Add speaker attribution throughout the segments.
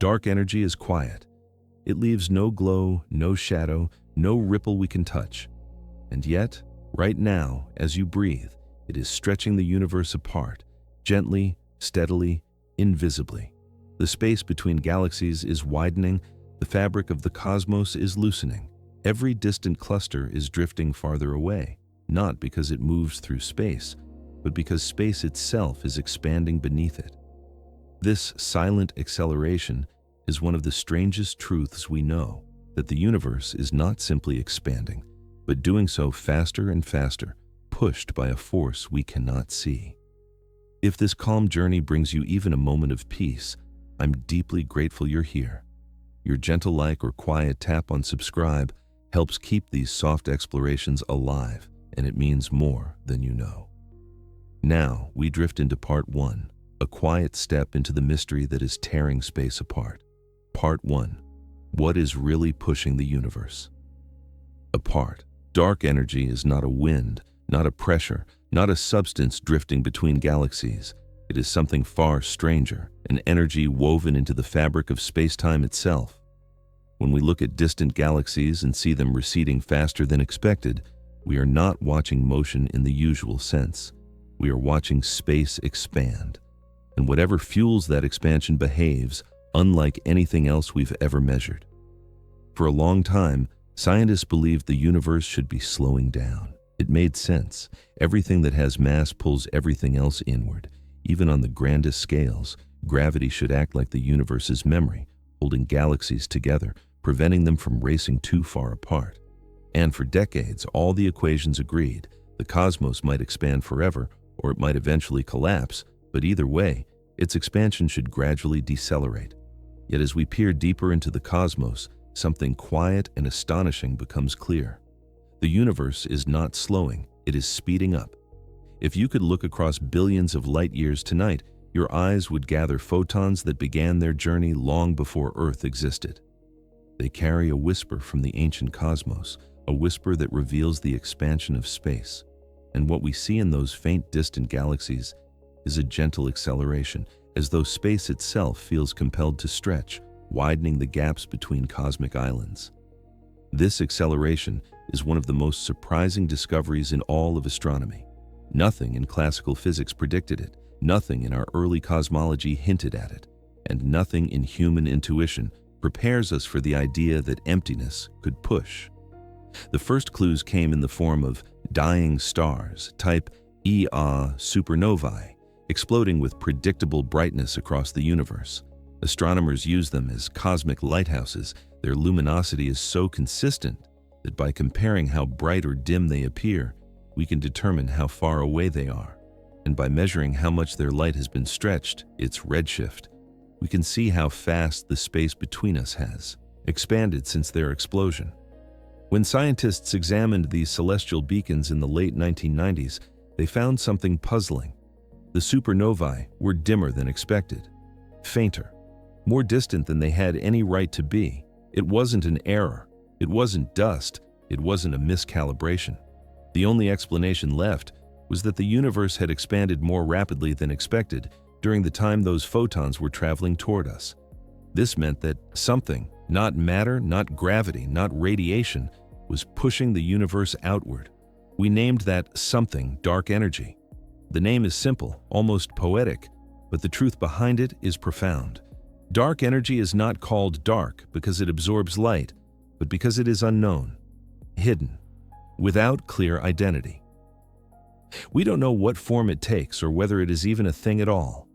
Speaker 1: Dark energy is quiet. It leaves no glow, no shadow, no ripple we can touch. And yet, right now, as you breathe, it is stretching the universe apart, gently, steadily, invisibly. The space between galaxies is widening, the fabric of the cosmos is loosening. Every distant cluster is drifting farther away, not because it moves through space, but because space itself is expanding beneath it. This silent acceleration is one of the strangest truths we know, that the universe is not simply expanding, but doing so faster and faster, pushed by a force we cannot see. If this calm journey brings you even a moment of peace, I'm deeply grateful you're here. Your gentle like or quiet tap on subscribe helps keep these soft explorations alive, and it means more than you know. Now, we drift into part 1, a quiet step into the mystery that is tearing space apart. Part 1. What is really pushing the universe apart? Dark energy is not a wind, not a pressure, not a substance drifting between galaxies. It is something far stranger, an energy woven into the fabric of space-time itself. When we look at distant galaxies and see them receding faster than expected, we are not watching motion in the usual sense. We are watching space expand. And whatever fuels that expansion behaves unlike anything else we've ever measured. For a long time, scientists believed the universe should be slowing down. It made sense. Everything that has mass pulls everything else inward. Even on the grandest scales, gravity should act like the universe's memory, holding galaxies together, preventing them from racing too far apart. And for decades, all the equations agreed. The cosmos might expand forever, or it might eventually collapse, but either way, its expansion should gradually decelerate. Yet as we peer deeper into the cosmos, something quiet and astonishing becomes clear. The universe is not slowing, it is speeding up. If you could look across billions of light years tonight, your eyes would gather photons that began their journey long before Earth existed. They carry a whisper from the ancient cosmos, a whisper that reveals the expansion of space. And what we see in those faint distant galaxies is a gentle acceleration, as though space itself feels compelled to stretch, widening the gaps between cosmic islands. This acceleration is one of the most surprising discoveries in all of astronomy. Nothing in classical physics predicted it, nothing in our early cosmology hinted at it, and nothing in human intuition prepares us for the idea that emptiness could push. The first clues came in the form of dying stars, type Ia supernovae, exploding with predictable brightness across the universe. Astronomers use them as cosmic lighthouses. Their luminosity is so consistent that by comparing how bright or dim they appear, we can determine how far away they are. And by measuring how much their light has been stretched, its redshift, we can see how fast the space between us has expanded since their explosion. When scientists examined these celestial beacons in the late 1990s, they found something puzzling. The supernovae were dimmer than expected, fainter, more distant than they had any right to be. It wasn't an error, it wasn't dust, it wasn't a miscalibration. The only explanation left was that the universe had expanded more rapidly than expected during the time those photons were traveling toward us. This meant that something, not matter, not gravity, not radiation, was pushing the universe outward. We named that something dark energy. The name is simple, almost poetic, but the truth behind it is profound. Dark energy is not called dark because it absorbs light, but because it is unknown, hidden, without clear identity. We don't know what form it takes or whether it is even a thing at all.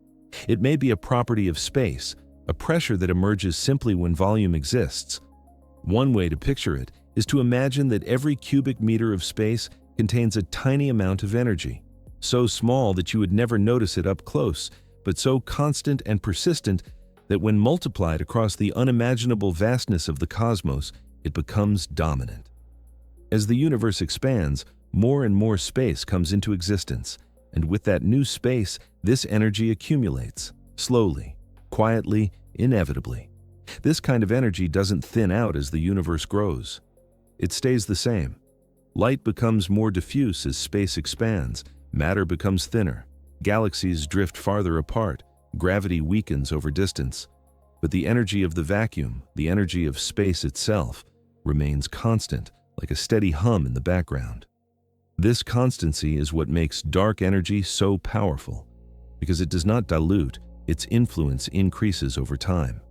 Speaker 1: It may be a property of space, a pressure that emerges simply when volume exists. One way to picture it is to imagine that every cubic meter of space contains a tiny amount of energy, so small that you would never notice it up close, but so constant and persistent that when multiplied across the unimaginable vastness of the cosmos, it becomes dominant. As the universe expands, more and more space comes into existence, and with that new space, this energy accumulates, slowly, quietly, inevitably. This kind of energy doesn't thin out as the universe grows. It stays the same. Light becomes more diffuse as space expands, matter becomes thinner, galaxies drift farther apart, gravity weakens over distance. But the energy of the vacuum, the energy of space itself, remains constant, like a steady hum in the background. This constancy is what makes dark energy so powerful, because it does not dilute, its influence increases over time.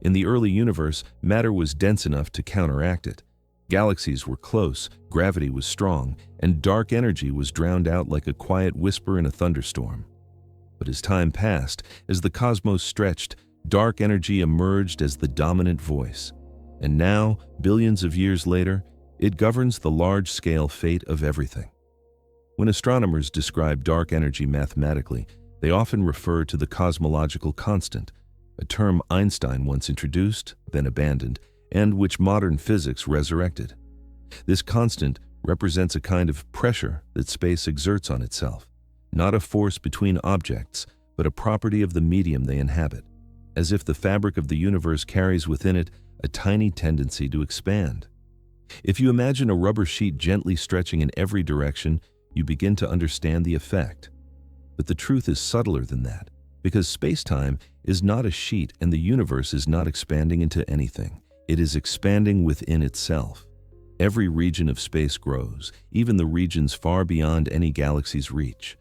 Speaker 1: In the early universe, matter was dense enough to counteract it. Galaxies were close, gravity was strong, and dark energy was drowned out like a quiet whisper in a thunderstorm. But as time passed, as the cosmos stretched, dark energy emerged as the dominant voice. And now, billions of years later, it governs the large-scale fate of everything. When astronomers describe dark energy mathematically, they often refer to the cosmological constant, a term Einstein once introduced, then abandoned, and which modern physics resurrected. This constant represents a kind of pressure that space exerts on itself, not a force between objects, but a property of the medium they inhabit, as if the fabric of the universe carries within it a tiny tendency to expand. If you imagine a rubber sheet gently stretching in every direction, you begin to understand the effect. But the truth is subtler than that, because space-time is not a sheet and the universe is not expanding into anything. It is expanding within itself. Every region of space grows, even the regions far beyond any galaxy's reach.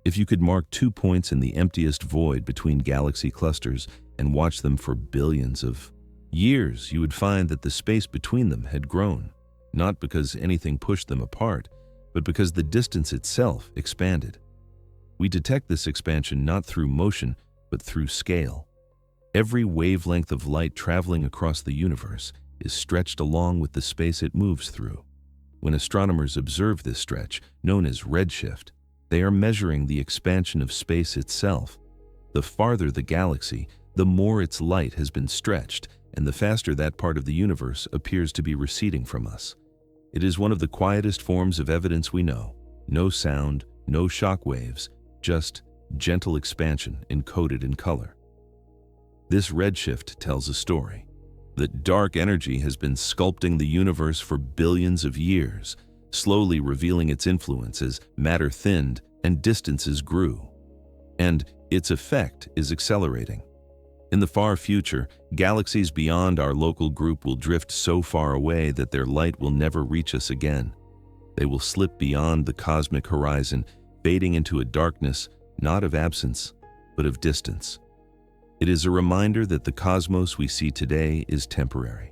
Speaker 1: If you could mark 2 points in the emptiest void between galaxy clusters and watch them for billions of years, you would find that the space between them had grown, not because anything pushed them apart, but because the distance itself expanded. We detect this expansion not through motion, but through scale. Every wavelength of light traveling across the universe is stretched along with the space it moves through. When astronomers observe this stretch, known as redshift, they are measuring the expansion of space itself. The farther the galaxy, the more its light has been stretched, and the faster that part of the universe appears to be receding from us. It is one of the quietest forms of evidence we know. No sound, no shock waves, just gentle expansion encoded in color. This redshift tells a story that dark energy has been sculpting the universe for billions of years, slowly revealing its influence as matter thinned and distances grew. And its effect is accelerating. In the far future, galaxies beyond our local group will drift so far away that their light will never reach us again. They will slip beyond the cosmic horizon, fading into a darkness not of absence, but of distance. It is a reminder that the cosmos we see today is temporary,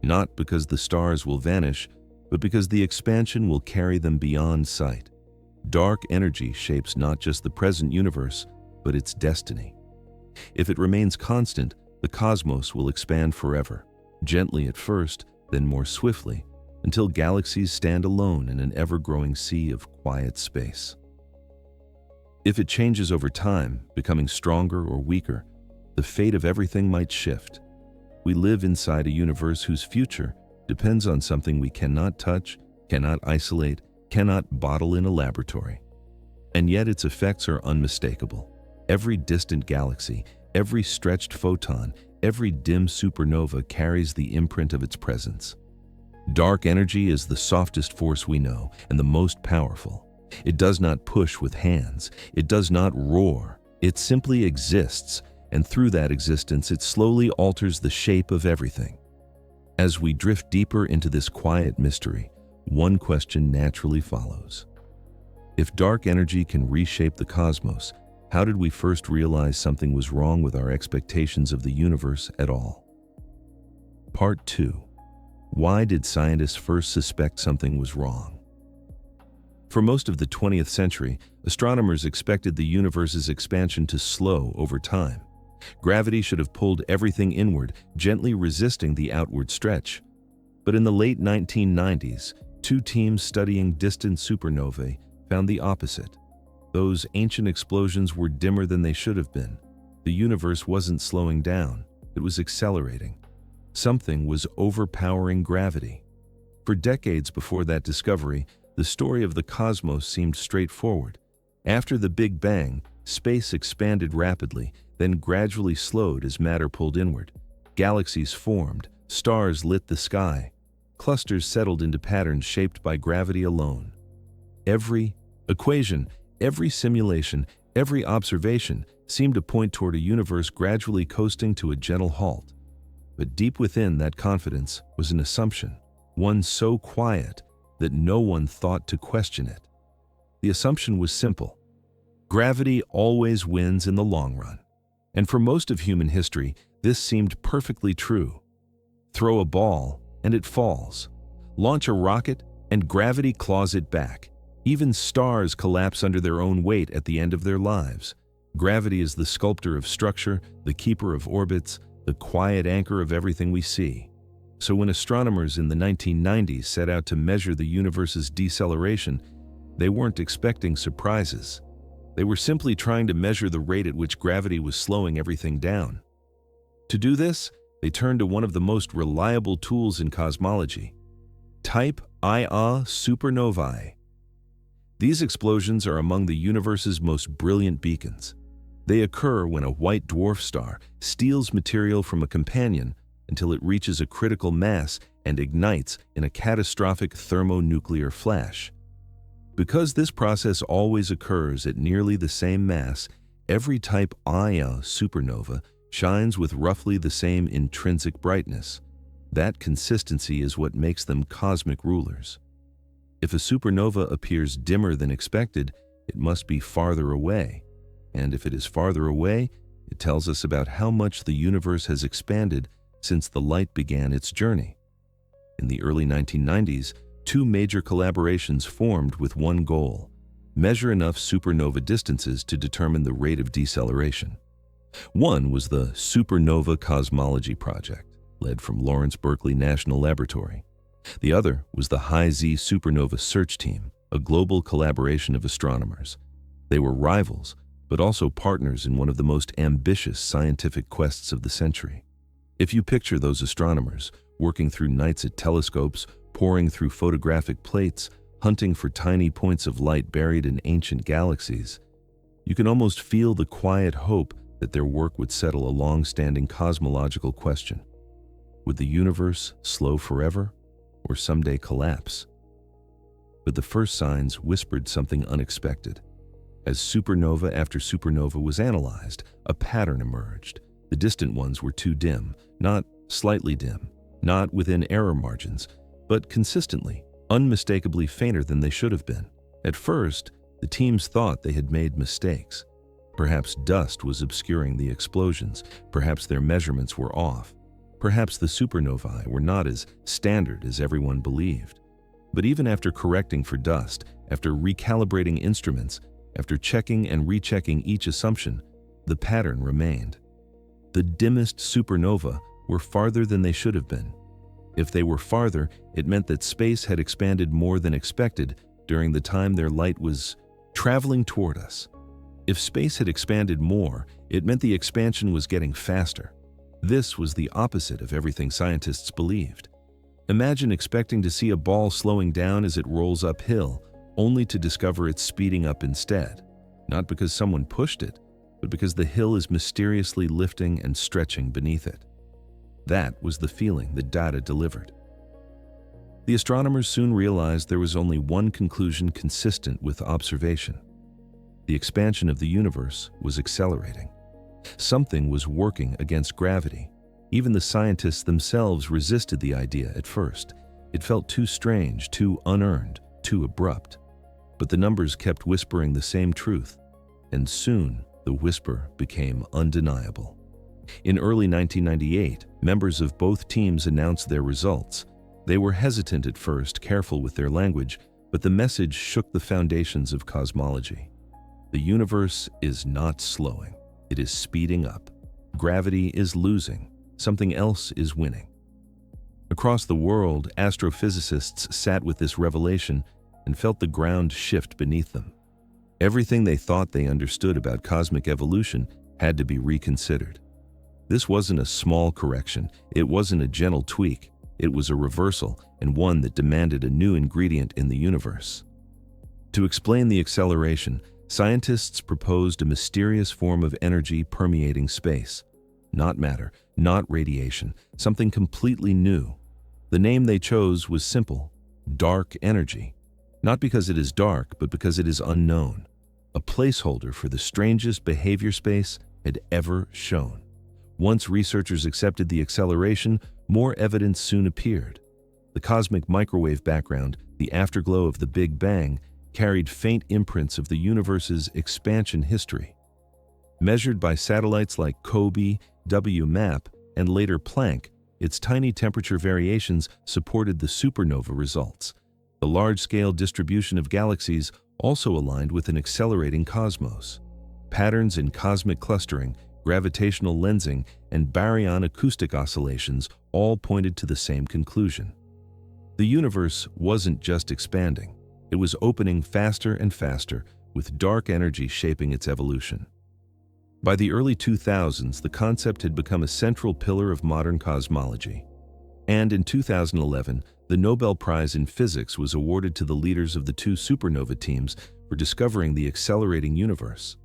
Speaker 1: not because the stars will vanish, but because the expansion will carry them beyond sight. Dark energy shapes not just the present universe, but its destiny. If it remains constant, the cosmos will expand forever, gently at first, then more swiftly, until galaxies stand alone in an ever-growing sea of quiet space. If it changes over time, becoming stronger or weaker, the fate of everything might shift. We live inside a universe whose future depends on something we cannot touch, cannot isolate, cannot bottle in a laboratory. And yet its effects are unmistakable. Every distant galaxy, every stretched photon, every dim supernova carries the imprint of its presence. Dark energy is the softest force we know and the most powerful. It does not push with hands. It does not roar. It simply exists, and through that existence, it slowly alters the shape of everything. As we drift deeper into this quiet mystery, one question naturally follows. If dark energy can reshape the cosmos, how did we first realize something was wrong with our expectations of the universe at all? Part 2. Why did scientists first suspect something was wrong? For most of the 20th century, astronomers expected the universe's expansion to slow over time. Gravity should have pulled everything inward, gently resisting the outward stretch. But in the late 1990s, 2 teams studying distant supernovae found the opposite. Those ancient explosions were dimmer than they should have been. The universe wasn't slowing down, it was accelerating. Something was overpowering gravity. For decades before that discovery, the story of the cosmos seemed straightforward. After the Big Bang, space expanded rapidly, then gradually slowed as matter pulled inward. Galaxies formed, stars lit the sky, clusters settled into patterns shaped by gravity alone. Every equation, every simulation, every observation seemed to point toward a universe gradually coasting to a gentle halt. But deep within that confidence was an assumption, one so quiet that no one thought to question it. The assumption was simple. Gravity always wins in the long run. And for most of human history, this seemed perfectly true. Throw a ball, and it falls. Launch a rocket, and gravity claws it back. Even stars collapse under their own weight at the end of their lives. Gravity is the sculptor of structure, the keeper of orbits, the quiet anchor of everything we see. So when astronomers in the 1990s set out to measure the universe's deceleration, they weren't expecting surprises. They were simply trying to measure the rate at which gravity was slowing everything down. To do this, they turned to one of the most reliable tools in cosmology: Type Ia supernovae. These explosions are among the universe's most brilliant beacons. They occur when a white dwarf star steals material from a companion until it reaches a critical mass and ignites in a catastrophic thermonuclear flash. Because this process always occurs at nearly the same mass, every Type Ia supernova shines with roughly the same intrinsic brightness. That consistency is what makes them cosmic rulers. If a supernova appears dimmer than expected, it must be farther away. And if it is farther away, it tells us about how much the universe has expanded since the light began its journey. In the early 1990s, two major collaborations formed with one goal: measure enough supernova distances to determine the rate of deceleration. One was the Supernova Cosmology Project, led from Lawrence Berkeley National Laboratory. The other was the High-Z Supernova Search Team, a global collaboration of astronomers. They were rivals, but also partners in one of the most ambitious scientific quests of the century. If you picture those astronomers working through nights at telescopes, poring through photographic plates, hunting for tiny points of light buried in ancient galaxies, you can almost feel the quiet hope that their work would settle a long-standing cosmological question. Would the universe slow forever, or someday collapse? But the first signs whispered something unexpected. As supernova after supernova was analyzed, a pattern emerged. The distant ones were too dim, not slightly dim, not within error margins, but consistently, unmistakably fainter than they should have been. At first, the teams thought they had made mistakes. Perhaps dust was obscuring the explosions, perhaps their measurements were off, perhaps the supernovae were not as standard as everyone believed. But even after correcting for dust, after recalibrating instruments, after checking and rechecking each assumption, the pattern remained. The dimmest supernova were farther than they should have been. If they were farther, it meant that space had expanded more than expected during the time their light was traveling toward us. If space had expanded more, it meant the expansion was getting faster. This was the opposite of everything scientists believed. Imagine expecting to see a ball slowing down as it rolls uphill, only to discover it's speeding up instead, not because someone pushed it, but because the hill is mysteriously lifting and stretching beneath it. That was the feeling the data delivered. The astronomers soon realized there was only one conclusion consistent with observation. The expansion of the universe was accelerating. Something was working against gravity. Even the scientists themselves resisted the idea at first. It felt too strange, too unearned, too abrupt. But the numbers kept whispering the same truth, and soon the whisper became undeniable. In early 1998, members of both teams announced their results. They were hesitant at first, careful with their language, but the message shook the foundations of cosmology. The universe is not slowing, it is speeding up. Gravity is losing, something else is winning. Across the world, astrophysicists sat with this revelation and felt the ground shift beneath them. Everything they thought they understood about cosmic evolution had to be reconsidered. This wasn't a small correction, it wasn't a gentle tweak, it was a reversal, and one that demanded a new ingredient in the universe. To explain the acceleration, scientists proposed a mysterious form of energy permeating space. Not matter, not radiation, something completely new. The name they chose was simple: dark energy. Not because it is dark, but because it is unknown. a placeholder for the strangest behavior space had ever shown. Once researchers accepted the acceleration, more evidence soon appeared. The cosmic microwave background, the afterglow of the Big Bang, carried faint imprints of the universe's expansion history. Measured by satellites like COBE, WMAP, and later Planck, its tiny temperature variations supported the supernova results. The large-scale distribution of galaxies also aligned with an accelerating cosmos. Patterns in cosmic clustering, gravitational lensing, and baryon acoustic oscillations all pointed to the same conclusion. The universe wasn't just expanding, it was opening faster and faster, with dark energy shaping its evolution. By the early 2000s, the concept had become a central pillar of modern cosmology. And in 2011, the Nobel Prize in Physics was awarded to the leaders of the two supernova teams for discovering the accelerating universe,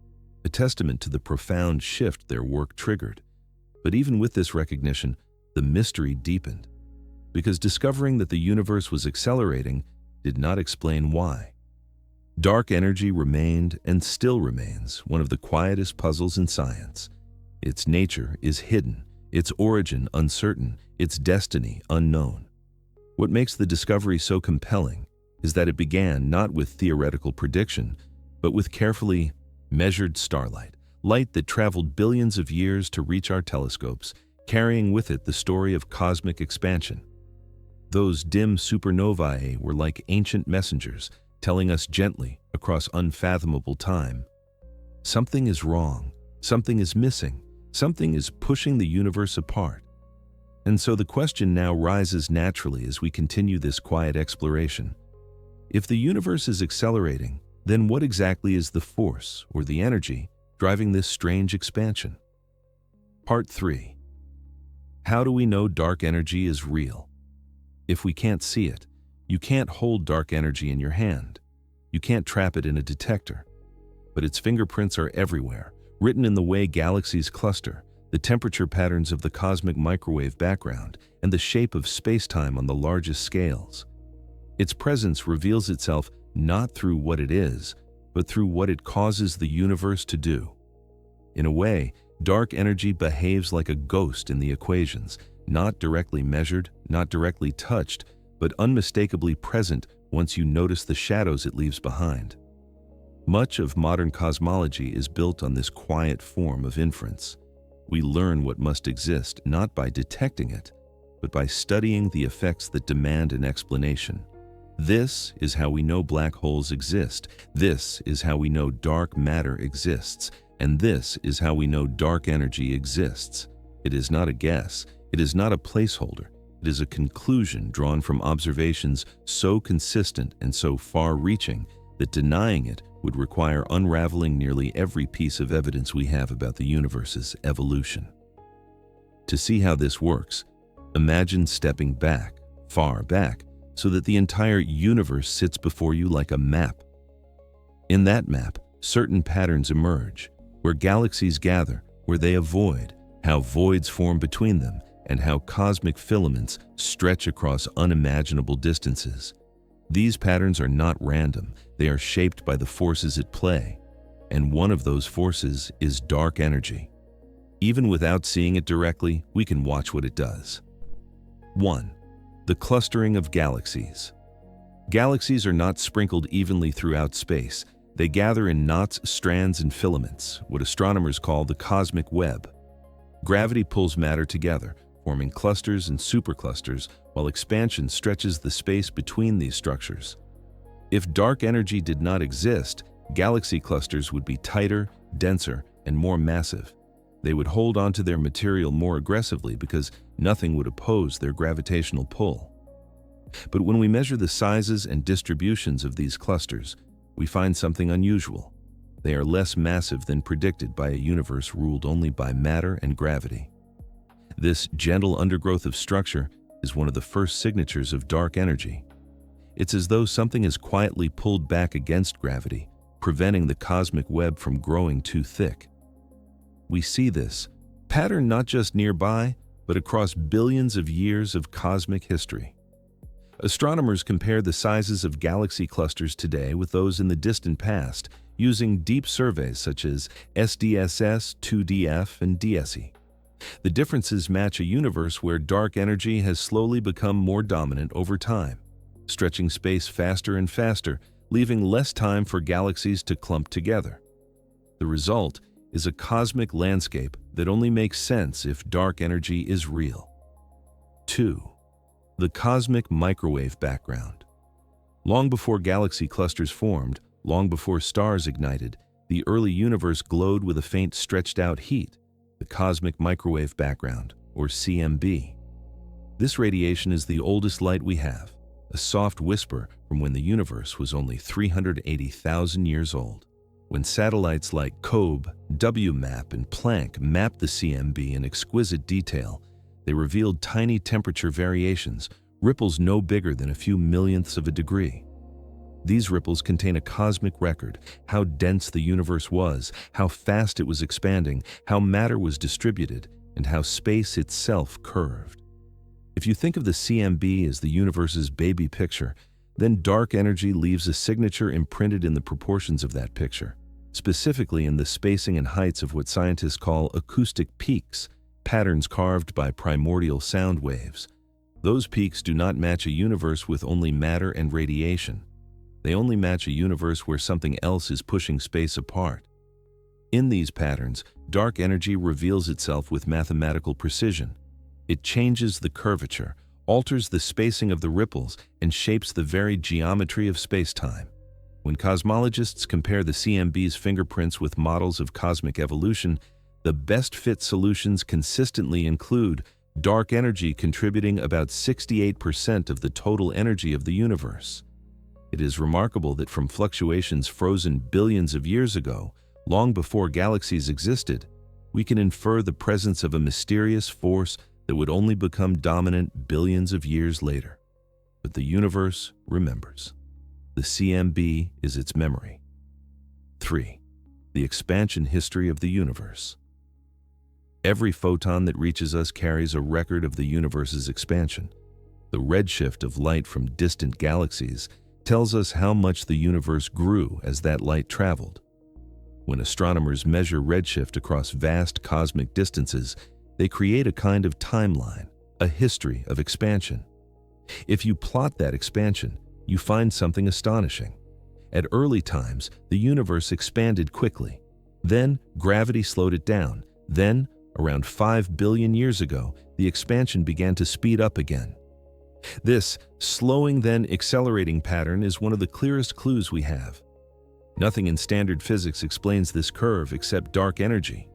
Speaker 1: a testament to the profound shift their work triggered. But even with this recognition, the mystery deepened, because discovering that the universe was accelerating did not explain why. Dark energy remained and still remains one of the quietest puzzles in science. Its nature is hidden, its origin uncertain, its destiny unknown. What makes the discovery so compelling is that it began not with theoretical prediction, but with carefully measured starlight, light that traveled billions of years to reach our telescopes, carrying with it the story of cosmic expansion. Those dim supernovae were like ancient messengers, telling us gently, across unfathomable time, something is wrong, something is missing, something is pushing the universe apart. And so the question now rises naturally as we continue this quiet exploration. If the universe is accelerating, then what exactly is the force or the energy driving this strange expansion? Part 3. How do we know dark energy is real? If we can't see it, you can't hold dark energy in your hand. You can't trap it in a detector. But its fingerprints are everywhere, written in the way galaxies cluster, the temperature patterns of the cosmic microwave background, and the shape of spacetime on the largest scales. Its presence reveals itself not through what it is, but through what it causes the universe to do. In a way, dark energy behaves like a ghost in the equations, not directly measured, not directly touched, but unmistakably present once you notice the shadows it leaves behind. Much of modern cosmology is built on this quiet form of inference. We learn what must exist not by detecting it, but by studying the effects that demand an explanation. This is how we know black holes exist. This is how we know dark matter exists. And this is how we know dark energy exists. It is not a guess. It is not a placeholder. It is a conclusion drawn from observations so consistent and so far-reaching that denying it would require unraveling nearly every piece of evidence we have about the universe's evolution. To see how this works, imagine stepping back, far back, so that the entire universe sits before you like a map. In that map, certain patterns emerge, where galaxies gather, where they avoid, how voids form between them, and how cosmic filaments stretch across unimaginable distances. These patterns are not random, they are shaped by the forces at play, and one of those forces is dark energy. Even without seeing it directly, we can watch what it does. 1. The clustering of galaxies. Galaxies are not sprinkled evenly throughout space. They gather in knots, strands, and filaments, what astronomers call the cosmic web. Gravity pulls matter together, forming clusters and superclusters, while expansion stretches the space between these structures. If dark energy did not exist, galaxy clusters would be tighter, denser, and more massive. They would hold onto their material more aggressively because nothing would oppose their gravitational pull. But when we measure the sizes and distributions of these clusters, we find something unusual. They are less massive than predicted by a universe ruled only by matter and gravity. This gentle undergrowth of structure is one of the first signatures of dark energy. It's as though something is quietly pulled back against gravity, preventing the cosmic web from growing too thick. We see this pattern not just nearby, but across billions of years of cosmic history. Astronomers compare the sizes of galaxy clusters today with those in the distant past, using deep surveys such as SDSS, 2DF, and DSE. The differences match a universe where dark energy has slowly become more dominant over time, stretching space faster and faster, leaving less time for galaxies to clump together. The result is a cosmic landscape that only makes sense if dark energy is real. 2. The cosmic microwave background. Long before galaxy clusters formed, long before stars ignited, the early universe glowed with a faint stretched-out heat, the cosmic microwave background, or CMB. This radiation is the oldest light we have, a soft whisper from when the universe was only 380,000 years old. When satellites like COBE, WMAP, and Planck mapped the CMB in exquisite detail, they revealed tiny temperature variations, ripples no bigger than a few millionths of a degree. These ripples contain a cosmic record: how dense the universe was, how fast it was expanding, how matter was distributed, and how space itself curved. If you think of the CMB as the universe's baby picture, then dark energy leaves a signature imprinted in the proportions of that picture, specifically in the spacing and heights of what scientists call acoustic peaks, patterns carved by primordial sound waves. Those peaks do not match a universe with only matter and radiation. They only match a universe where something else is pushing space apart. In these patterns, dark energy reveals itself with mathematical precision. It changes the curvature, alters the spacing of the ripples, and shapes the very geometry of spacetime. When cosmologists compare the CMB's fingerprints with models of cosmic evolution, the best-fit solutions consistently include dark energy contributing about 68% of the total energy of the universe. It is remarkable that from fluctuations frozen billions of years ago, long before galaxies existed, we can infer the presence of a mysterious force that would only become dominant billions of years later. But the universe remembers. The CMB is its memory. 3. The expansion history of the universe. Every photon that reaches us carries a record of the universe's expansion. The redshift of light from distant galaxies tells us how much the universe grew as that light traveled. When astronomers measure redshift across vast cosmic distances, they create a kind of timeline, a history of expansion. If you plot that expansion, you find something astonishing. At early times, the universe expanded quickly. Then, gravity slowed it down. Then, around 5 billion years ago, the expansion began to speed up again. This slowing then accelerating pattern is one of the clearest clues we have. Nothing in standard physics explains this curve except dark energy.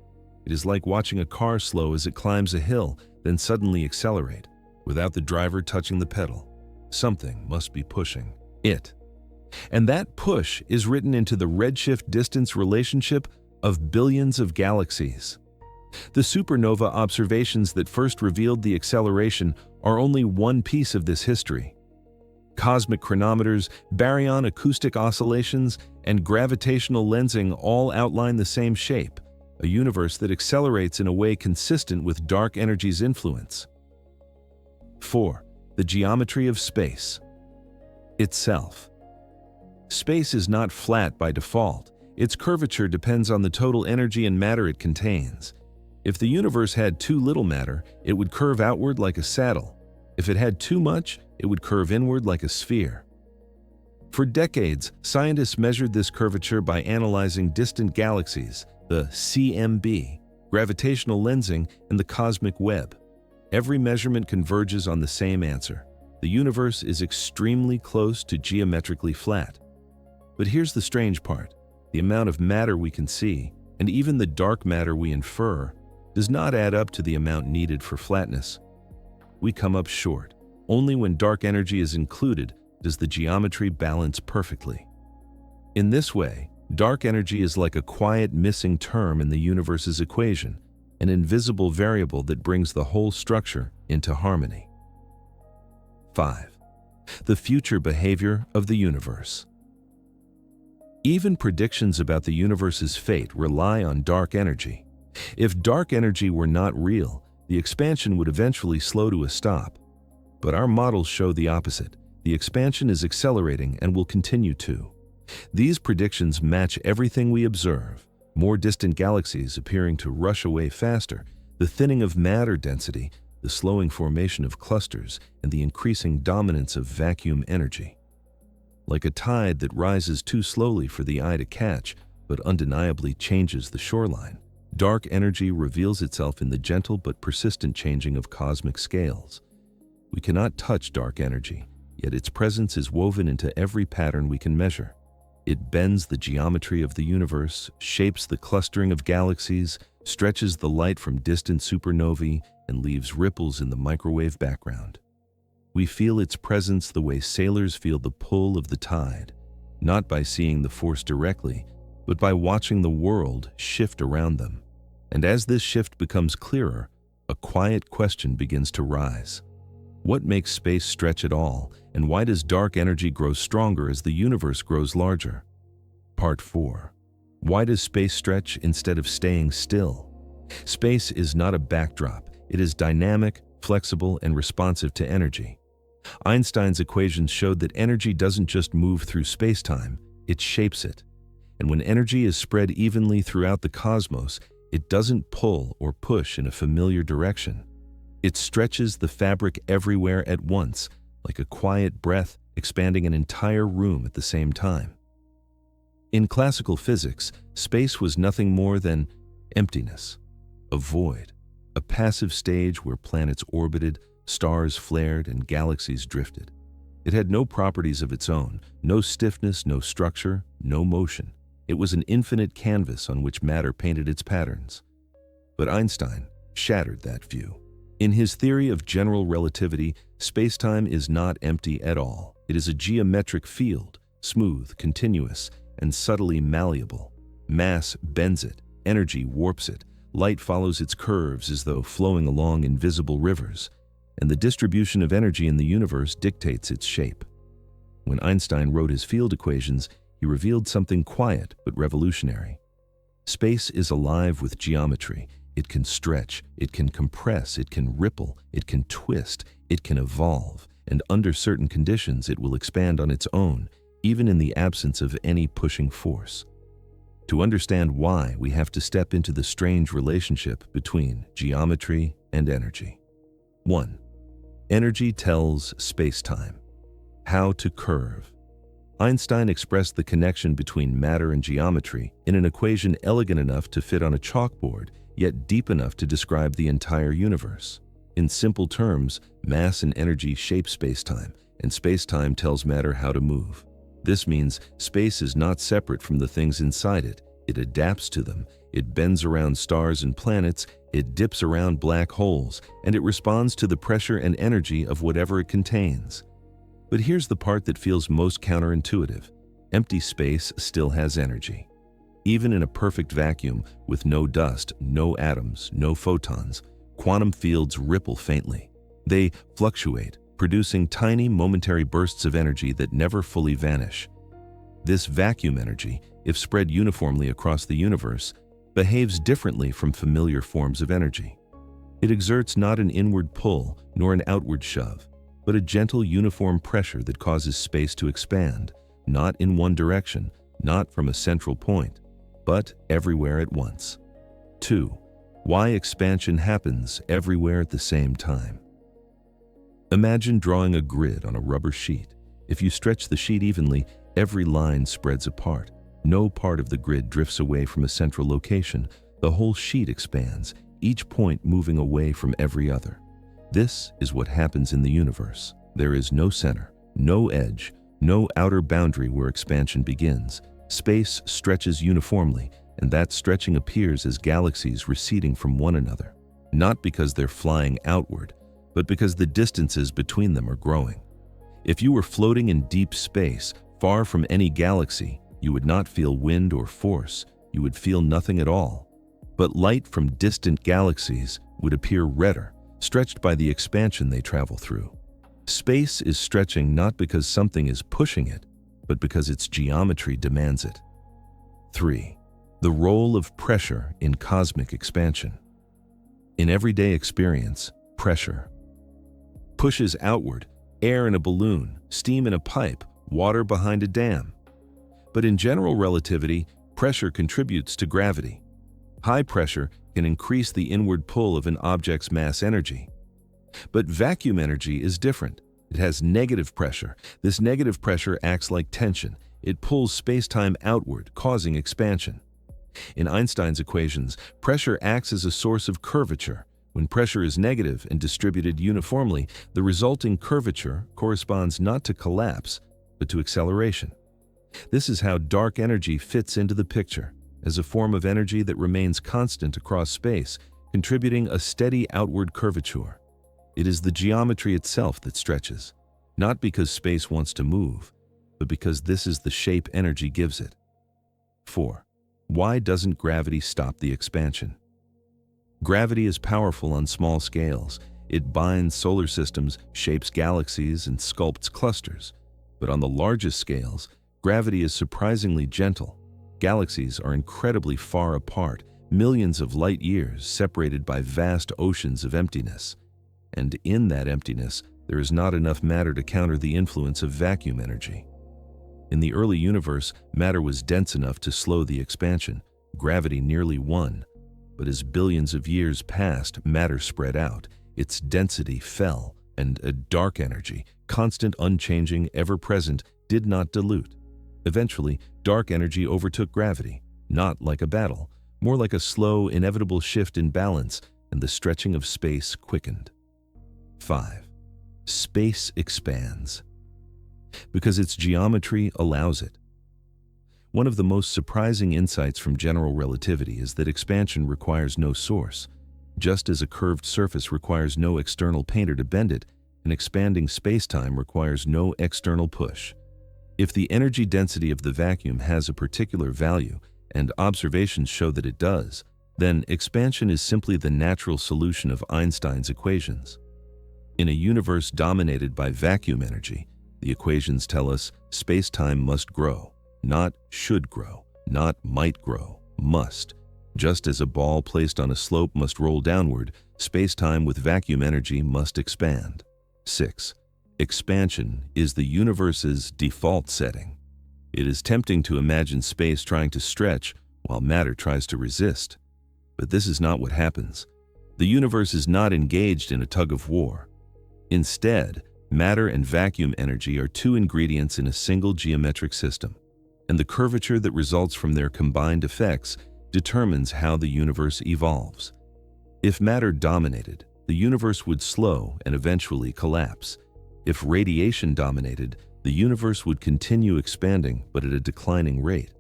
Speaker 1: It is like watching a car slow as it climbs a hill, then suddenly accelerate, without the driver touching the pedal. Something must be pushing it. And that push is written into the redshift distance relationship of billions of galaxies. The supernova observations that first revealed the acceleration are only one piece of this history. Cosmic chronometers, baryon acoustic oscillations, and gravitational lensing all outline the same shape, a universe that accelerates in a way consistent with dark energy's influence. 4. The geometry of space itself. Space is not flat by default. Its curvature depends on the total energy and matter it contains. If the universe had too little matter, it would curve outward like a saddle. If it had too much, it would curve inward like a sphere. For decades, scientists measured this curvature by analyzing distant galaxies, the CMB, gravitational lensing, and the cosmic web. Every measurement converges on the same answer. The universe is extremely close to geometrically flat. But here's the strange part. The amount of matter we can see, and even the dark matter we infer, does not add up to the amount needed for flatness. We come up short. Only when dark energy is included does the geometry balance perfectly. In this way, dark energy is like a quiet missing term in the universe's equation, an invisible variable that brings the whole structure into harmony. 5. The future behavior of the universe. Even predictions about the universe's fate rely on dark energy. If dark energy were not real, the expansion would eventually slow to a stop. But our models show the opposite. The expansion is accelerating and will continue to. These predictions match everything we observe: more distant galaxies appearing to rush away faster, the thinning of matter density, the slowing formation of clusters, and the increasing dominance of vacuum energy. Like a tide that rises too slowly for the eye to catch, but undeniably changes the shoreline, dark energy reveals itself in the gentle but persistent changing of cosmic scales. We cannot touch dark energy, yet its presence is woven into every pattern we can measure. It bends the geometry of the universe, shapes the clustering of galaxies, stretches the light from distant supernovae, and leaves ripples in the microwave background. We feel its presence the way sailors feel the pull of the tide, not by seeing the force directly, but by watching the world shift around them. And as this shift becomes clearer, a quiet question begins to rise. What makes space stretch at all, and why does dark energy grow stronger as the universe grows larger? Part 4. Why does space stretch instead of staying still? Space is not a backdrop. It is dynamic, flexible, and responsive to energy. Einstein's equations showed that energy doesn't just move through spacetime, it shapes it. And when energy is spread evenly throughout the cosmos, it doesn't pull or push in a familiar direction. It stretches the fabric everywhere at once, like a quiet breath expanding an entire room at the same time. In classical physics, space was nothing more than emptiness, a void, a passive stage where planets orbited, stars flared, and galaxies drifted. It had no properties of its own, no stiffness, no structure, no motion. It was an infinite canvas on which matter painted its patterns. But Einstein shattered that view. In his theory of general relativity, spacetime is not empty at all. It is a geometric field, smooth, continuous, and subtly malleable. Mass bends it, energy warps it, light follows its curves as though flowing along invisible rivers, and the distribution of energy in the universe dictates its shape. When Einstein wrote his field equations, he revealed something quiet but revolutionary. Space is alive with geometry. It can stretch, it can compress, it can ripple, it can twist, it can evolve, and under certain conditions it will expand on its own, even in the absence of any pushing force. To understand why, we have to step into the strange relationship between geometry and energy. 1. Energy tells spacetime. How to curve. Einstein expressed the connection between matter and geometry in an equation elegant enough to fit on a chalkboard, yet deep enough to describe the entire universe. In simple terms, mass and energy shape spacetime, and spacetime tells matter how to move. This means space is not separate from the things inside it. It adapts to them. It bends around stars and planets, it dips around black holes, and it responds to the pressure and energy of whatever it contains. But here's the part that feels most counterintuitive. Empty space still has energy. Even in a perfect vacuum, with no dust, no atoms, no photons, quantum fields ripple faintly. They fluctuate, producing tiny momentary bursts of energy that never fully vanish. This vacuum energy, if spread uniformly across the universe, behaves differently from familiar forms of energy. It exerts not an inward pull nor an outward shove, but a gentle uniform pressure that causes space to expand, not in one direction, not from a central point, but everywhere at once. 2. Why expansion happens everywhere at the same time. Imagine drawing a grid on a rubber sheet. If you stretch the sheet evenly, every line spreads apart. No part of the grid drifts away from a central location. The whole sheet expands, each point moving away from every other. This is what happens in the universe. There is no center, no edge, no outer boundary where expansion begins. Space stretches uniformly, and that stretching appears as galaxies receding from one another, not because they're flying outward, but because the distances between them are growing. If you were floating in deep space, far from any galaxy, you would not feel wind or force, you would feel nothing at all. But light from distant galaxies would appear redder, stretched by the expansion they travel through. Space is stretching not because something is pushing it, but because its geometry demands it. 3. The role of pressure in cosmic expansion. In everyday experience, pressure pushes outward, air in a balloon, steam in a pipe, water behind a dam. But in general relativity, pressure contributes to gravity. High pressure can increase the inward pull of an object's mass energy. But vacuum energy is different. It has negative pressure. This negative pressure acts like tension. It pulls space-time outward, causing expansion. In Einstein's equations, pressure acts as a source of curvature. When pressure is negative and distributed uniformly, the resulting curvature corresponds not to collapse, but to acceleration. This is how dark energy fits into the picture, as a form of energy that remains constant across space, contributing a steady outward curvature. It is the geometry itself that stretches, not because space wants to move, but because this is the shape energy gives it. 4. Why doesn't gravity stop the expansion? Gravity is powerful on small scales. It binds solar systems, shapes galaxies, and sculpts clusters. But on the largest scales, gravity is surprisingly gentle. Galaxies are incredibly far apart, millions of light years separated by vast oceans of emptiness. And in that emptiness, there is not enough matter to counter the influence of vacuum energy. In the early universe, matter was dense enough to slow the expansion. Gravity nearly won. But as billions of years passed, matter spread out. Its density fell, and a dark energy, constant, unchanging, ever-present, did not dilute. Eventually, dark energy overtook gravity, not like a battle, more like a slow, inevitable shift in balance, and the stretching of space quickened. 5. Space expands because its geometry allows it. One of the most surprising insights from general relativity is that expansion requires no source. Just as a curved surface requires no external painter to bend it, an expanding spacetime requires no external push. If the energy density of the vacuum has a particular value, and observations show that it does, then expansion is simply the natural solution of Einstein's equations. In a universe dominated by vacuum energy, the equations tell us space-time must grow, not should grow, not might grow, must. Just as a ball placed on a slope must roll downward, space-time with vacuum energy must expand. 6. Expansion is the universe's default setting. It is tempting to imagine space trying to stretch while matter tries to resist. But this is not what happens. The universe is not engaged in a tug-of-war. Instead, matter and vacuum energy are two ingredients in a single geometric system, and the curvature that results from their combined effects determines how the universe evolves. If matter dominated, the universe would slow and eventually collapse. If radiation dominated, the universe would continue expanding but at a declining rate.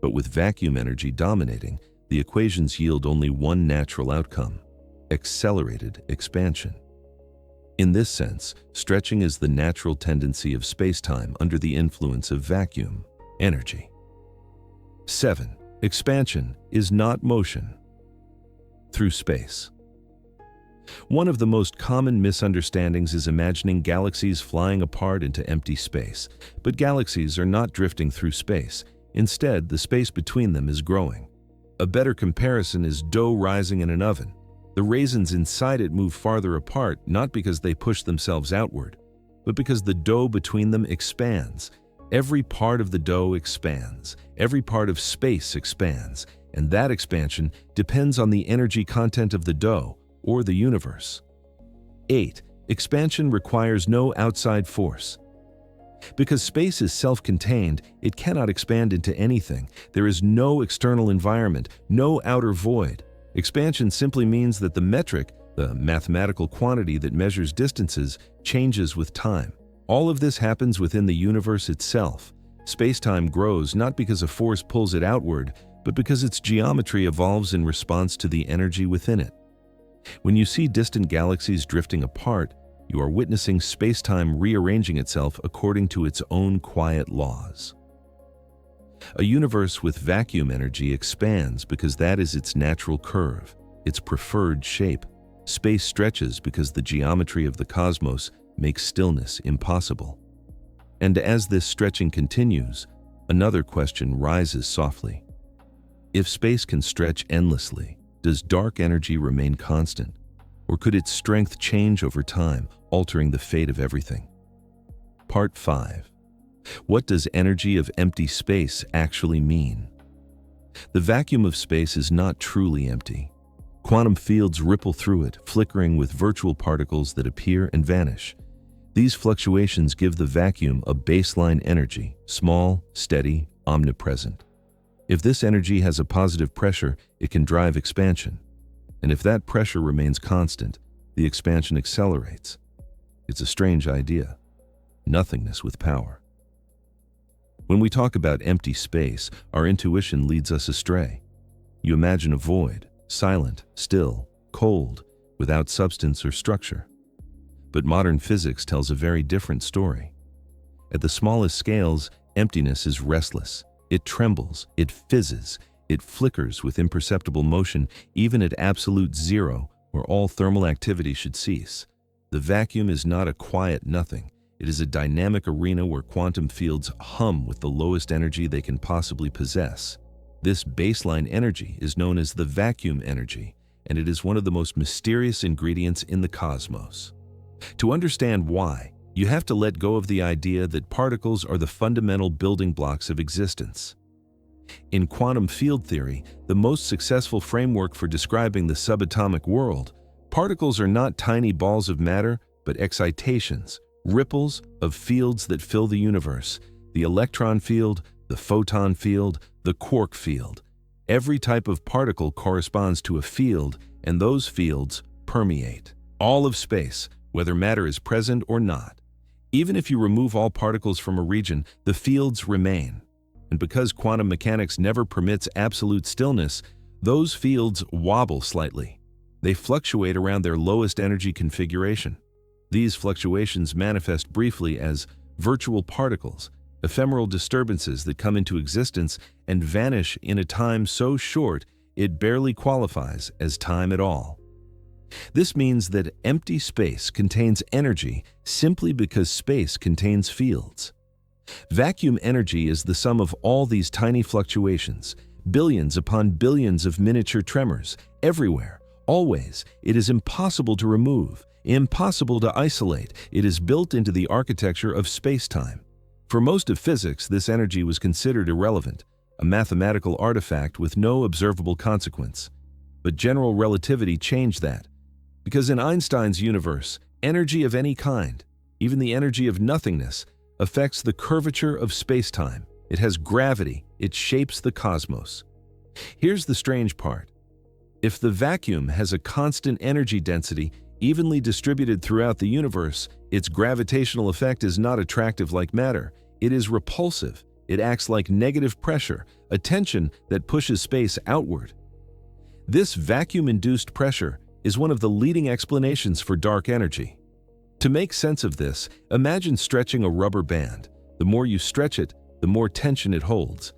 Speaker 1: But with vacuum energy dominating, the equations yield only one natural outcome: accelerated expansion. In this sense, stretching is the natural tendency of spacetime under the influence of vacuum energy. 7. Expansion is not motion. Through space. One of the most common misunderstandings is imagining galaxies flying apart into empty space. But galaxies are not drifting through space. Instead, the space between them is growing. A better comparison is dough rising in an oven. The raisins inside it move farther apart, not because they push themselves outward, but because the dough between them expands. Every part of the dough expands. Every part of space expands. And that expansion depends on the energy content of the dough, or the universe. 8. Expansion requires no outside force. Because space is self-contained, it cannot expand into anything. There is no external environment, no outer void. Expansion simply means that the metric, the mathematical quantity that measures distances, changes with time. All of this happens within the universe itself. Space-time grows not because a force pulls it outward, but because its geometry evolves in response to the energy within it. When you see distant galaxies drifting apart, you are witnessing space-time rearranging itself according to its own quiet laws. A universe with vacuum energy expands because that is its natural curve, its preferred shape. Space stretches because the geometry of the cosmos makes stillness impossible. And as this stretching continues, another question rises softly. If space can stretch endlessly, does dark energy remain constant? Or could its strength change over time, altering the fate of everything? Part 5. What does energy of empty space actually mean? The vacuum of space is not truly empty. Quantum fields ripple through it, flickering with virtual particles that appear and vanish. These fluctuations give the vacuum a baseline energy, small, steady, omnipresent. If this energy has a positive pressure, it can drive expansion. And if that pressure remains constant, the expansion accelerates. It's a strange idea. Nothingness with power. When we talk about empty space, our intuition leads us astray. You imagine a void, silent, still, cold, without substance or structure. But modern physics tells a very different story. At the smallest scales, emptiness is restless. It trembles, it fizzes, it flickers with imperceptible motion, even at absolute zero, where all thermal activity should cease. The vacuum is not a quiet nothing. It is a dynamic arena where quantum fields hum with the lowest energy they can possibly possess. This baseline energy is known as the vacuum energy, and it is one of the most mysterious ingredients in the cosmos. To understand why, you have to let go of the idea that particles are the fundamental building blocks of existence. In quantum field theory, the most successful framework for describing the subatomic world, particles are not tiny balls of matter, but excitations, ripples of fields that fill the universe: the electron field, the photon field, the quark field. Every type of particle corresponds to a field, and those fields permeate all of space, whether matter is present or not. Even if you remove all particles from a region, the fields remain. And because quantum mechanics never permits absolute stillness, those fields wobble slightly. They fluctuate around their lowest energy configuration. These fluctuations manifest briefly as virtual particles, ephemeral disturbances that come into existence and vanish in a time so short it barely qualifies as time at all. This means that empty space contains energy simply because space contains fields. Vacuum energy is the sum of all these tiny fluctuations, billions upon billions of miniature tremors, everywhere, always. It is impossible to remove, impossible to isolate. It is built into the architecture of space-time. For most of physics, this energy was considered irrelevant, a mathematical artifact with no observable consequence. But general relativity changed that. Because in Einstein's universe, energy of any kind, even the energy of nothingness, affects the curvature of space-time. It has gravity. It shapes the cosmos. Here's the strange part. If the vacuum has a constant energy density evenly distributed throughout the universe, its gravitational effect is not attractive like matter. It is repulsive. It acts like negative pressure, a tension that pushes space outward. This vacuum-induced pressure is one of the leading explanations for dark energy. To make sense of this, imagine stretching a rubber band. The more you stretch it, the more tension it holds.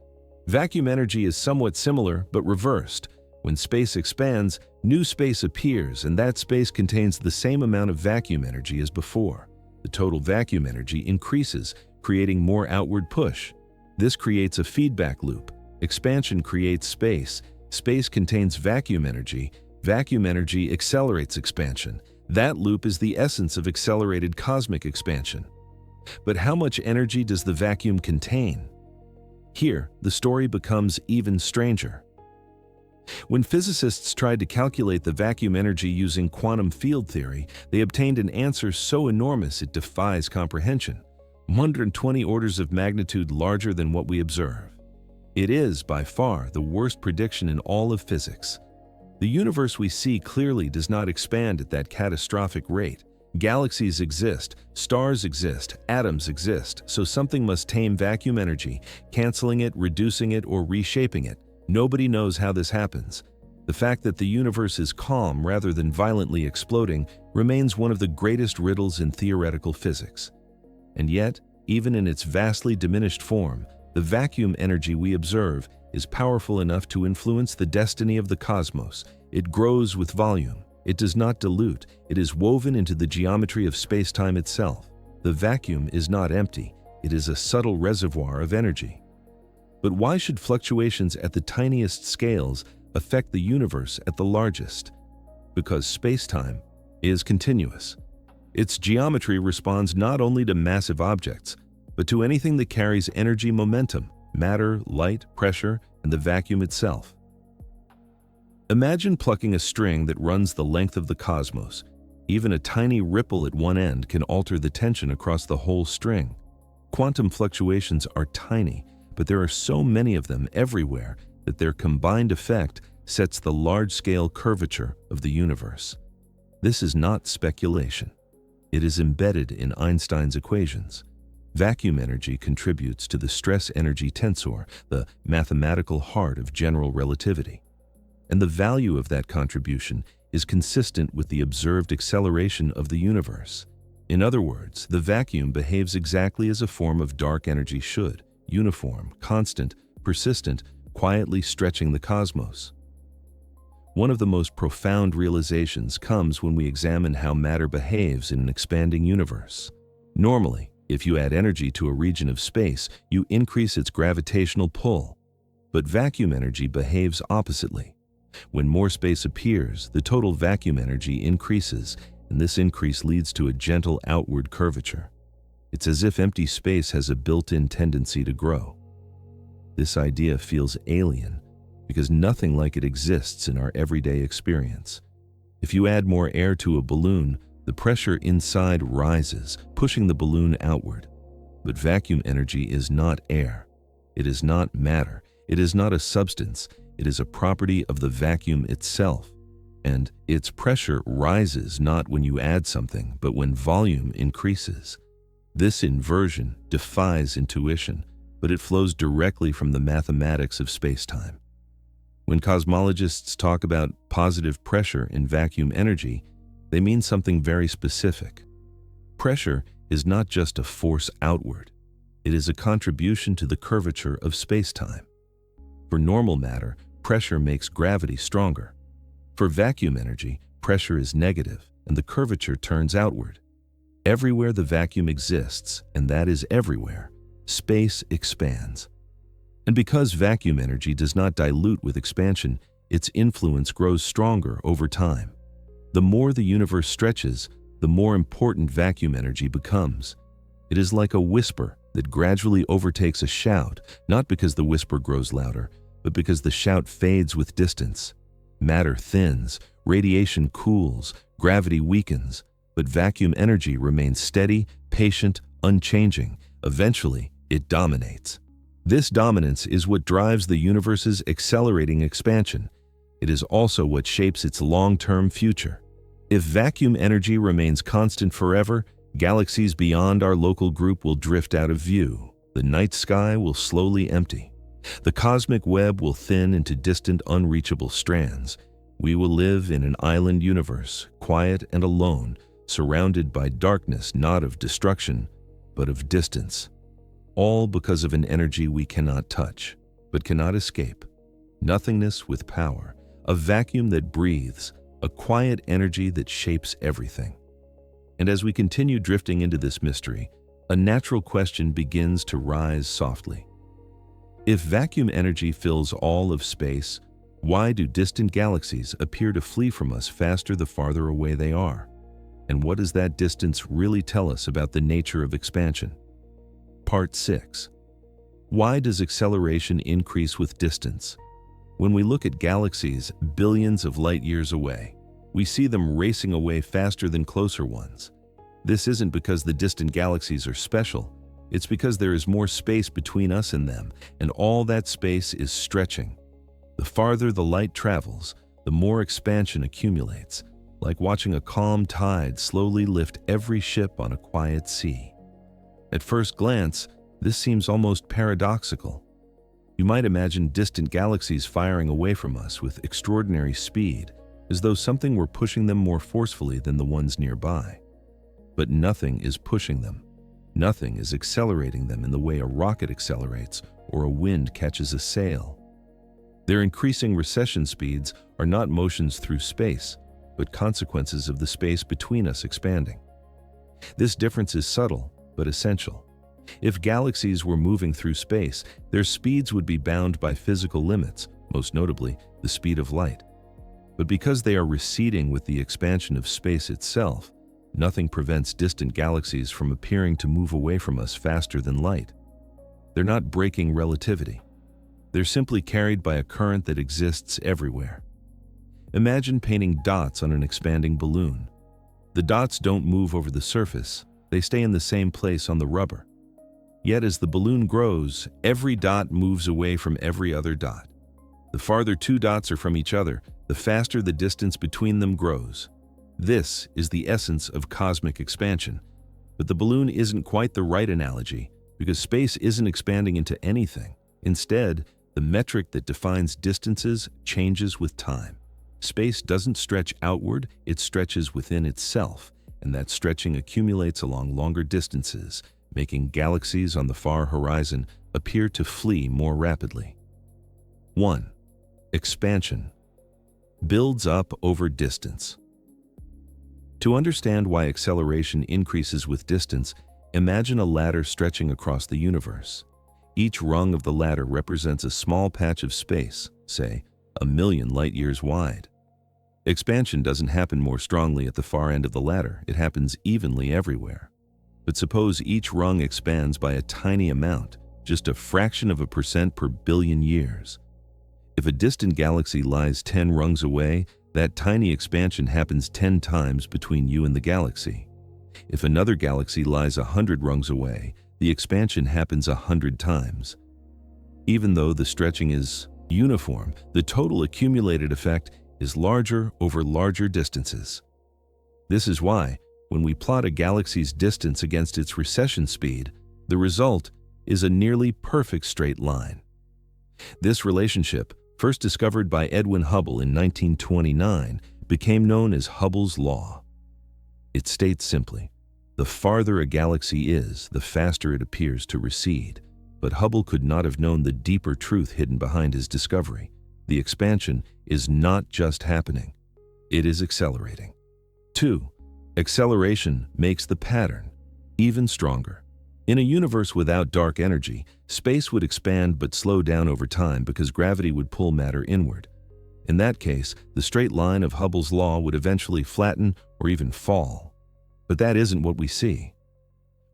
Speaker 1: Vacuum energy is somewhat similar, but reversed. When space expands, new space appears, and that space contains the same amount of vacuum energy as before. The total vacuum energy increases, creating more outward push. This creates a feedback loop. Expansion creates space. Space contains vacuum energy. Vacuum energy accelerates expansion. That loop is the essence of accelerated cosmic expansion. But how much energy does the vacuum contain? Here, the story becomes even stranger. When physicists tried to calculate the vacuum energy using quantum field theory, they obtained an answer so enormous it defies comprehension, 120 orders of magnitude larger than what we observe. It is, by far, the worst prediction in all of physics. The universe we see clearly does not expand at that catastrophic rate. Galaxies exist, stars exist, atoms exist, so something must tame vacuum energy, canceling it, reducing it, or reshaping it. Nobody knows how this happens. The fact that the universe is calm rather than violently exploding remains one of the greatest riddles in theoretical physics. And yet, even in its vastly diminished form, the vacuum energy we observe is powerful enough to influence the destiny of the cosmos. It grows with volume. It does not dilute. It is woven into the geometry of space-time itself. The vacuum is not empty. It is a subtle reservoir of energy. But why should fluctuations at the tiniest scales affect the universe at the largest? Because space-time is continuous. Its geometry responds not only to massive objects, but to anything that carries energy momentum, matter, light, pressure, and the vacuum itself. Imagine plucking a string that runs the length of the cosmos. Even a tiny ripple at one end can alter the tension across the whole string. Quantum fluctuations are tiny, but there are so many of them everywhere that their combined effect sets the large-scale curvature of the universe. This is not speculation. It is embedded in Einstein's equations. Vacuum energy contributes to the stress-energy tensor, the mathematical heart of general relativity. And the value of that contribution is consistent with the observed acceleration of the universe. In other words, the vacuum behaves exactly as a form of dark energy should: uniform, constant, persistent, quietly stretching the cosmos. One of the most profound realizations comes when we examine how matter behaves in an expanding universe. Normally, if you add energy to a region of space, you increase its gravitational pull. But vacuum energy behaves oppositely. When more space appears, the total vacuum energy increases, and this increase leads to a gentle outward curvature. It's as if empty space has a built-in tendency to grow. This idea feels alien because nothing like it exists in our everyday experience. If you add more air to a balloon, the pressure inside rises, pushing the balloon outward. But vacuum energy is not air. It is not matter. It is not a substance. It is a property of the vacuum itself. And its pressure rises not when you add something, but when volume increases. This inversion defies intuition, but it flows directly from the mathematics of spacetime. When cosmologists talk about positive pressure in vacuum energy, they mean something very specific. Pressure is not just a force outward. It is a contribution to the curvature of spacetime. For normal matter, pressure makes gravity stronger. For vacuum energy, pressure is negative, and the curvature turns outward. Everywhere the vacuum exists, and that is everywhere, space expands. And because vacuum energy does not dilute with expansion, its influence grows stronger over time. The more the universe stretches, the more important vacuum energy becomes. It is like a whisper that gradually overtakes a shout, not because the whisper grows louder, but because the shout fades with distance. Matter thins, radiation cools, gravity weakens, but vacuum energy remains steady, patient, unchanging. Eventually, it dominates. This dominance is what drives the universe's accelerating expansion. It is also what shapes its long-term future. If vacuum energy remains constant forever, galaxies beyond our local group will drift out of view. The night sky will slowly empty. The cosmic web will thin into distant, unreachable strands. We will live in an island universe, quiet and alone, surrounded by darkness not of destruction, but of distance. All because of an energy we cannot touch, but cannot escape. Nothingness with power, a vacuum that breathes, a quiet energy that shapes everything. And as we continue drifting into this mystery, a natural question begins to rise softly. If vacuum energy fills all of space, why do distant galaxies appear to flee from us faster the farther away they are? And what does that distance really tell us about the nature of expansion? Part 6. Why does acceleration increase with distance? When we look at galaxies billions of light years away, we see them racing away faster than closer ones. This isn't because the distant galaxies are special. It's because there is more space between us and them, and all that space is stretching. The farther the light travels, the more expansion accumulates, like watching a calm tide slowly lift every ship on a quiet sea. At first glance, this seems almost paradoxical. You might imagine distant galaxies firing away from us with extraordinary speed, as though something were pushing them more forcefully than the ones nearby. But nothing is pushing them. Nothing is accelerating them in the way a rocket accelerates or a wind catches a sail. Their increasing recession speeds are not motions through space, but consequences of the space between us expanding. This difference is subtle, but essential. If galaxies were moving through space, their speeds would be bound by physical limits, most notably the speed of light. But because they are receding with the expansion of space itself, nothing prevents distant galaxies from appearing to move away from us faster than light. They're not breaking relativity. They're simply carried by a current that exists everywhere. Imagine painting dots on an expanding balloon. The dots don't move over the surface, they stay in the same place on the rubber. Yet as the balloon grows, every dot moves away from every other dot. The farther two dots are from each other, the faster the distance between them grows. This is the essence of cosmic expansion. But the balloon isn't quite the right analogy, because space isn't expanding into anything. Instead, the metric that defines distances changes with time. Space doesn't stretch outward, it stretches within itself, and that stretching accumulates along longer distances, making galaxies on the far horizon appear to flee more rapidly. 1. Expansion builds up over distance. To understand why acceleration increases with distance, imagine a ladder stretching across the universe. Each rung of the ladder represents a small patch of space, say, 1,000,000 light-years wide. Expansion doesn't happen more strongly at the far end of the ladder, it happens evenly everywhere. But suppose each rung expands by a tiny amount, just a fraction of a percent per billion years. If a distant galaxy lies 10 rungs away, that tiny expansion happens 10 times between you and the galaxy. If another galaxy lies 100 rungs away, the expansion happens 100 times. Even though the stretching is uniform, the total accumulated effect is larger over larger distances. This is why, when we plot a galaxy's distance against its recession speed, the result is a nearly perfect straight line. This relationship, first discovered by Edwin Hubble in 1929, became known as Hubble's law. It states simply, the farther a galaxy is, the faster it appears to recede. But Hubble could not have known the deeper truth hidden behind his discovery. The expansion is not just happening, it is accelerating. 2. Acceleration makes the pattern even stronger. In a universe without dark energy, space would expand but slow down over time because gravity would pull matter inward. In that case, the straight line of Hubble's law would eventually flatten or even fall. But that isn't what we see.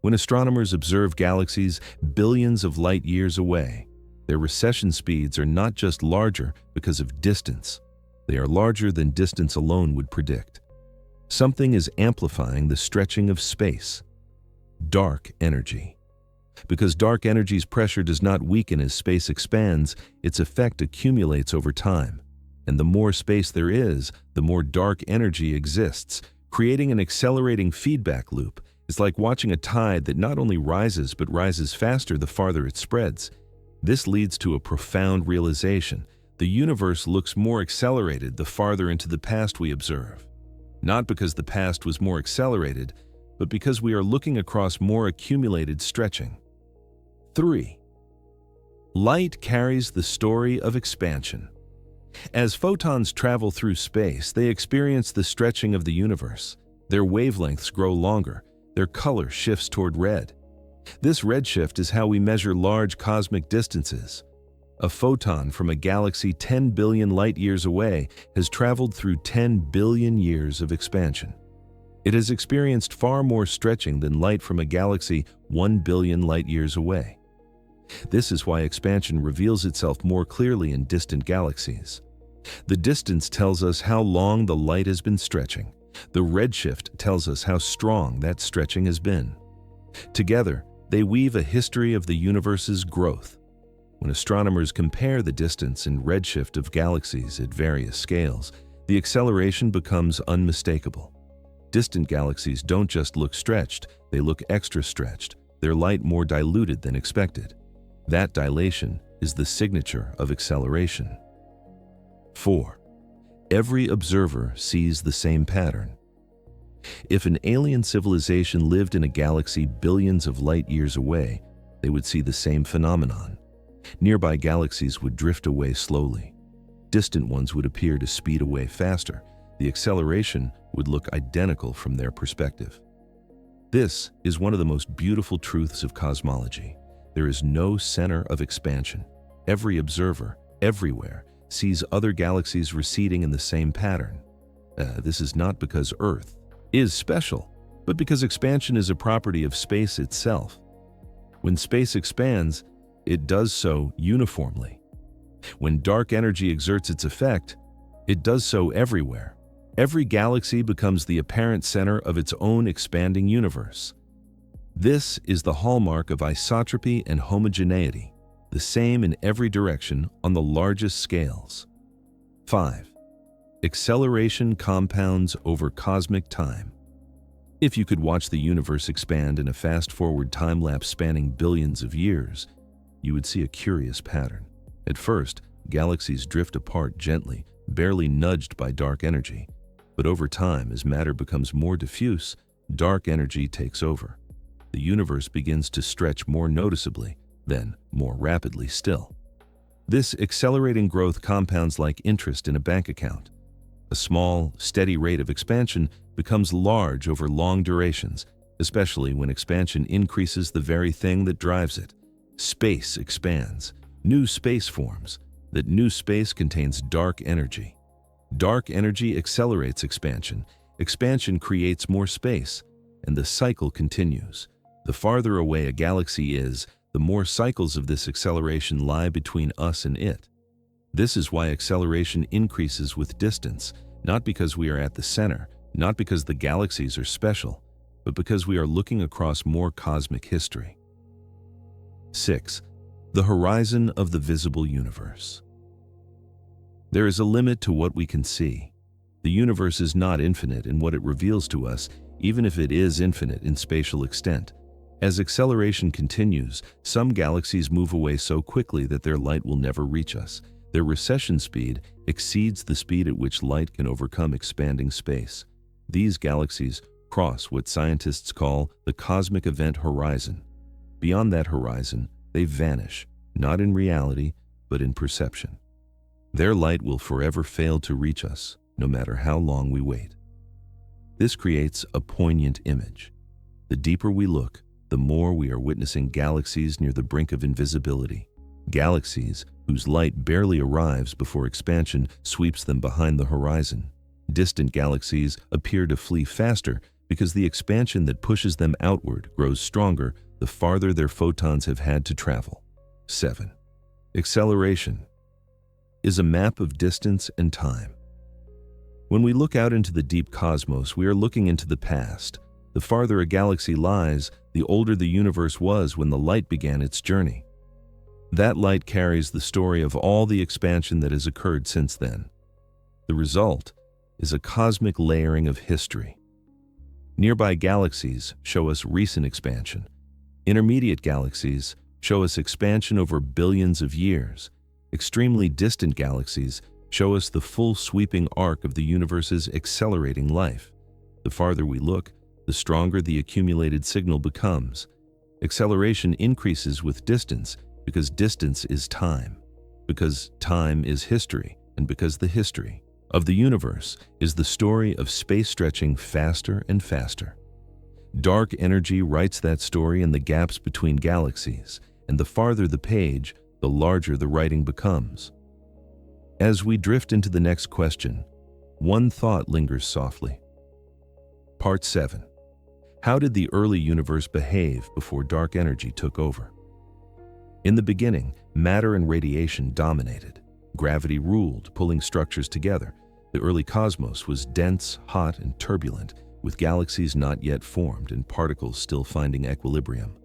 Speaker 1: When astronomers observe galaxies billions of light years away, their recession speeds are not just larger because of distance. They are larger than distance alone would predict. Something is amplifying the stretching of space. Dark energy. Because dark energy's pressure does not weaken as space expands, its effect accumulates over time. And the more space there is, the more dark energy exists, creating an accelerating feedback loop. It's like watching a tide that not only rises but rises faster the farther it spreads. This leads to a profound realization. The universe looks more accelerated the farther into the past we observe. Not because the past was more accelerated, but because we are looking across more accumulated stretching. 3. Light carries the story of expansion. As photons travel through space, they experience the stretching of the universe. Their wavelengths grow longer. Their color shifts toward red. This redshift is how we measure large cosmic distances. A photon from a galaxy 10 billion light-years away has traveled through 10 billion years of expansion. It has experienced far more stretching than light from a galaxy 1 billion light-years away. This is why expansion reveals itself more clearly in distant galaxies. The distance tells us how long the light has been stretching. The redshift tells us how strong that stretching has been. Together, they weave a history of the universe's growth. When astronomers compare the distance and redshift of galaxies at various scales, the acceleration becomes unmistakable. Distant galaxies don't just look stretched, they look extra stretched, their light more diluted than expected. That dilation is the signature of acceleration. 4. Every observer sees the same pattern. If an alien civilization lived in a galaxy billions of light years away, they would see the same phenomenon. Nearby galaxies would drift away slowly. Distant ones would appear to speed away faster. The acceleration would look identical from their perspective. This is one of the most beautiful truths of cosmology. There is no center of expansion. Every observer, everywhere, sees other galaxies receding in the same pattern. This is not because Earth is special. but because expansion is a property of space itself. When space expands, it does so uniformly. When dark energy exerts its effect, it does so everywhere. Every galaxy becomes the apparent center of its own expanding universe. This is the hallmark of isotropy and homogeneity, the same in every direction on the largest scales. 5. Acceleration compounds over cosmic time. If you could watch the universe expand in a fast-forward time-lapse spanning billions of years, you would see a curious pattern. At first, galaxies drift apart gently, barely nudged by dark energy. But over time, as matter becomes more diffuse, dark energy takes over. The universe begins to stretch more noticeably, then more rapidly still. This accelerating growth compounds like interest in a bank account. A small, steady rate of expansion becomes large over long durations, especially when expansion increases the very thing that drives it. Space expands. New space forms. That new space contains dark energy. Dark energy accelerates expansion. Expansion creates more space, and the cycle continues. The farther away a galaxy is, the more cycles of this acceleration lie between us and it. This is why acceleration increases with distance, not because we are at the center, not because the galaxies are special, but because we are looking across more cosmic history. 6. The horizon of the visible universe. There is a limit to what we can see. The universe is not infinite in what it reveals to us, even if it is infinite in spatial extent. As acceleration continues, some galaxies move away so quickly that their light will never reach us. Their recession speed exceeds the speed at which light can overcome expanding space. These galaxies cross what scientists call the cosmic event horizon. Beyond that horizon, they vanish, not in reality, but in perception. Their light will forever fail to reach us, no matter how long we wait. This creates a poignant image. The deeper we look, the more we are witnessing galaxies near the brink of invisibility. Galaxies whose light barely arrives before expansion sweeps them behind the horizon. Distant galaxies appear to flee faster because the expansion that pushes them outward grows stronger the farther their photons have had to travel. 7. Acceleration is a map of distance and time. When we look out into the deep cosmos, we are looking into the past. The farther a galaxy lies, the older the universe was when the light began its journey. That light carries the story of all the expansion that has occurred since then. The result is a cosmic layering of history. Nearby galaxies show us recent expansion. Intermediate galaxies show us expansion over billions of years. Extremely distant galaxies show us the full sweeping arc of the universe's accelerating life. The farther we look, the stronger the accumulated signal becomes. Acceleration increases with distance because distance is time, because time is history, and because the history of the universe is the story of space stretching faster and faster. Dark energy writes that story in the gaps between galaxies, and the farther the page, the larger the writing becomes. As we drift into the next question, one thought lingers softly. Part 7. How did the early universe behave before dark energy took over? In the beginning, matter and radiation dominated. Gravity ruled, pulling structures together. The early cosmos was dense, hot, and turbulent, with galaxies not yet formed and particles still finding equilibrium.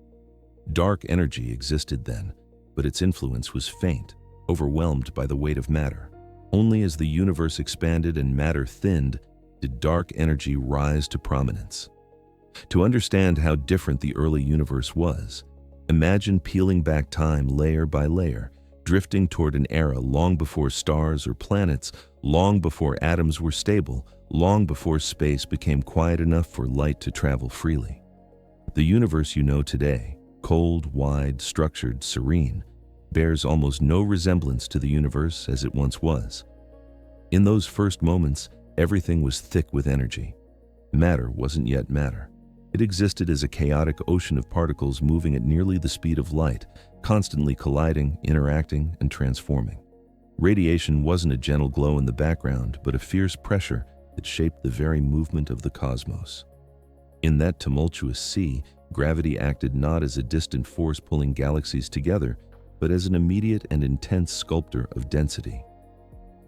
Speaker 1: Dark energy existed then, but its influence was faint, overwhelmed by the weight of matter. Only as the universe expanded and matter thinned did dark energy rise to prominence. To understand how different the early universe was, imagine peeling back time layer by layer, drifting toward an era long before stars or planets, long before atoms were stable, long before space became quiet enough for light to travel freely. The universe you know today, cold, wide, structured, serene, bears almost no resemblance to the universe as it once was. In those first moments, everything was thick with energy. Matter wasn't yet matter. It existed as a chaotic ocean of particles moving at nearly the speed of light, constantly colliding, interacting, and transforming. Radiation wasn't a gentle glow in the background, but a fierce pressure that shaped the very movement of the cosmos. In that tumultuous sea, gravity acted not as a distant force pulling galaxies together, but as an immediate and intense sculptor of density.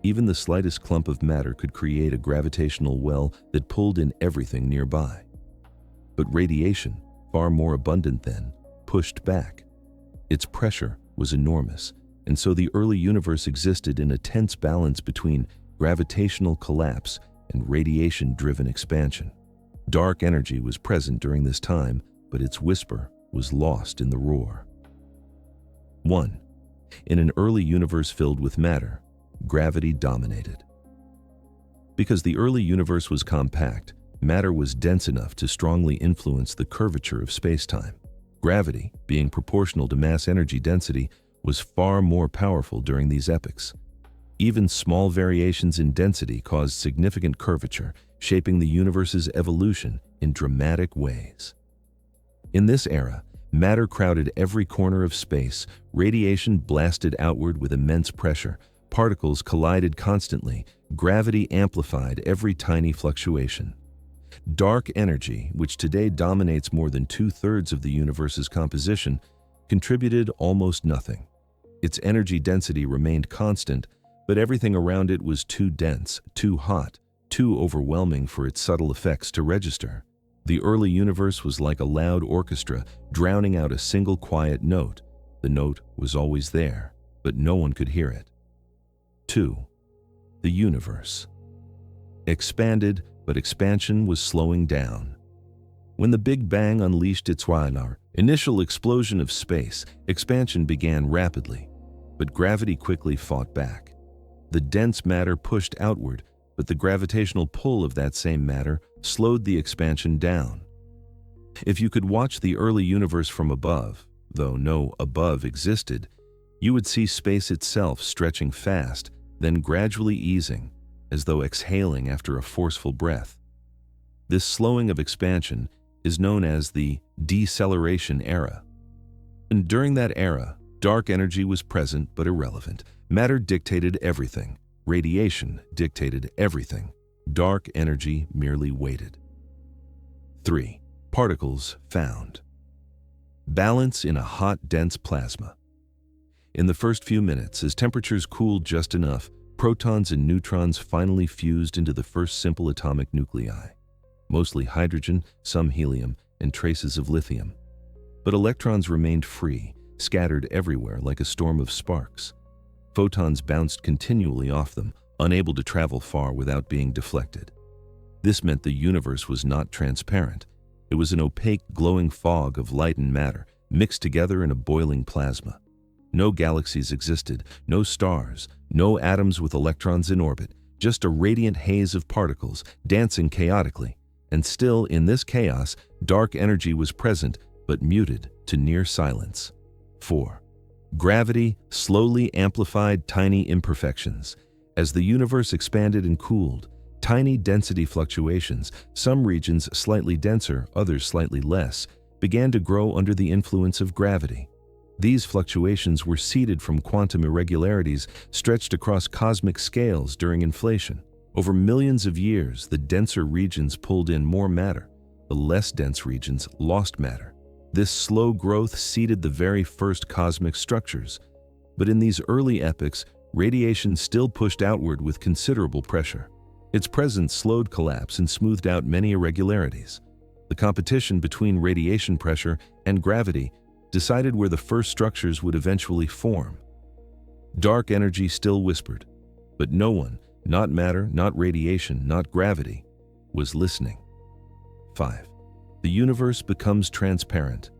Speaker 1: Even the slightest clump of matter could create a gravitational well that pulled in everything nearby. But radiation, far more abundant then, pushed back. Its pressure was enormous, and so the early universe existed in a tense balance between gravitational collapse and radiation-driven expansion. Dark energy was present during this time, but its whisper was lost in the roar. 1. In an early universe filled with matter, gravity dominated. Because the early universe was compact, matter was dense enough to strongly influence the curvature of spacetime. Gravity, being proportional to mass energy density, was far more powerful during these epochs. Even small variations in density caused significant curvature, shaping the universe's evolution in dramatic ways. In this era, matter crowded every corner of space, radiation blasted outward with immense pressure, particles collided constantly, gravity amplified every tiny fluctuation. Dark energy, which today dominates more than 2/3 of the universe's composition, contributed almost nothing. Its energy density remained constant, but everything around it was too dense, too hot, too overwhelming for its subtle effects to register. The early universe was like a loud orchestra, drowning out a single quiet note. The note was always there, but no one could hear it. 2. The universe expanded, but expansion was slowing down. When the Big Bang unleashed its initial explosion of space, expansion began rapidly, but gravity quickly fought back. The dense matter pushed outward, but the gravitational pull of that same matter slowed the expansion down. If you could watch the early universe from above, though no above existed, you would see space itself stretching fast, then gradually easing, as though exhaling after a forceful breath. This slowing of expansion is known as the deceleration era. And during that era, dark energy was present but irrelevant. Matter dictated everything. Radiation dictated everything. Dark energy merely waited. 3. Particles found. Balance in a hot, dense plasma. In the first few minutes, as temperatures cooled just enough, protons and neutrons finally fused into the first simple atomic nuclei. Mostly hydrogen, some helium, and traces of lithium. But electrons remained free, scattered everywhere like a storm of sparks. Photons bounced continually off them, unable to travel far without being deflected. This meant the universe was not transparent. It was an opaque, glowing fog of light and matter, mixed together in a boiling plasma. No galaxies existed, no stars, no atoms with electrons in orbit, just a radiant haze of particles, dancing chaotically. And still, in this chaos, dark energy was present, but muted to near silence. 4. Gravity slowly amplified tiny imperfections. As the universe expanded and cooled, tiny density fluctuations, some regions slightly denser, others slightly less, began to grow under the influence of gravity. These fluctuations were seeded from quantum irregularities stretched across cosmic scales during inflation. Over millions of years, the denser regions pulled in more matter. The less dense regions lost matter. This slow growth seeded the very first cosmic structures. But in these early epochs, radiation still pushed outward with considerable pressure. Its presence slowed collapse and smoothed out many irregularities. The competition between radiation pressure and gravity decided where the first structures would eventually form. Dark energy still whispered, but no one, not matter, not radiation, not gravity, was listening. 5. The universe becomes transparent.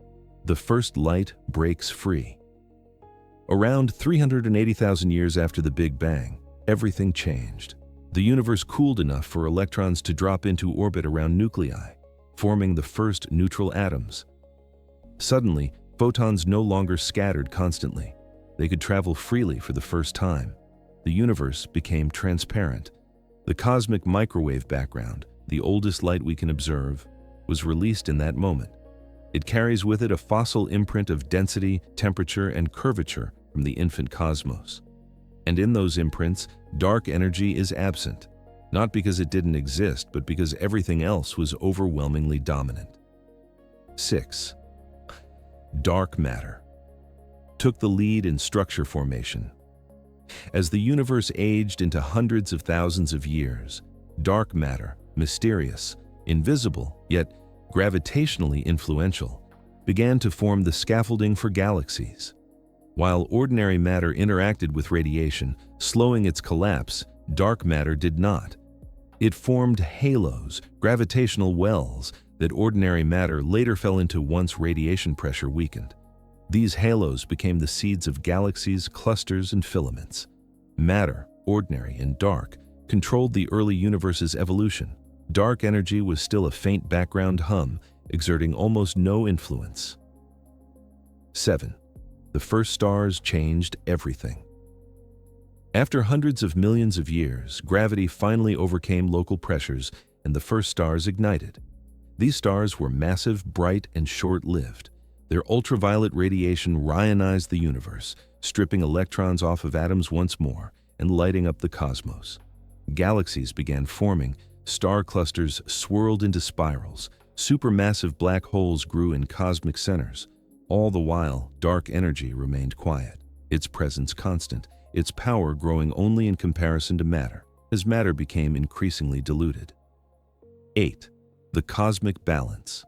Speaker 1: The first light breaks free. Around 380,000 years after the Big Bang, everything changed. The universe cooled enough for electrons to drop into orbit around nuclei, forming the first neutral atoms. Suddenly, photons no longer scattered constantly. They could travel freely for the first time. The universe became transparent. The cosmic microwave background, the oldest light we can observe, was released in that moment. It carries with it a fossil imprint of density, temperature, and curvature from the infant cosmos. And in those imprints, dark energy is absent. not because it didn't exist, but because everything else was overwhelmingly dominant. 6. Dark matter took the lead in structure formation. As the universe aged into hundreds of thousands of years, dark matter, mysterious, invisible, yet gravitationally influential, began to form the scaffolding for galaxies. While ordinary matter interacted with radiation, slowing its collapse, dark matter did not. It formed halos, gravitational wells, that ordinary matter later fell into once radiation pressure weakened. These halos became the seeds of galaxies, clusters, and filaments. Matter, ordinary and dark, controlled the early universe's evolution. Dark energy was still a faint background hum, exerting almost no influence. 7. The first stars changed everything. After hundreds of millions of years, gravity finally overcame local pressures and the first stars ignited. These stars were massive, bright, and short-lived. Their ultraviolet radiation ionized the universe, stripping electrons off of atoms once more and lighting up the cosmos. Galaxies began forming, star clusters swirled into spirals, supermassive black holes grew in cosmic centers. All the while, dark energy remained quiet, its presence constant, its power growing only in comparison to matter, as matter became increasingly diluted. 8. The cosmic balance.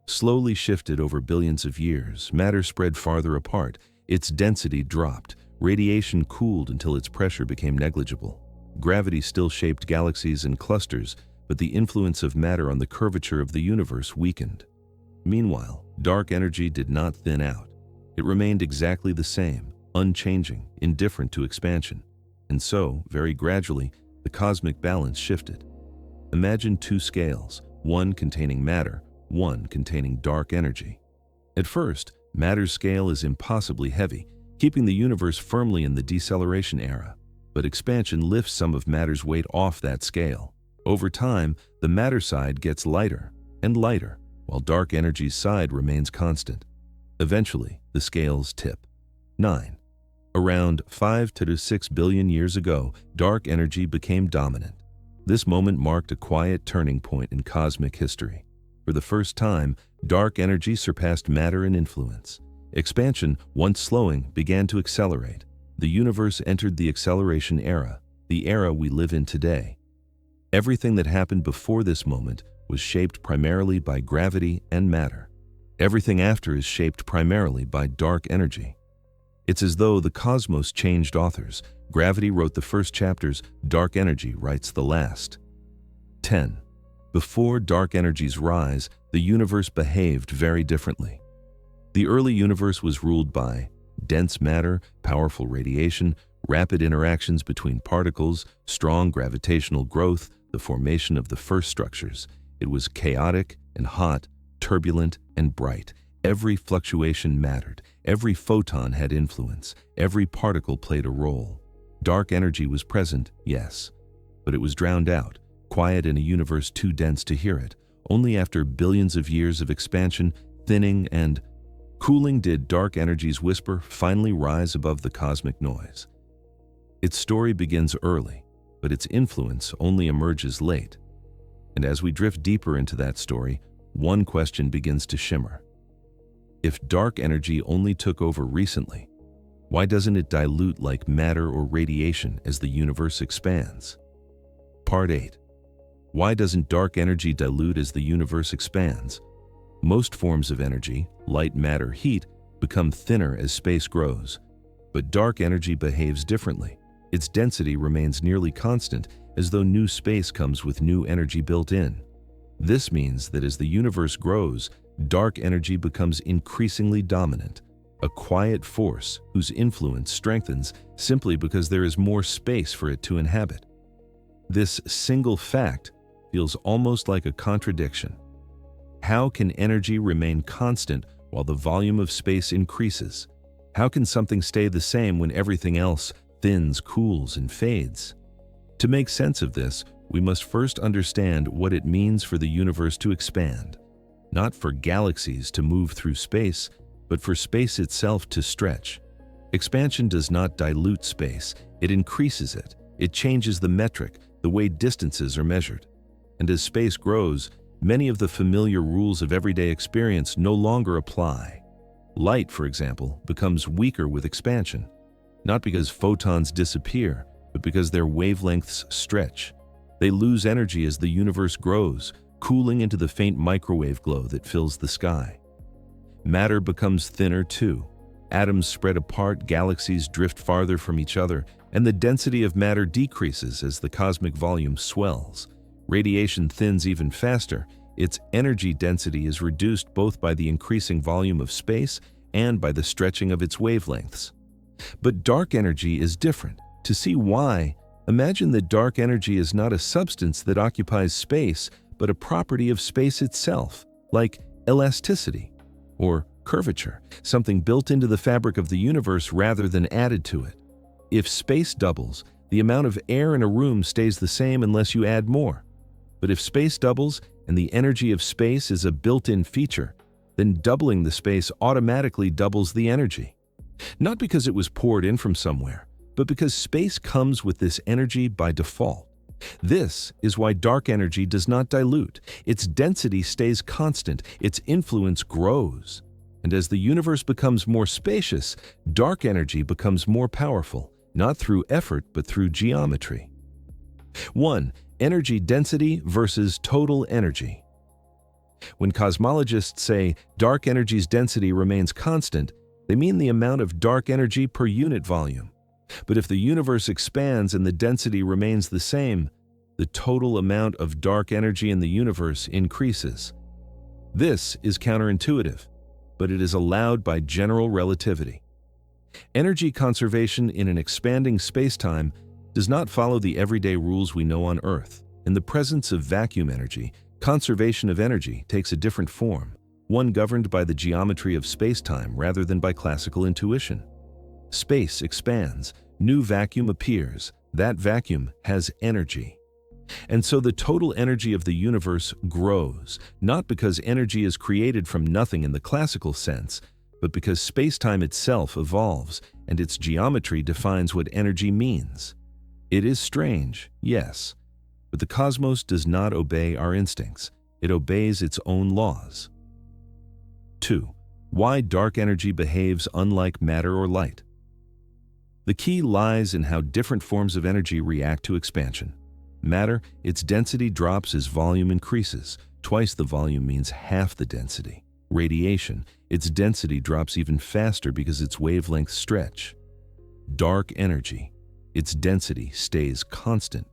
Speaker 1: Slowly shifted over billions of years, matter spread farther apart, its density dropped, radiation cooled until its pressure became negligible. Gravity still shaped galaxies and clusters, but the influence of matter on the curvature of the universe weakened. Meanwhile, dark energy did not thin out. It remained exactly the same, unchanging, indifferent to expansion. And so, very gradually, the cosmic balance shifted. Imagine two scales, one containing matter, one containing dark energy. At first, matter's scale is impossibly heavy, keeping the universe firmly in the deceleration era. But expansion lifts some of matter's weight off that scale. Over time, the matter side gets lighter and lighter, while dark energy's side remains constant. Eventually, the scales tip. 9. Around 5 to 6 billion years ago, dark energy became dominant. This moment marked a quiet turning point in cosmic history. For the first time, dark energy surpassed matter in influence. Expansion, once slowing, began to accelerate. The universe entered the acceleration era, the era we live in today. Everything that happened before this moment was shaped primarily by gravity and matter. Everything after is shaped primarily by dark energy. It's as though the cosmos changed authors. Gravity wrote the first chapters, dark energy writes the last. 10. Before dark energy's rise, the universe behaved very differently. The early universe was ruled by dense matter, powerful radiation, rapid interactions between particles, strong gravitational growth, the formation of the first structures. It was chaotic and hot, turbulent and bright. Every fluctuation mattered. Every photon had influence. Every particle played a role. Dark energy was present, yes, but it was drowned out, quiet in a universe too dense to hear it. Only after billions of years of expansion, thinning, and cooling did dark energy's whisper finally rise above the cosmic noise. Its story begins early, but its influence only emerges late. And as we drift deeper into that story, one question begins to shimmer. If dark energy only took over recently, why doesn't it dilute like matter or radiation as the universe expands? Part 8. Why doesn't dark energy dilute as the universe expands? Most forms of energy, light, matter, heat, become thinner as space grows. But dark energy behaves differently. Its density remains nearly constant, as though new space comes with new energy built in. This means that as the universe grows, dark energy becomes increasingly dominant, a quiet force whose influence strengthens simply because there is more space for it to inhabit. This single fact feels almost like a contradiction. How can energy remain constant while the volume of space increases? How can something stay the same when everything else thins, cools, and fades? To make sense of this, we must first understand what it means for the universe to expand. Not for galaxies to move through space, but for space itself to stretch. Expansion does not dilute space, it increases it. It changes the metric, the way distances are measured. And as space grows, many of the familiar rules of everyday experience no longer apply. Light, for example, becomes weaker with expansion, not because photons disappear, but because their wavelengths stretch. They lose energy as the universe grows, cooling into the faint microwave glow that fills the sky. Matter becomes thinner too. Atoms spread apart, galaxies drift farther from each other, and the density of matter decreases as the cosmic volume swells. Radiation thins even faster. Its energy density is reduced both by the increasing volume of space and by the stretching of its wavelengths. But dark energy is different. To see why, imagine that dark energy is not a substance that occupies space, but a property of space itself, like elasticity or curvature, something built into the fabric of the universe rather than added to it. If space doubles, the amount of air in a room stays the same unless you add more. But if space doubles and the energy of space is a built-in feature, then doubling the space automatically doubles the energy. Not because it was poured in from somewhere, but because space comes with this energy by default. This is why dark energy does not dilute. Its density stays constant, its influence grows. And as the universe becomes more spacious, dark energy becomes more powerful, not through effort but through geometry. 1. Energy density versus total energy. When cosmologists say dark energy's density remains constant, they mean the amount of dark energy per unit volume. But if the universe expands and the density remains the same, the total amount of dark energy in the universe increases. This is counterintuitive, but it is allowed by general relativity. Energy conservation in an expanding spacetime does not follow the everyday rules we know on Earth. In the presence of vacuum energy, conservation of energy takes a different form, one governed by the geometry of spacetime rather than by classical intuition. Space expands, new vacuum appears, that vacuum has energy. And so the total energy of the universe grows, not because energy is created from nothing in the classical sense, but because spacetime itself evolves and its geometry defines what energy means. It is strange, yes, but the cosmos does not obey our instincts. It obeys its own laws. 2. Why dark energy behaves unlike matter or light. The key lies in how different forms of energy react to expansion. Matter, its density drops as volume increases. Twice the volume means half the density. Radiation, its density drops even faster because its wavelengths stretch. Dark energy, its density stays constant,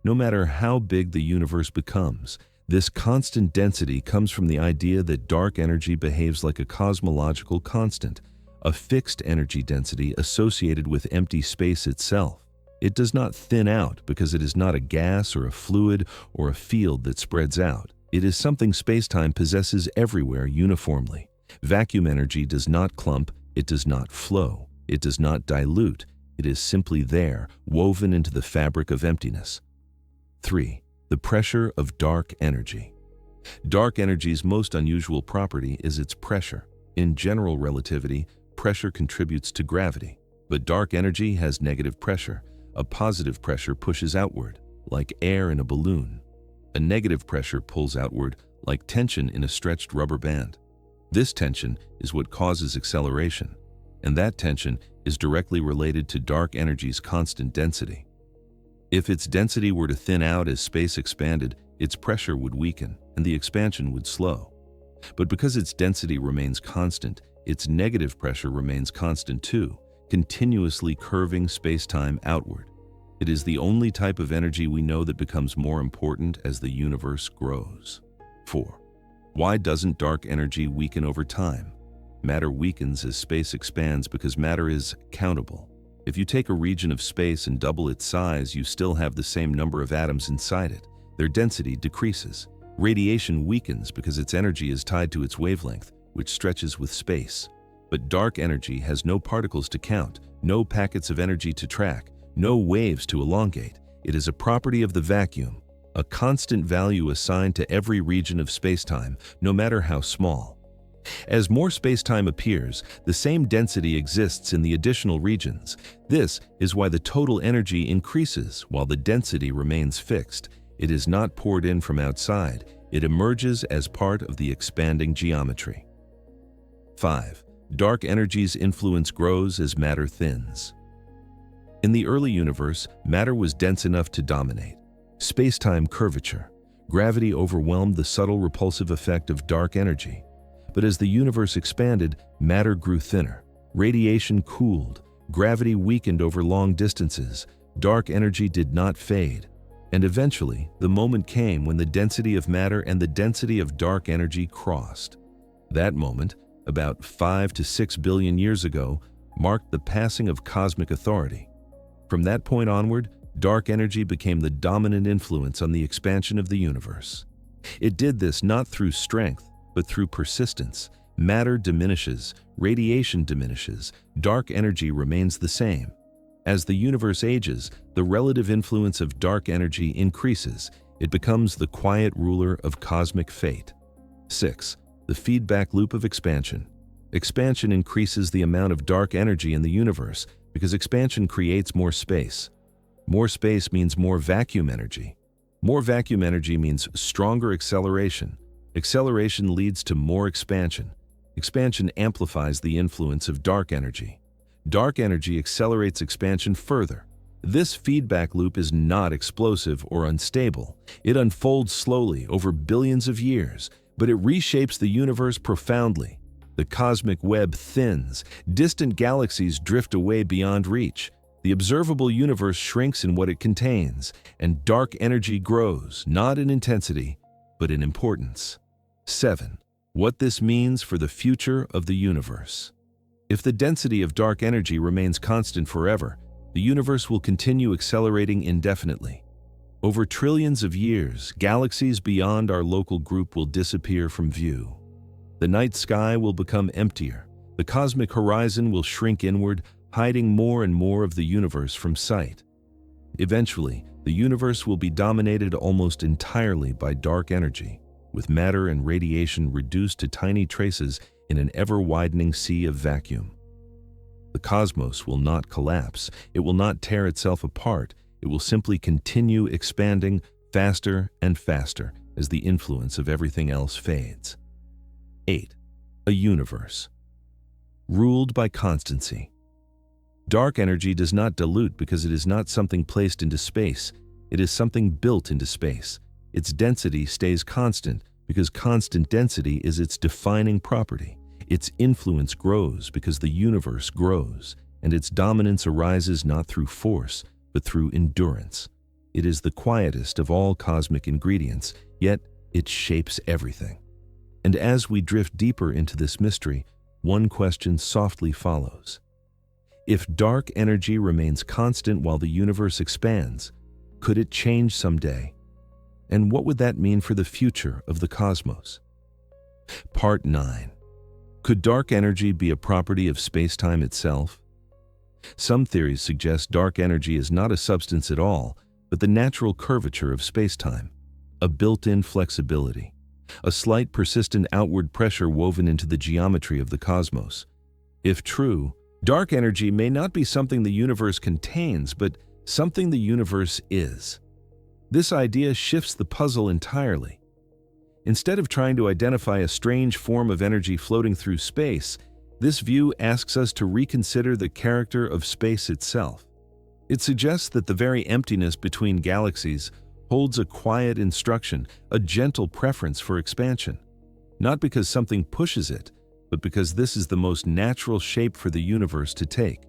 Speaker 1: no matter how big the universe becomes. This constant density comes from the idea that dark energy behaves like a cosmological constant, a fixed energy density associated with empty space itself. It does not thin out because it is not a gas or a fluid or a field that spreads out. It is something spacetime possesses everywhere uniformly. Vacuum energy does not clump, it does not flow, it does not dilute. It is simply there, woven into the fabric of emptiness. 3. The pressure of dark energy. Dark energy's most unusual property is its pressure. In general relativity, pressure contributes to gravity, but dark energy has negative pressure. A positive pressure pushes outward, like air in a balloon. A negative pressure pulls outward, like tension in a stretched rubber band. This tension is what causes acceleration, and that tension is directly related to dark energy's constant density. If its density were to thin out as space expanded, its pressure would weaken and the expansion would slow. But because its density remains constant, its negative pressure remains constant too, continuously curving spacetime outward. It is the only type of energy we know that becomes more important as the universe grows. 4. Why doesn't dark energy weaken over time? Matter weakens as space expands because matter is countable. If you take a region of space and double its size, you still have the same number of atoms inside it. Their density decreases. Radiation weakens because its energy is tied to its wavelength, which stretches with space. But dark energy has no particles to count, no packets of energy to track, no waves to elongate. It is a property of the vacuum, a constant value assigned to every region of spacetime, no matter how small. As more spacetime appears, the same density exists in the additional regions. This is why the total energy increases while the density remains fixed. It is not poured in from outside. It emerges as part of the expanding geometry. 5. Dark energy's influence grows as matter thins. In the early universe, matter was dense enough to dominate. Spacetime curvature. Gravity overwhelmed the subtle repulsive effect of dark energy. But as the universe expanded, matter grew thinner. Radiation cooled. Gravity weakened over long distances. Dark energy did not fade. And eventually, the moment came when the density of matter and the density of dark energy crossed. That moment, about 5 to 6 billion years ago, marked the passing of cosmic authority. From that point onward, dark energy became the dominant influence on the expansion of the universe. It did this not through strength, but through persistence. Matter diminishes, radiation diminishes, dark energy remains the same. As the universe ages, the relative influence of dark energy increases. It becomes the quiet ruler of cosmic fate. 6. The feedback loop of expansion. Expansion increases the amount of dark energy in the universe because expansion creates more space. More space means more vacuum energy. More vacuum energy means stronger acceleration. Acceleration leads to more expansion. Expansion amplifies the influence of dark energy. Dark energy accelerates expansion further. This feedback loop is not explosive or unstable. It unfolds slowly over billions of years, but it reshapes the universe profoundly. The cosmic web thins, distant galaxies drift away beyond reach. The observable universe shrinks in what it contains, and dark energy grows, not in intensity, but in importance. 7. What this means for the future of the universe. If the density of dark energy remains constant forever, the universe will continue accelerating indefinitely. Over trillions of years, galaxies beyond our local group will disappear from view. The night sky will become emptier. The cosmic horizon will shrink inward, hiding more and more of the universe from sight. Eventually, the universe will be dominated almost entirely by dark energy, with matter and radiation reduced to tiny traces in an ever-widening sea of vacuum. The cosmos will not collapse. It will not tear itself apart. It will simply continue expanding faster and faster as the influence of everything else fades. 8. A universe ruled by constancy. Dark energy does not dilute because it is not something placed into space. It is something built into space. Its density stays constant because constant density is its defining property. Its influence grows because the universe grows, and its dominance arises not through force, but through endurance. It is the quietest of all cosmic ingredients, yet it shapes everything. And as we drift deeper into this mystery, one question softly follows. If dark energy remains constant while the universe expands, could it change someday? And what would that mean for the future of the cosmos? Part 9. Could dark energy be a property of spacetime itself? Some theories suggest dark energy is not a substance at all, but the natural curvature of spacetime, a built-in flexibility, a slight persistent outward pressure woven into the geometry of the cosmos. If true, dark energy may not be something the universe contains, but something the universe is. This idea shifts the puzzle entirely. Instead of trying to identify a strange form of energy floating through space, this view asks us to reconsider the character of space itself. It suggests that the very emptiness between galaxies holds a quiet instruction, a gentle preference for expansion. Not because something pushes it, but because this is the most natural shape for the universe to take.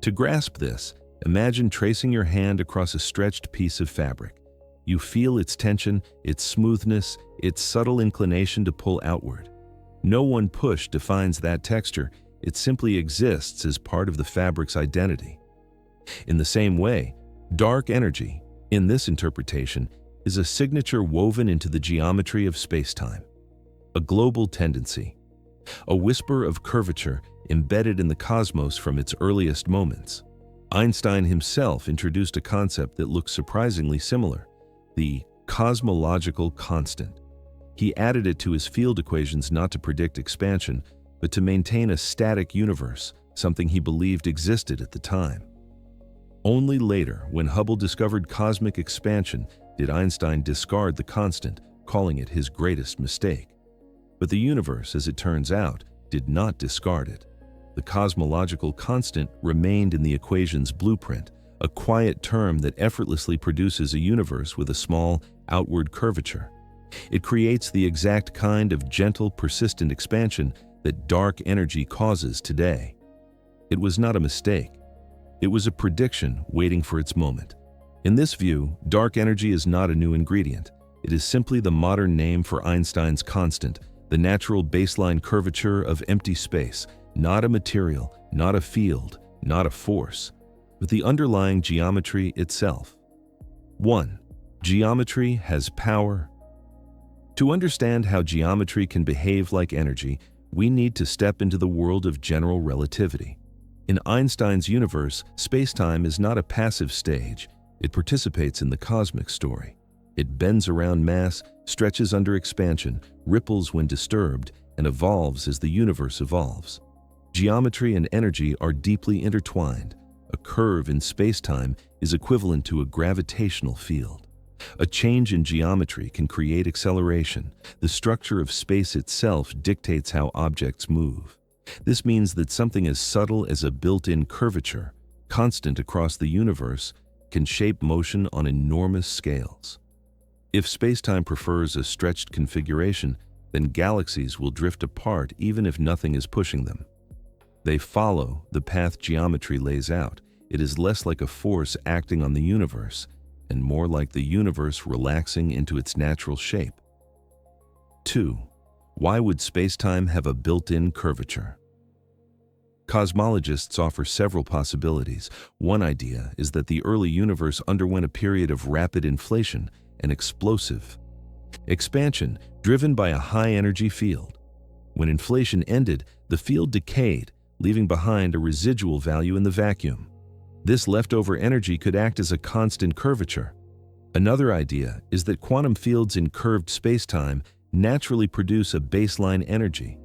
Speaker 1: To grasp this, imagine tracing your hand across a stretched piece of fabric. You feel its tension, its smoothness, its subtle inclination to pull outward. No one push defines that texture. It simply exists as part of the fabric's identity. In the same way, dark energy, in this interpretation, is a signature woven into the geometry of spacetime, a global tendency, a whisper of curvature embedded in the cosmos from its earliest moments. Einstein himself introduced a concept that looks surprisingly similar, the cosmological constant. He added it to his field equations not to predict expansion, but to maintain a static universe, something he believed existed at the time. Only later, when Hubble discovered cosmic expansion, did Einstein discard the constant, calling it his greatest mistake. But the universe, as it turns out, did not discard it. The cosmological constant remained in the equation's blueprint, a quiet term that effortlessly produces a universe with a small, outward curvature. It creates the exact kind of gentle, persistent expansion that dark energy causes today. It was not a mistake. It was a prediction waiting for its moment. In this view, dark energy is not a new ingredient. It is simply the modern name for Einstein's constant, the natural baseline curvature of empty space, not a material, not a field, not a force, but the underlying geometry itself. 1. Geometry has power. To understand how geometry can behave like energy, we need to step into the world of general relativity. In Einstein's universe, spacetime is not a passive stage. It participates in the cosmic story. It bends around mass, stretches under expansion, ripples when disturbed, and evolves as the universe evolves. Geometry and energy are deeply intertwined. A curve in spacetime is equivalent to a gravitational field. A change in geometry can create acceleration. The structure of space itself dictates how objects move. This means that something as subtle as a built-in curvature, constant across the universe, can shape motion on enormous scales. If spacetime prefers a stretched configuration, then galaxies will drift apart even if nothing is pushing them. They follow the path geometry lays out. It is less like a force acting on the universe, and more like the universe relaxing into its natural shape. 2. Why would spacetime have a built-in curvature? Cosmologists offer several possibilities. One idea is that the early universe underwent a period of rapid inflation and explosive expansion driven by a high-energy field. When inflation ended, the field decayed, leaving behind a residual value in the vacuum. This leftover energy could act as a constant curvature. Another idea is that quantum fields in curved spacetime naturally produce a baseline energy,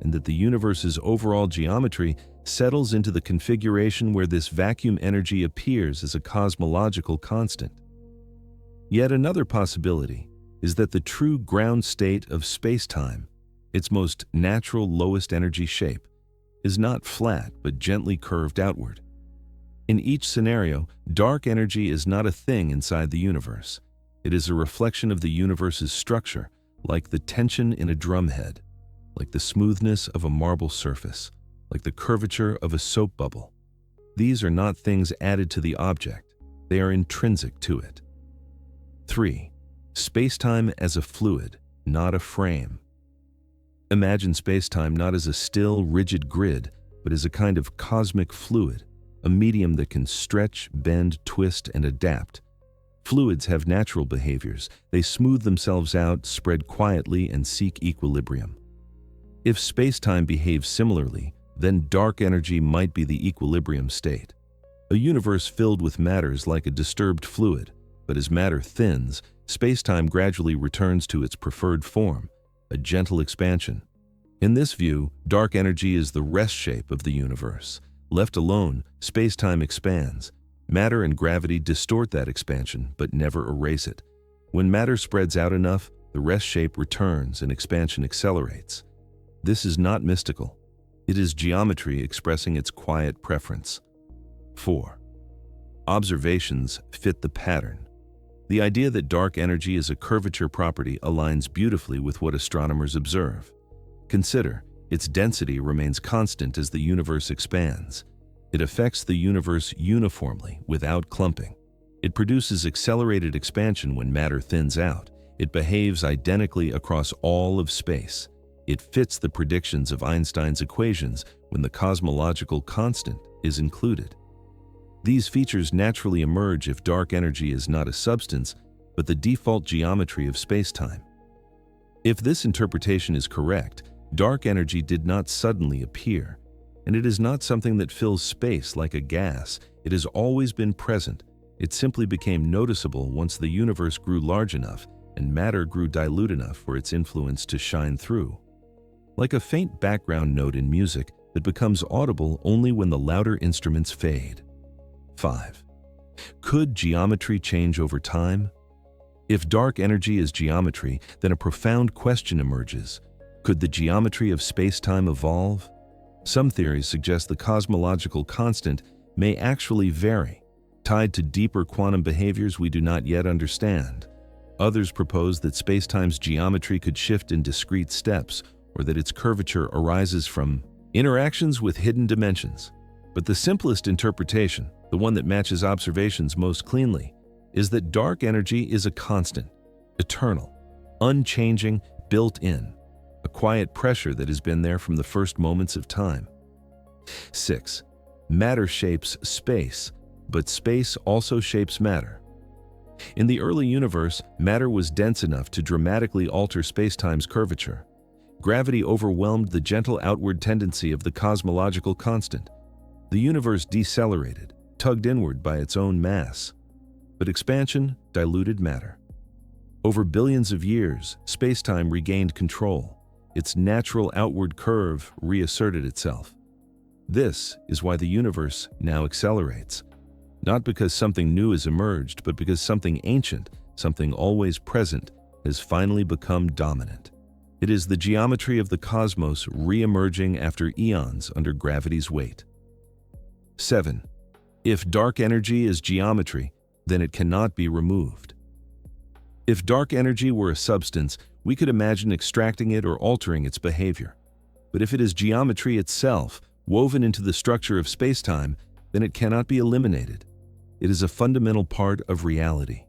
Speaker 1: and that the universe's overall geometry settles into the configuration where this vacuum energy appears as a cosmological constant. Yet another possibility is that the true ground state of spacetime, its most natural lowest energy shape, is not flat but gently curved outward. In each scenario, dark energy is not a thing inside the universe. It is a reflection of the universe's structure, like the tension in a drumhead, like the smoothness of a marble surface, like the curvature of a soap bubble. These are not things added to the object. They are intrinsic to it. 3. Spacetime as a fluid, not a frame. Imagine spacetime not as a still, rigid grid, but as a kind of cosmic fluid, a medium that can stretch, bend, twist, and adapt. Fluids have natural behaviors. They smooth themselves out, spread quietly, and seek equilibrium. If spacetime behaves similarly, then dark energy might be the equilibrium state. A universe filled with matter is like a disturbed fluid, but as matter thins, spacetime gradually returns to its preferred form, a gentle expansion. In this view, dark energy is the rest shape of the universe. Left alone, spacetime expands. Matter and gravity distort that expansion, but never erase it. When matter spreads out enough, the rest shape returns and expansion accelerates. This is not mystical. It is geometry expressing its quiet preference. 4. Observations fit the pattern. The idea that dark energy is a curvature property aligns beautifully with what astronomers observe. Consider, its density remains constant as the universe expands. It affects the universe uniformly, without clumping. It produces accelerated expansion when matter thins out. It behaves identically across all of space. It fits the predictions of Einstein's equations when the cosmological constant is included. These features naturally emerge if dark energy is not a substance, but the default geometry of spacetime. If this interpretation is correct, dark energy did not suddenly appear, and it is not something that fills space like a gas. It has always been present. It simply became noticeable once the universe grew large enough, and matter grew dilute enough for its influence to shine through. Like a faint background note in music that becomes audible only when the louder instruments fade. 5. Could geometry change over time? If dark energy is geometry, then a profound question emerges. Could the geometry of space-time evolve? Some theories suggest the cosmological constant may actually vary, tied to deeper quantum behaviors we do not yet understand. Others propose that spacetime's geometry could shift in discrete steps, or that its curvature arises from interactions with hidden dimensions. But the simplest interpretation, the one that matches observations most cleanly, is that dark energy is a constant, eternal, unchanging, built-in, a quiet pressure that has been there from the first moments of time. 6. Matter shapes space, but space also shapes matter. In the early universe, matter was dense enough to dramatically alter spacetime's curvature. Gravity overwhelmed the gentle outward tendency of the cosmological constant. The universe decelerated, tugged inward by its own mass. But expansion diluted matter. Over billions of years, spacetime regained control. Its natural outward curve reasserted itself. This is why the universe now accelerates. Not because something new has emerged, but because something ancient, something always present, has finally become dominant. It is the geometry of the cosmos re-emerging after eons under gravity's weight. 7. If dark energy is geometry, then it cannot be removed. If dark energy were a substance, we could imagine extracting it or altering its behavior. But if it is geometry itself, woven into the structure of spacetime, then it cannot be eliminated. It is a fundamental part of reality.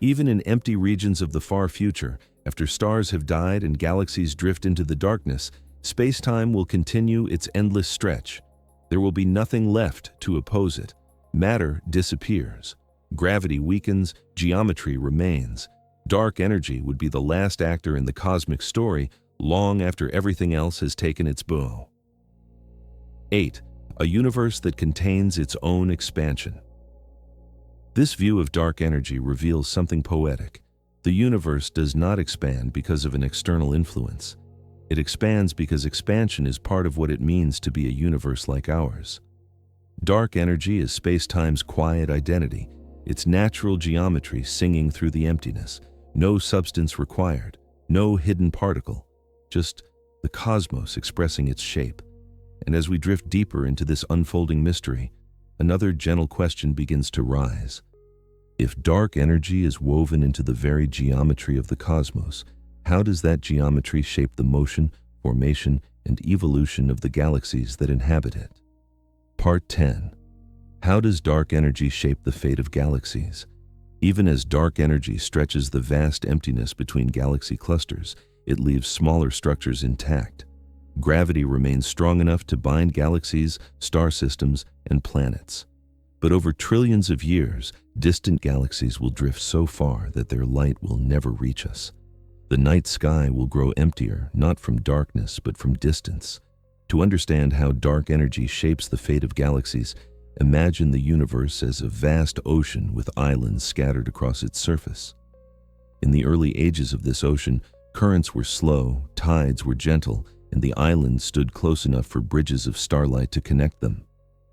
Speaker 1: Even in empty regions of the far future, after stars have died and galaxies drift into the darkness, spacetime will continue its endless stretch. There will be nothing left to oppose it. Matter disappears. Gravity weakens, geometry remains. Dark energy would be the last actor in the cosmic story long after everything else has taken its bow. 8. A universe that contains its own expansion. This view of dark energy reveals something poetic. The universe does not expand because of an external influence. It expands because expansion is part of what it means to be a universe like ours. Dark energy is spacetime's quiet identity, its natural geometry singing through the emptiness. No substance required, no hidden particle, just the cosmos expressing its shape. And as we drift deeper into this unfolding mystery, another gentle question begins to rise. If dark energy is woven into the very geometry of the cosmos, how does that geometry shape the motion, formation, and evolution of the galaxies that inhabit it? Part 10. How does dark energy shape the fate of galaxies? Even as dark energy stretches the vast emptiness between galaxy clusters, it leaves smaller structures intact. Gravity remains strong enough to bind galaxies, star systems, and planets. But over trillions of years, distant galaxies will drift so far that their light will never reach us. The night sky will grow emptier, not from darkness, but from distance. To understand how dark energy shapes the fate of galaxies, imagine the universe as a vast ocean with islands scattered across its surface. In the early ages of this ocean, currents were slow, tides were gentle, and the islands stood close enough for bridges of starlight to connect them.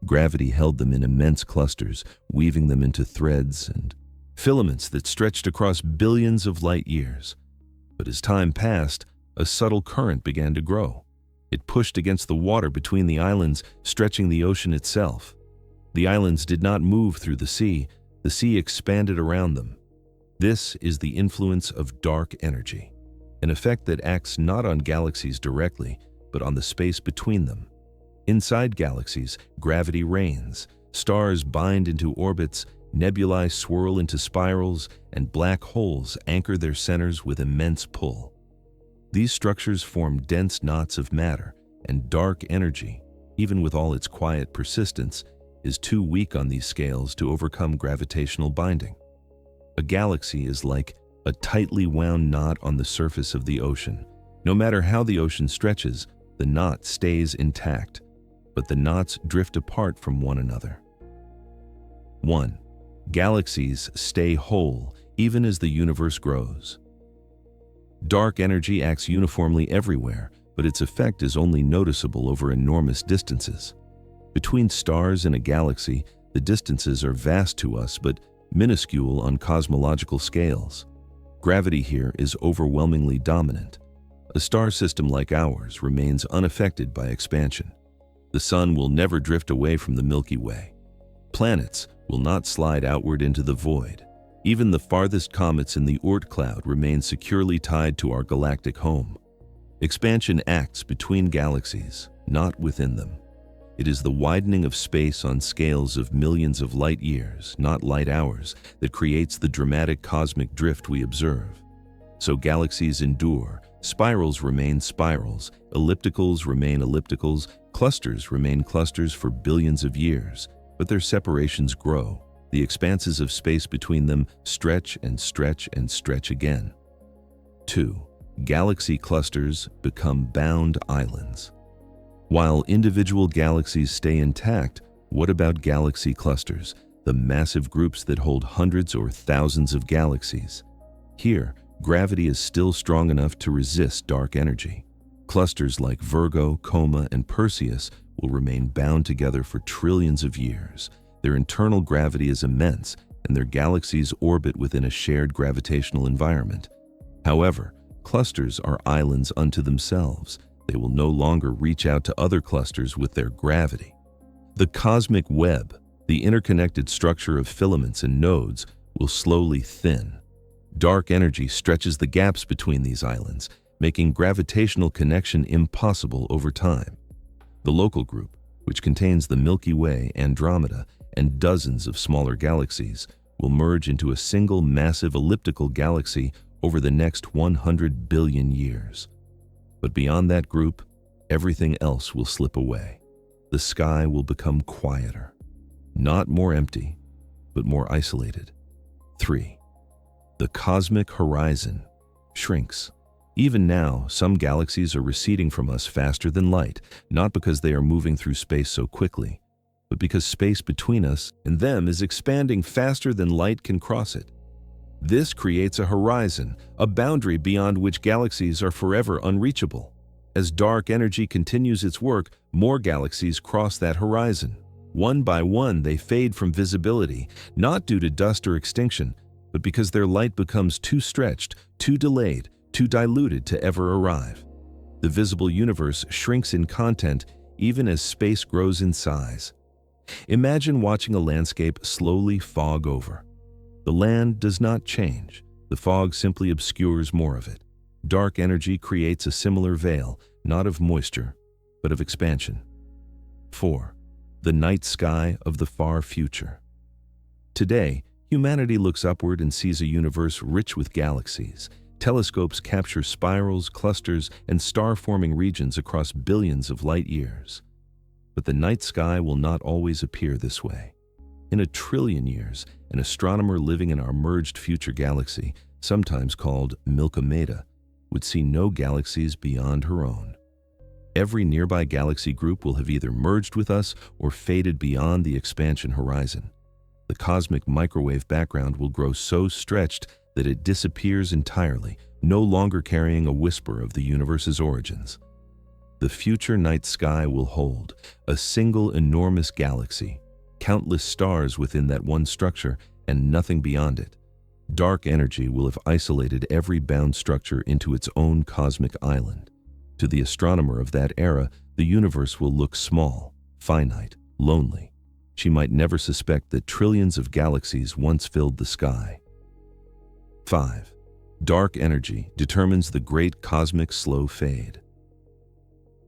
Speaker 1: Gravity held them in immense clusters, weaving them into threads and filaments that stretched across billions of light years. But as time passed, a subtle current began to grow. It pushed against the water between the islands, stretching the ocean itself. The islands did not move through the sea expanded around them. This is the influence of dark energy, an effect that acts not on galaxies directly, but on the space between them. Inside galaxies, gravity reigns, stars bind into orbits, nebulae swirl into spirals, and black holes anchor their centers with immense pull. These structures form dense knots of matter, and dark energy, even with all its quiet persistence, is too weak on these scales to overcome gravitational binding. A galaxy is like a tightly wound knot on the surface of the ocean. No matter how the ocean stretches, the knot stays intact, but the knots drift apart from one another. 1. Galaxies stay whole even as the universe grows. Dark energy acts uniformly everywhere, but its effect is only noticeable over enormous distances. Between stars in a galaxy, the distances are vast to us but minuscule on cosmological scales. Gravity here is overwhelmingly dominant. A star system like ours remains unaffected by expansion. The Sun will never drift away from the Milky Way. Planets will not slide outward into the void. Even the farthest comets in the Oort cloud remain securely tied to our galactic home. Expansion acts between galaxies, not within them. It is the widening of space on scales of millions of light years, not light hours, that creates the dramatic cosmic drift we observe. So galaxies endure, spirals remain spirals, ellipticals remain ellipticals, clusters remain clusters for billions of years, but their separations grow. The expanses of space between them stretch and stretch and stretch again. 2. Galaxy clusters become bound islands. While individual galaxies stay intact, what about galaxy clusters, the massive groups that hold hundreds or thousands of galaxies? Here, gravity is still strong enough to resist dark energy. Clusters like Virgo, Coma, and Perseus will remain bound together for trillions of years. Their internal gravity is immense, and their galaxies orbit within a shared gravitational environment. However, clusters are islands unto themselves. They will no longer reach out to other clusters with their gravity. The cosmic web, the interconnected structure of filaments and nodes, will slowly thin. Dark energy stretches the gaps between these islands, making gravitational connection impossible over time. The local group, which contains the Milky Way, Andromeda, and dozens of smaller galaxies, will merge into a single massive elliptical galaxy over the next 100 billion years. But beyond that group, everything else will slip away. The sky will become quieter, not more empty, but more isolated. 3. The cosmic horizon shrinks. Even now, some galaxies are receding from us faster than light, not because they are moving through space so quickly, but because space between us and them is expanding faster than light can cross it. This creates a horizon, a boundary beyond which galaxies are forever unreachable. As dark energy continues its work, more galaxies cross that horizon. One by one, they fade from visibility, not due to dust or extinction, but because their light becomes too stretched, too delayed, too diluted to ever arrive. The visible universe shrinks in content even as space grows in size. Imagine watching a landscape slowly fog over. The land does not change. The fog simply obscures more of it. Dark energy creates a similar veil, not of moisture, but of expansion. 4. The night sky of the far future. Today, humanity looks upward and sees a universe rich with galaxies. Telescopes capture spirals, clusters, and star-forming regions across billions of light years. But the night sky will not always appear this way. In a trillion years, an astronomer living in our merged future galaxy, sometimes called Milkomeda, would see no galaxies beyond her own. Every nearby galaxy group will have either merged with us or faded beyond the expansion horizon. The cosmic microwave background will grow so stretched that it disappears entirely, no longer carrying a whisper of the universe's origins. The future night sky will hold a single enormous galaxy, countless stars within that one structure, and nothing beyond it. Dark energy will have isolated every bound structure into its own cosmic island. To the astronomer of that era, the universe will look small, finite, lonely. She might never suspect that trillions of galaxies once filled the sky. 5. Dark energy determines the great cosmic slow fade.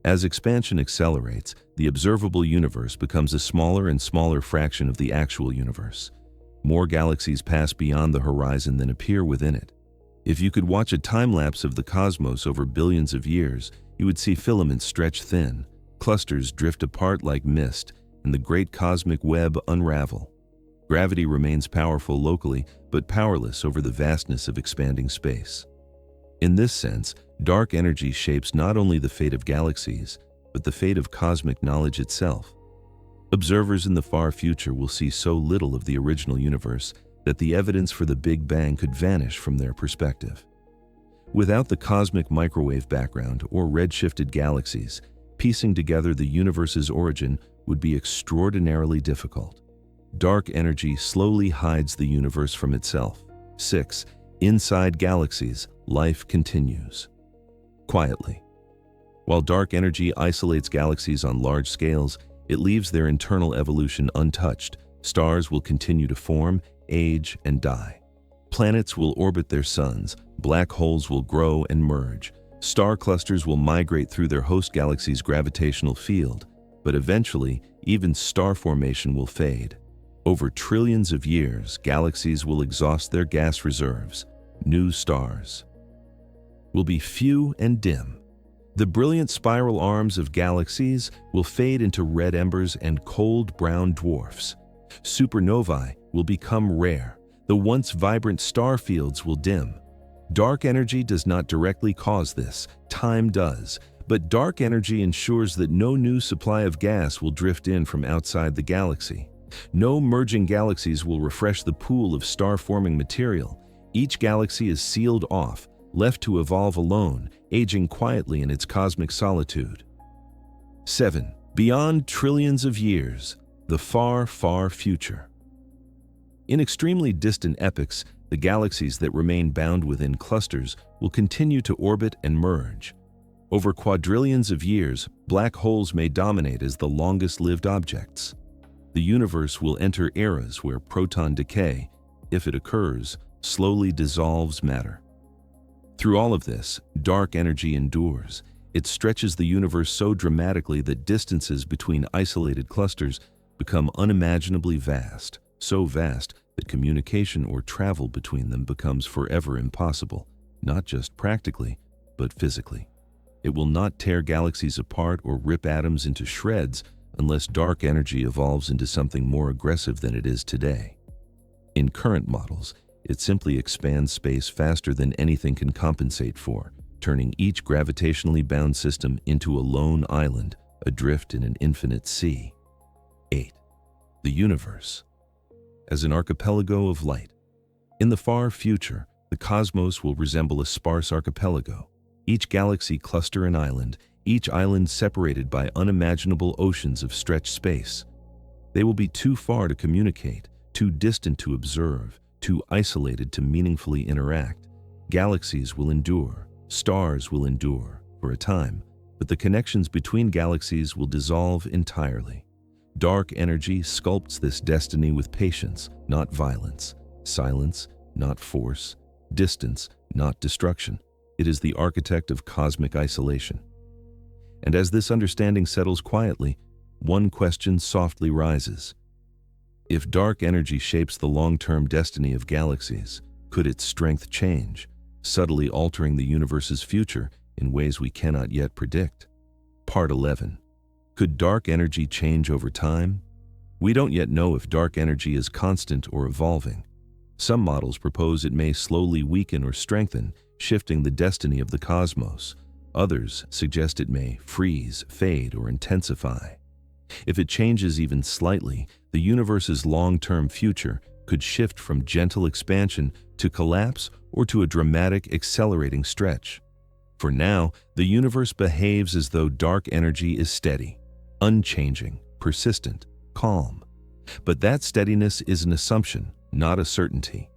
Speaker 1: As expansion accelerates, the observable universe becomes a smaller and smaller fraction of the actual universe. More galaxies pass beyond the horizon than appear within it. If you could watch a time-lapse of the cosmos over billions of years, you would see filaments stretch thin, clusters drift apart like mist, and the great cosmic web unravel. Gravity remains powerful locally, but powerless over the vastness of expanding space. In this sense, dark energy shapes not only the fate of galaxies, but the fate of cosmic knowledge itself. Observers in the far future will see so little of the original universe that the evidence for the Big Bang could vanish from their perspective. Without the cosmic microwave background or redshifted galaxies, piecing together the universe's origin would be extraordinarily difficult. Dark energy slowly hides the universe from itself. 6. Inside galaxies, life continues. Quietly. While dark energy isolates galaxies on large scales, it leaves their internal evolution untouched. Stars will continue to form, age, and die. Planets will orbit their suns, black holes will grow and merge. Star clusters will migrate through their host galaxy's gravitational field, but eventually, even star formation will fade. Over trillions of years, galaxies will exhaust their gas reserves. New stars will be few and dim. The brilliant spiral arms of galaxies will fade into red embers and cold brown dwarfs. Supernovae will become rare. The once vibrant star fields will dim. Dark energy does not directly cause this, time does, but dark energy ensures that no new supply of gas will drift in from outside the galaxy. No merging galaxies will refresh the pool of star-forming material. Each galaxy is sealed off, left to evolve alone, aging quietly in its cosmic solitude. 7. Beyond trillions of years, the far, far future. In extremely distant epochs, the galaxies that remain bound within clusters will continue to orbit and merge. Over quadrillions of years, black holes may dominate as the longest-lived objects. The universe will enter eras where proton decay, if it occurs, slowly dissolves matter. Through all of this, dark energy endures. It stretches the universe so dramatically that distances between isolated clusters become unimaginably vast, so vast that communication or travel between them becomes forever impossible, not just practically, but physically. It will not tear galaxies apart or rip atoms into shreds unless dark energy evolves into something more aggressive than it is today. In current models, it simply expands space faster than anything can compensate for, turning each gravitationally bound system into a lone island, adrift in an infinite sea. 8. The universe. As an archipelago of light. In the far future, the cosmos will resemble a sparse archipelago, each galaxy cluster an island, each island separated by unimaginable oceans of stretched space. They will be too far to communicate, too distant to observe, too isolated to meaningfully interact. Galaxies will endure, stars will endure, for a time, but the connections between galaxies will dissolve entirely. Dark energy sculpts this destiny with patience, not violence, silence, not force, distance, not destruction. It is the architect of cosmic isolation. And as this understanding settles quietly, one question softly rises. If dark energy shapes the long-term destiny of galaxies, could its strength change, subtly altering the universe's future in ways we cannot yet predict? Part 11. Could dark energy change over time? We don't yet know if dark energy is constant or evolving. Some models propose it may slowly weaken or strengthen, shifting the destiny of the cosmos. Others suggest it may freeze, fade, or intensify. If it changes even slightly, the universe's long-term future could shift from gentle expansion to collapse or to a dramatic, accelerating stretch. For now, the universe behaves as though dark energy is steady, unchanging, persistent, calm. But that steadiness is an assumption, not a certainty.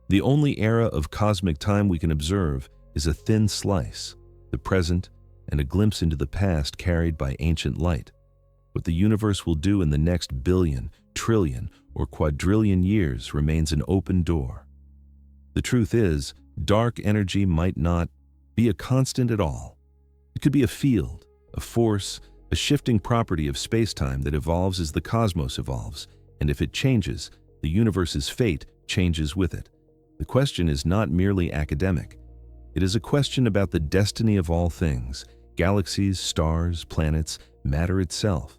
Speaker 1: The only era of cosmic time we can observe is a thin slice, the present, and a glimpse into the past carried by ancient light. What the universe will do in the next billion, trillion, or quadrillion years remains an open door. The truth is, dark energy might not be a constant at all. It could be a field, a force, a shifting property of spacetime that evolves as the cosmos evolves, and if it changes, the universe's fate changes with it. The question is not merely academic. It is a question about the destiny of all things, galaxies, stars, planets, matter itself.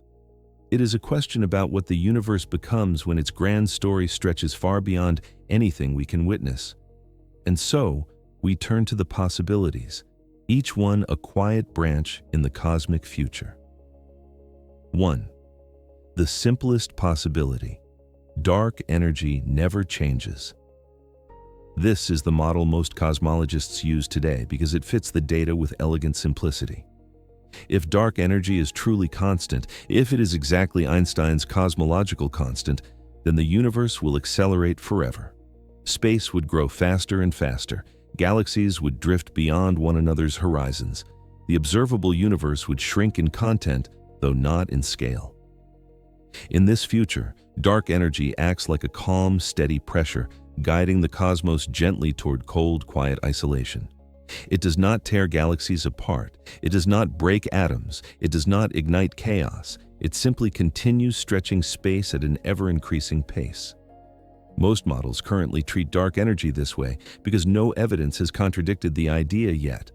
Speaker 1: It is a question about what the universe becomes when its grand story stretches far beyond anything we can witness. And so, we turn to the possibilities, each one a quiet branch in the cosmic future. 1. The simplest possibility. Dark energy never changes. This is the model most cosmologists use today because it fits the data with elegant simplicity. If dark energy is truly constant, if it is exactly Einstein's cosmological constant, then the universe will accelerate forever. Space would grow faster and faster. Galaxies would drift beyond one another's horizons. The observable universe would shrink in content, though not in scale. In this future, dark energy acts like a calm, steady pressure, guiding the cosmos gently toward cold, quiet isolation. It does not tear galaxies apart. It does not break atoms. It does not ignite chaos. It simply continues stretching space at an ever-increasing pace. Most models currently treat dark energy this way because no evidence has contradicted the idea yet.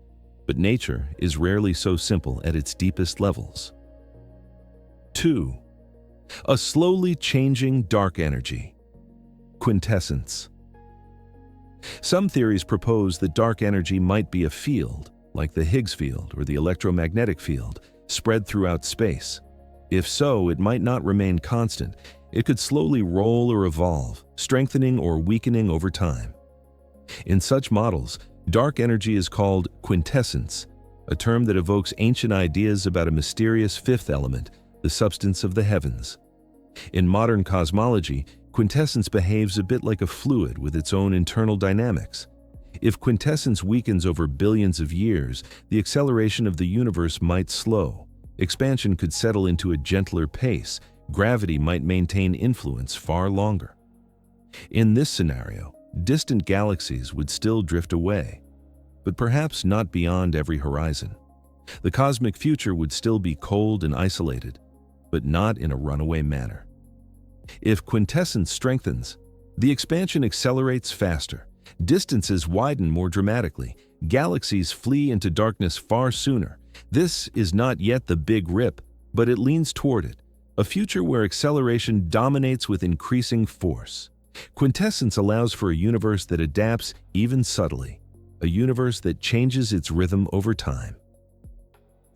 Speaker 1: But nature is rarely so simple at its deepest levels. 2. A slowly changing dark energy. Quintessence. Some theories propose that dark energy might be a field, like the Higgs field or the electromagnetic field, spread throughout space. If so, it might not remain constant. It could slowly roll or evolve, strengthening or weakening over time. In such models, dark energy is called quintessence, a term that evokes ancient ideas about a mysterious fifth element, the substance of the heavens. In modern cosmology, quintessence behaves a bit like a fluid with its own internal dynamics. If quintessence weakens over billions of years, the acceleration of the universe might slow. Expansion could settle into a gentler pace. Gravity might maintain influence far longer. In this scenario, distant galaxies would still drift away, but perhaps not beyond every horizon. The cosmic future would still be cold and isolated, but not in a runaway manner. If quintessence strengthens, the expansion accelerates faster, distances widen more dramatically, galaxies flee into darkness far sooner. This is not yet the Big Rip, but it leans toward it, a future where acceleration dominates with increasing force. Quintessence allows for a universe that adapts even subtly, a universe that changes its rhythm over time.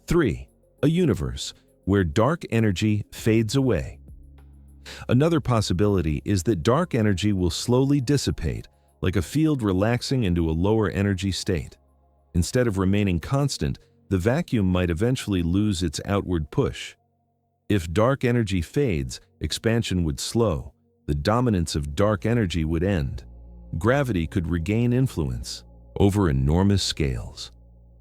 Speaker 1: 3. A universe where dark energy fades away. Another possibility is that dark energy will slowly dissipate, like a field relaxing into a lower energy state. Instead of remaining constant, the vacuum might eventually lose its outward push. If dark energy fades, expansion would slow. The dominance of dark energy would end. Gravity could regain influence over enormous scales.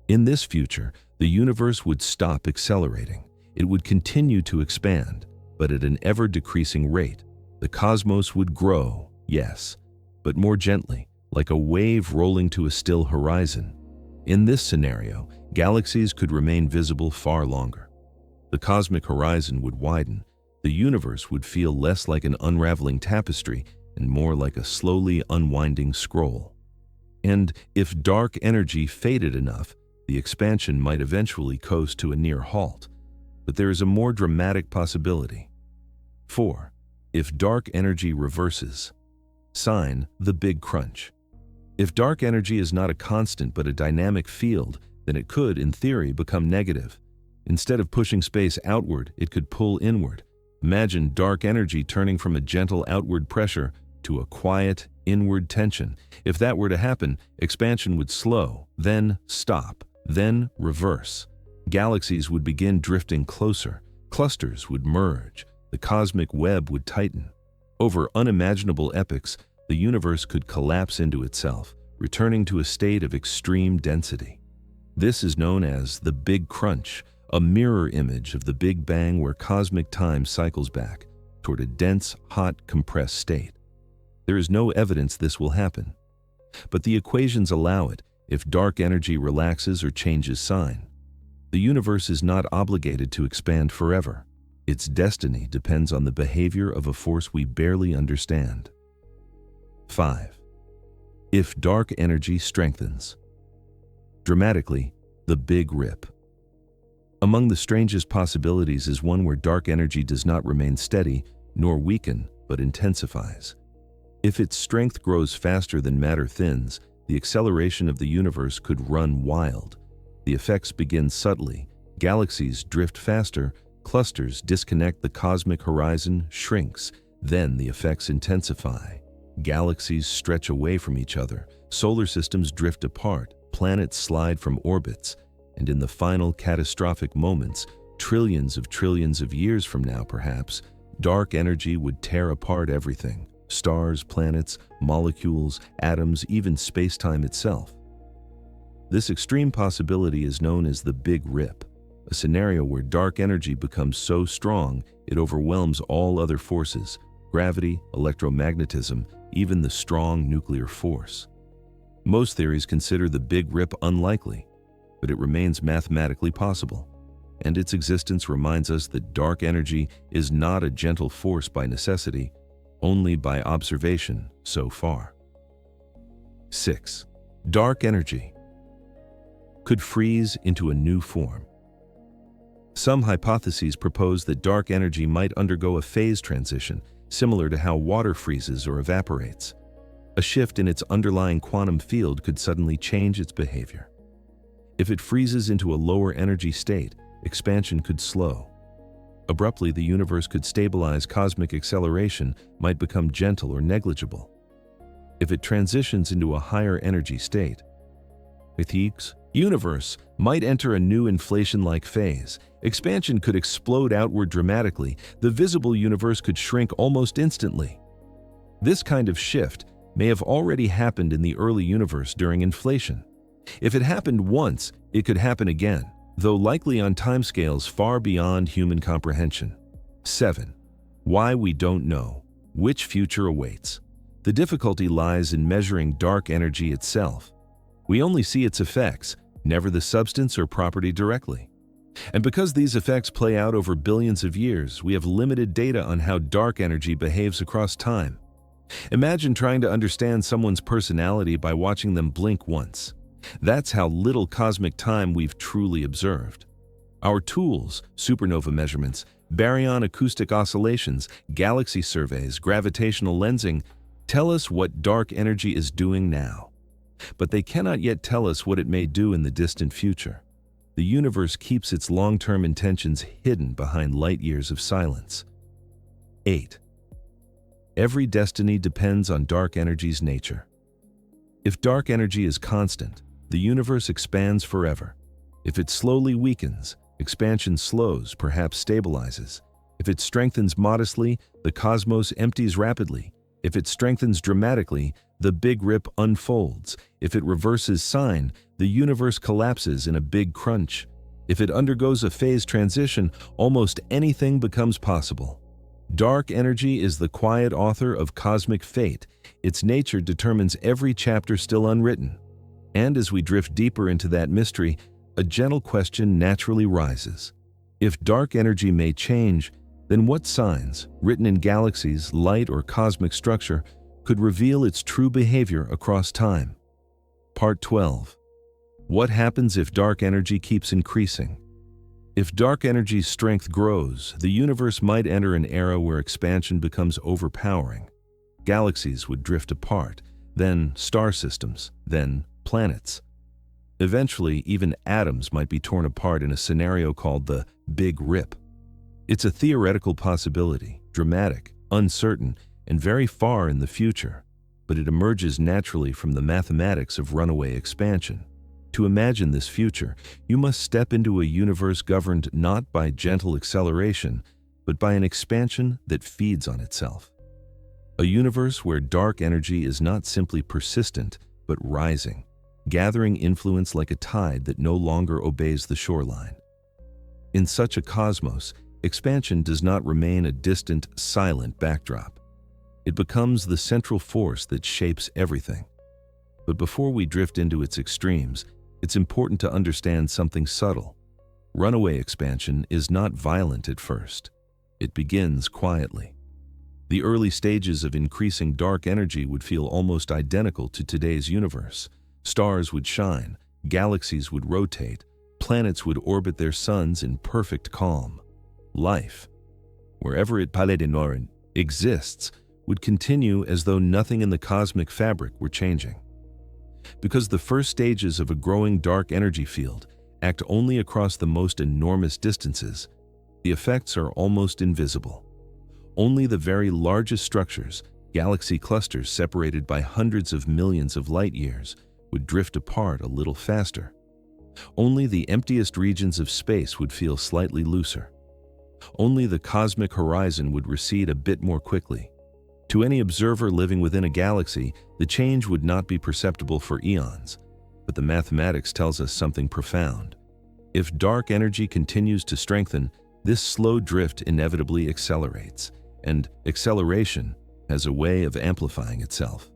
Speaker 1: In this future, the universe would stop accelerating. It would continue to expand, but at an ever-decreasing rate. The cosmos would grow, yes, but more gently, like a wave rolling to a still horizon. In this scenario, galaxies could remain visible far longer. The cosmic horizon would widen. The universe would feel less like an unraveling tapestry and more like a slowly unwinding scroll. And if dark energy faded enough, the expansion might eventually coast to a near halt. But there is a more dramatic possibility. 4. If dark energy reverses. Sign the Big Crunch. If dark energy is not a constant but a dynamic field, then it could, in theory, become negative. Instead of pushing space outward, it could pull inward. Imagine dark energy turning from a gentle outward pressure to a quiet, inward tension. If that were to happen, expansion would slow, then stop, then reverse. Galaxies would begin drifting closer. Clusters would merge. The cosmic web would tighten. Over unimaginable epochs, the universe could collapse into itself, returning to a state of extreme density. This is known as the Big Crunch, a mirror image of the Big Bang where cosmic time cycles back toward a dense, hot, compressed state. There is no evidence this will happen, but the equations allow it if dark energy relaxes or changes sign. The universe is not obligated to expand forever. Its destiny depends on the behavior of a force we barely understand. 5. If dark energy strengthens. Dramatically, the Big Rip. Among the strangest possibilities is one where dark energy does not remain steady nor weaken, but intensifies. If its strength grows faster than matter thins, the acceleration of the universe could run wild. The effects begin subtly. Galaxies drift faster, clusters disconnect, the cosmic horizon shrinks, then the effects intensify. Galaxies stretch away from each other, solar systems drift apart, planets slide from orbits, and in the final catastrophic moments, trillions of years from now perhaps, dark energy would tear apart everything: stars, planets, molecules, atoms, even space-time itself. This extreme possibility is known as the Big Rip, a scenario where dark energy becomes so strong it overwhelms all other forces: gravity, electromagnetism, even the strong nuclear force. Most theories consider the Big Rip unlikely, but it remains mathematically possible, and its existence reminds us that dark energy is not a gentle force by necessity, only by observation so far. 6. Dark energy could freeze into a new form. Some hypotheses propose that dark energy might undergo a phase transition, similar to how water freezes or evaporates. A shift in its underlying quantum field could suddenly change its behavior. If it freezes into a lower energy state, expansion could slow. Abruptly, the universe could stabilize. Cosmic acceleration might become gentle or negligible. If it transitions into a higher energy state, the universe might enter a new inflation-like phase. Expansion could explode outward dramatically. The visible universe could shrink almost instantly. This kind of shift may have already happened in the early universe during inflation. If it happened once, it could happen again, though likely on timescales far beyond human comprehension. 7. Why we don't know. Which future awaits? The difficulty lies in measuring dark energy itself. We only see its effects, never the substance or property directly. And because these effects play out over billions of years, we have limited data on how dark energy behaves across time. Imagine trying to understand someone's personality by watching them blink once. That's how little cosmic time we've truly observed. Our tools, supernova measurements, baryon acoustic oscillations, galaxy surveys, gravitational lensing, tell us what dark energy is doing now. But they cannot yet tell us what it may do in the distant future. The universe keeps its long-term intentions hidden behind light years of silence. 8. Every destiny depends on dark energy's nature. If dark energy is constant, the universe expands forever. If it slowly weakens, expansion slows, perhaps stabilizes. If it strengthens modestly, the cosmos empties rapidly. If it strengthens dramatically, the Big Rip unfolds. If it reverses sign, the universe collapses in a big crunch. If it undergoes a phase transition, almost anything becomes possible. Dark energy is the quiet author of cosmic fate. Its nature determines every chapter still unwritten. And as we drift deeper into that mystery, a gentle question naturally rises. If dark energy may change, then what signs, written in galaxies, light, or cosmic structure, could reveal its true behavior across time? Part 12. What happens if dark energy keeps increasing? If dark energy's strength grows, the universe might enter an era where expansion becomes overpowering. Galaxies would drift apart, then star systems, then planets. Eventually, even atoms might be torn apart in a scenario called the Big Rip. It's a theoretical possibility, dramatic, uncertain, and very far in the future, but it emerges naturally from the mathematics of runaway expansion. To imagine this future, you must step into a universe governed not by gentle acceleration, but by an expansion that feeds on itself. A universe where dark energy is not simply persistent, but rising, gathering influence like a tide that no longer obeys the shoreline. In such a cosmos, expansion does not remain a distant, silent backdrop. It becomes the central force that shapes everything. But before we drift into its extremes, it's important to understand something subtle. Runaway expansion is not violent at first. It begins quietly. The early stages of increasing dark energy would feel almost identical to today's universe. Stars would shine, galaxies would rotate, planets would orbit their suns in perfect calm. Life, wherever it exists, would continue as though nothing in the cosmic fabric were changing. Because the first stages of a growing dark energy field act only across the most enormous distances, the effects are almost invisible. Only the very largest structures, Galaxy clusters separated by hundreds of millions of light years would drift apart a little faster. Only the emptiest regions of space would feel slightly looser. Only the cosmic horizon would recede a bit more quickly. To any observer living within a galaxy, the change would not be perceptible for eons, but the mathematics tells us something profound. If dark energy continues to strengthen, this slow drift inevitably accelerates, and acceleration has a way of amplifying itself.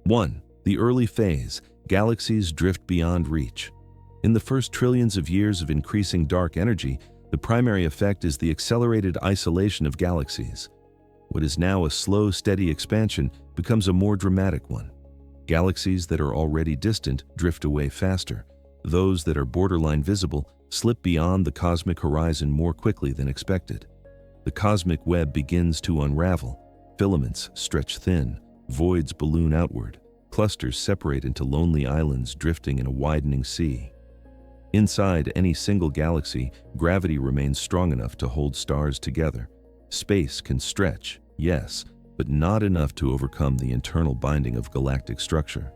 Speaker 1: 1. The early phase. Galaxies drift beyond reach. In the first trillions of years of increasing dark energy, the primary effect is the accelerated isolation of galaxies. What is now a slow, steady expansion becomes a more dramatic one. Galaxies that are already distant drift away faster. Those that are borderline visible slip beyond the cosmic horizon more quickly than expected. The cosmic web begins to unravel. Filaments stretch thin, voids balloon outward, clusters separate into lonely islands drifting in a widening sea. Inside any single galaxy, gravity remains strong enough to hold stars together. Space can stretch, yes, but not enough to overcome the internal binding of galactic structure.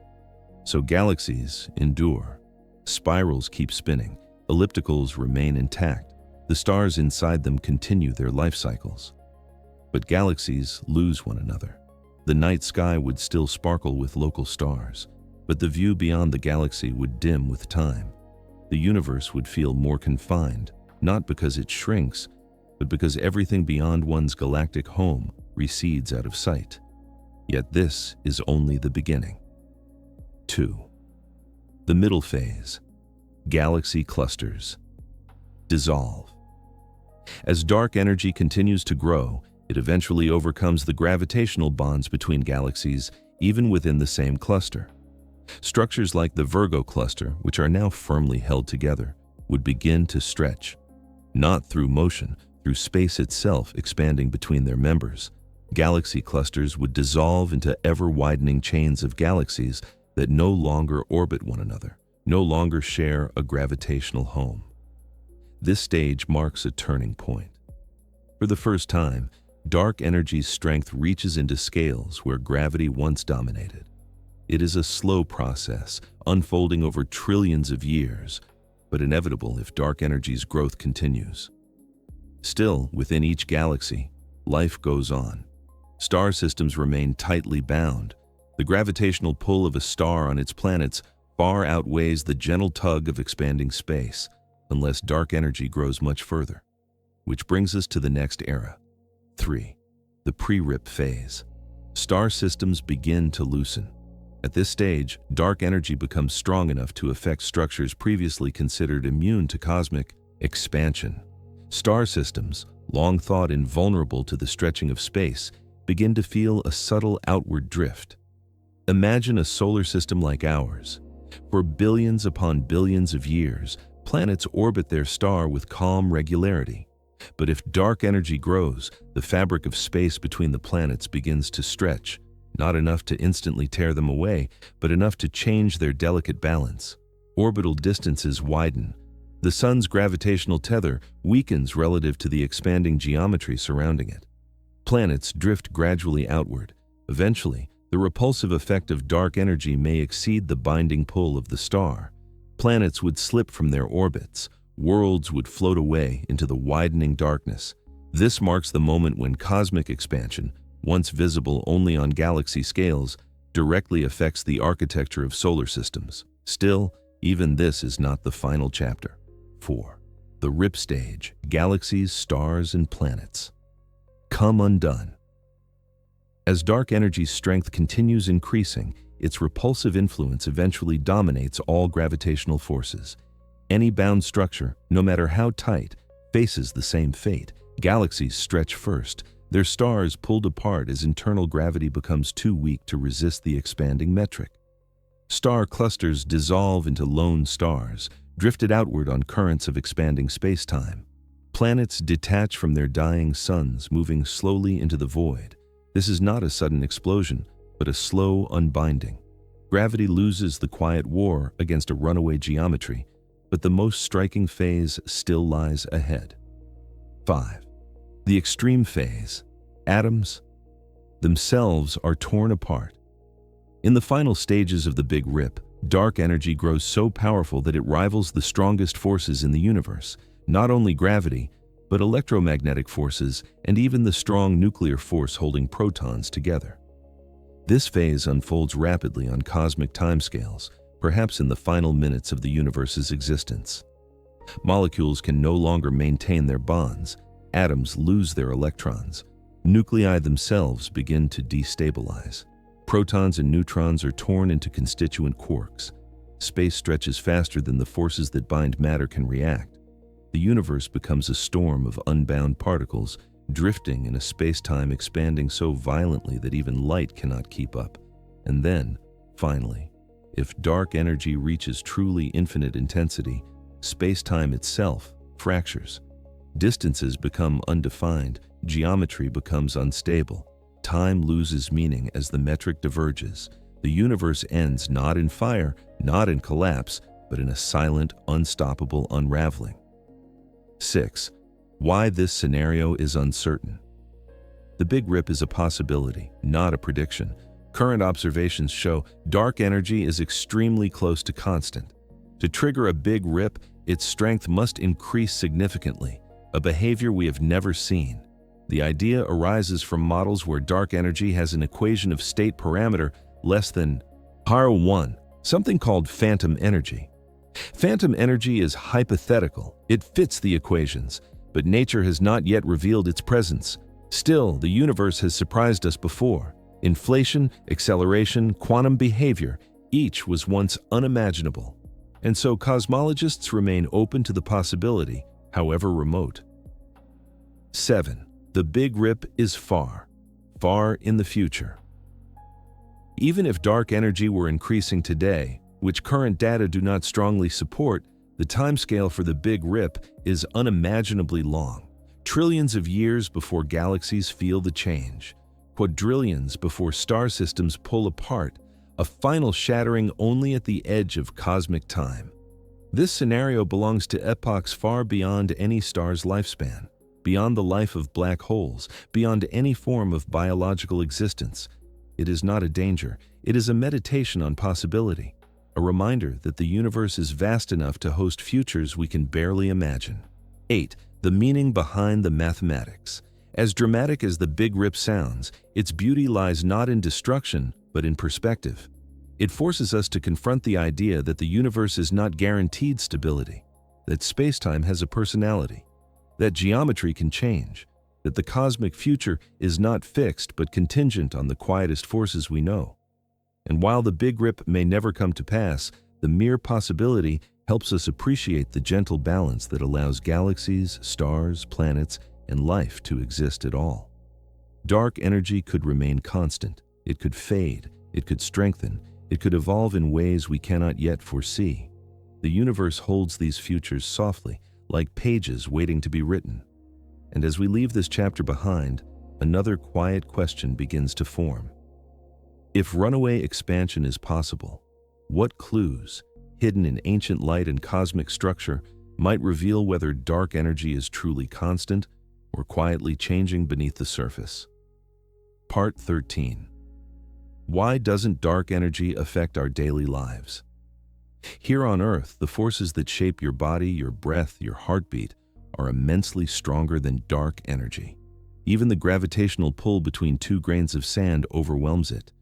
Speaker 1: So galaxies endure. Spirals keep spinning, ellipticals remain intact. The stars inside them continue their life cycles. But galaxies lose one another. The night sky would still sparkle with local stars, but the view beyond the galaxy would dim with time. The universe would feel more confined, not because it shrinks, but because everything beyond one's galactic home recedes out of sight. Yet this is only the beginning. 2. The middle phase. Galaxy clusters dissolve. As dark energy continues to grow, it eventually overcomes the gravitational bonds between galaxies, even within the same cluster. Structures like the Virgo cluster, which are now firmly held together, would begin to stretch. Not through motion, through space itself expanding between their members. Galaxy clusters would dissolve into ever-widening chains of galaxies that no longer orbit one another, no longer share a gravitational home. This stage marks a turning point. For the first time, dark energy's strength reaches into scales where gravity once dominated. It is a slow process, unfolding over trillions of years, but inevitable if dark energy's growth continues. Still, within each galaxy, life goes on. Star systems remain tightly bound. The gravitational pull of a star on its planets far outweighs the gentle tug of expanding space, unless dark energy grows much further. Which brings us to the next era. 3. The pre-rip phase. Star systems begin to loosen. At this stage, dark energy becomes strong enough to affect structures previously considered immune to cosmic expansion. Star systems, long thought invulnerable to the stretching of space, begin to feel a subtle outward drift. Imagine a solar system like ours. For billions upon billions of years, planets orbit their star with calm regularity. But if dark energy grows, the fabric of space between the planets begins to stretch, not enough to instantly tear them away, but enough to change their delicate balance. Orbital distances widen. The sun's gravitational tether weakens relative to the expanding geometry surrounding it. Planets drift gradually outward. Eventually, the repulsive effect of dark energy may exceed the binding pull of the star. Planets would slip from their orbits. Worlds would float away into the widening darkness. This marks the moment when cosmic expansion, once visible only on galaxy scales, directly affects the architecture of solar systems. Still, even this is not the final chapter. 4. The rip stage. Galaxies, stars, and planets come undone. As dark energy's strength continues increasing, its repulsive influence eventually dominates all gravitational forces. Any bound structure, no matter how tight, faces the same fate. Galaxies stretch first, their stars pulled apart as internal gravity becomes too weak to resist the expanding metric. Star clusters dissolve into lone stars, drifted outward on currents of expanding spacetime. Planets detach from their dying suns, moving slowly into the void. This is not a sudden explosion, but a slow unbinding. Gravity loses the quiet war against a runaway geometry, but the most striking phase still lies ahead. 5. The extreme phase. Atoms themselves are torn apart. In the final stages of the Big Rip, dark energy grows so powerful that it rivals the strongest forces in the universe, not only gravity, but electromagnetic forces and even the strong nuclear force holding protons together. This phase unfolds rapidly on cosmic timescales, perhaps in the final minutes of the universe's existence. Molecules can no longer maintain their bonds, atoms lose their electrons, nuclei themselves begin to destabilize. Protons and neutrons are torn into constituent quarks. Space stretches faster than the forces that bind matter can react. The universe becomes a storm of unbound particles, drifting in a space-time expanding so violently that even light cannot keep up. And then, finally, if dark energy reaches truly infinite intensity, space-time itself fractures. Distances become undefined, geometry becomes unstable. Time loses meaning as the metric diverges. The universe ends not in fire, not in collapse, but in a silent, unstoppable unraveling. 6. Why this scenario is uncertain. The Big Rip is a possibility, not a prediction. Current observations show dark energy is extremely close to constant. To trigger a Big Rip, its strength must increase significantly, a behavior we have never seen. The idea arises from models where dark energy has an equation of state parameter less than ρ1, something called phantom energy. Phantom energy is hypothetical. It fits the equations, but nature has not yet revealed its presence. Still, the universe has surprised us before. Inflation, acceleration, quantum behavior, each was once unimaginable. And so cosmologists remain open to the possibility, however remote. 7. The Big Rip is far, far in the future. Even if dark energy were increasing today, which current data do not strongly support, the timescale for the Big Rip is unimaginably long. Trillions of years before galaxies feel the change. Quadrillions before star systems pull apart, a final shattering only at the edge of cosmic time. This scenario belongs to epochs far beyond any star's lifespan, beyond the life of black holes, beyond any form of biological existence. It is not a danger, it is a meditation on possibility, a reminder that the universe is vast enough to host futures we can barely imagine. 8. The meaning behind the mathematics. As dramatic as the Big Rip sounds, its beauty lies not in destruction, but in perspective. It forces us to confront the idea that the universe is not guaranteed stability, that space-time has a personality, that geometry can change, that the cosmic future is not fixed but contingent on the quietest forces we know. And while the Big Rip may never come to pass, the mere possibility helps us appreciate the gentle balance that allows galaxies, stars, planets, and life to exist at all. Dark energy could remain constant, it could fade, it could strengthen, it could evolve in ways we cannot yet foresee. The universe holds these futures softly, like pages waiting to be written. And as we leave this chapter behind, another quiet question begins to form. If runaway expansion is possible, what clues, hidden in ancient light and cosmic structure, might reveal whether dark energy is truly constant or quietly changing beneath the surface? Part 13. Why doesn't dark energy affect our daily lives? Here on Earth, the forces that shape your body, your breath, your heartbeat are immensely stronger than dark energy. Even the gravitational pull between two grains of sand overwhelms it.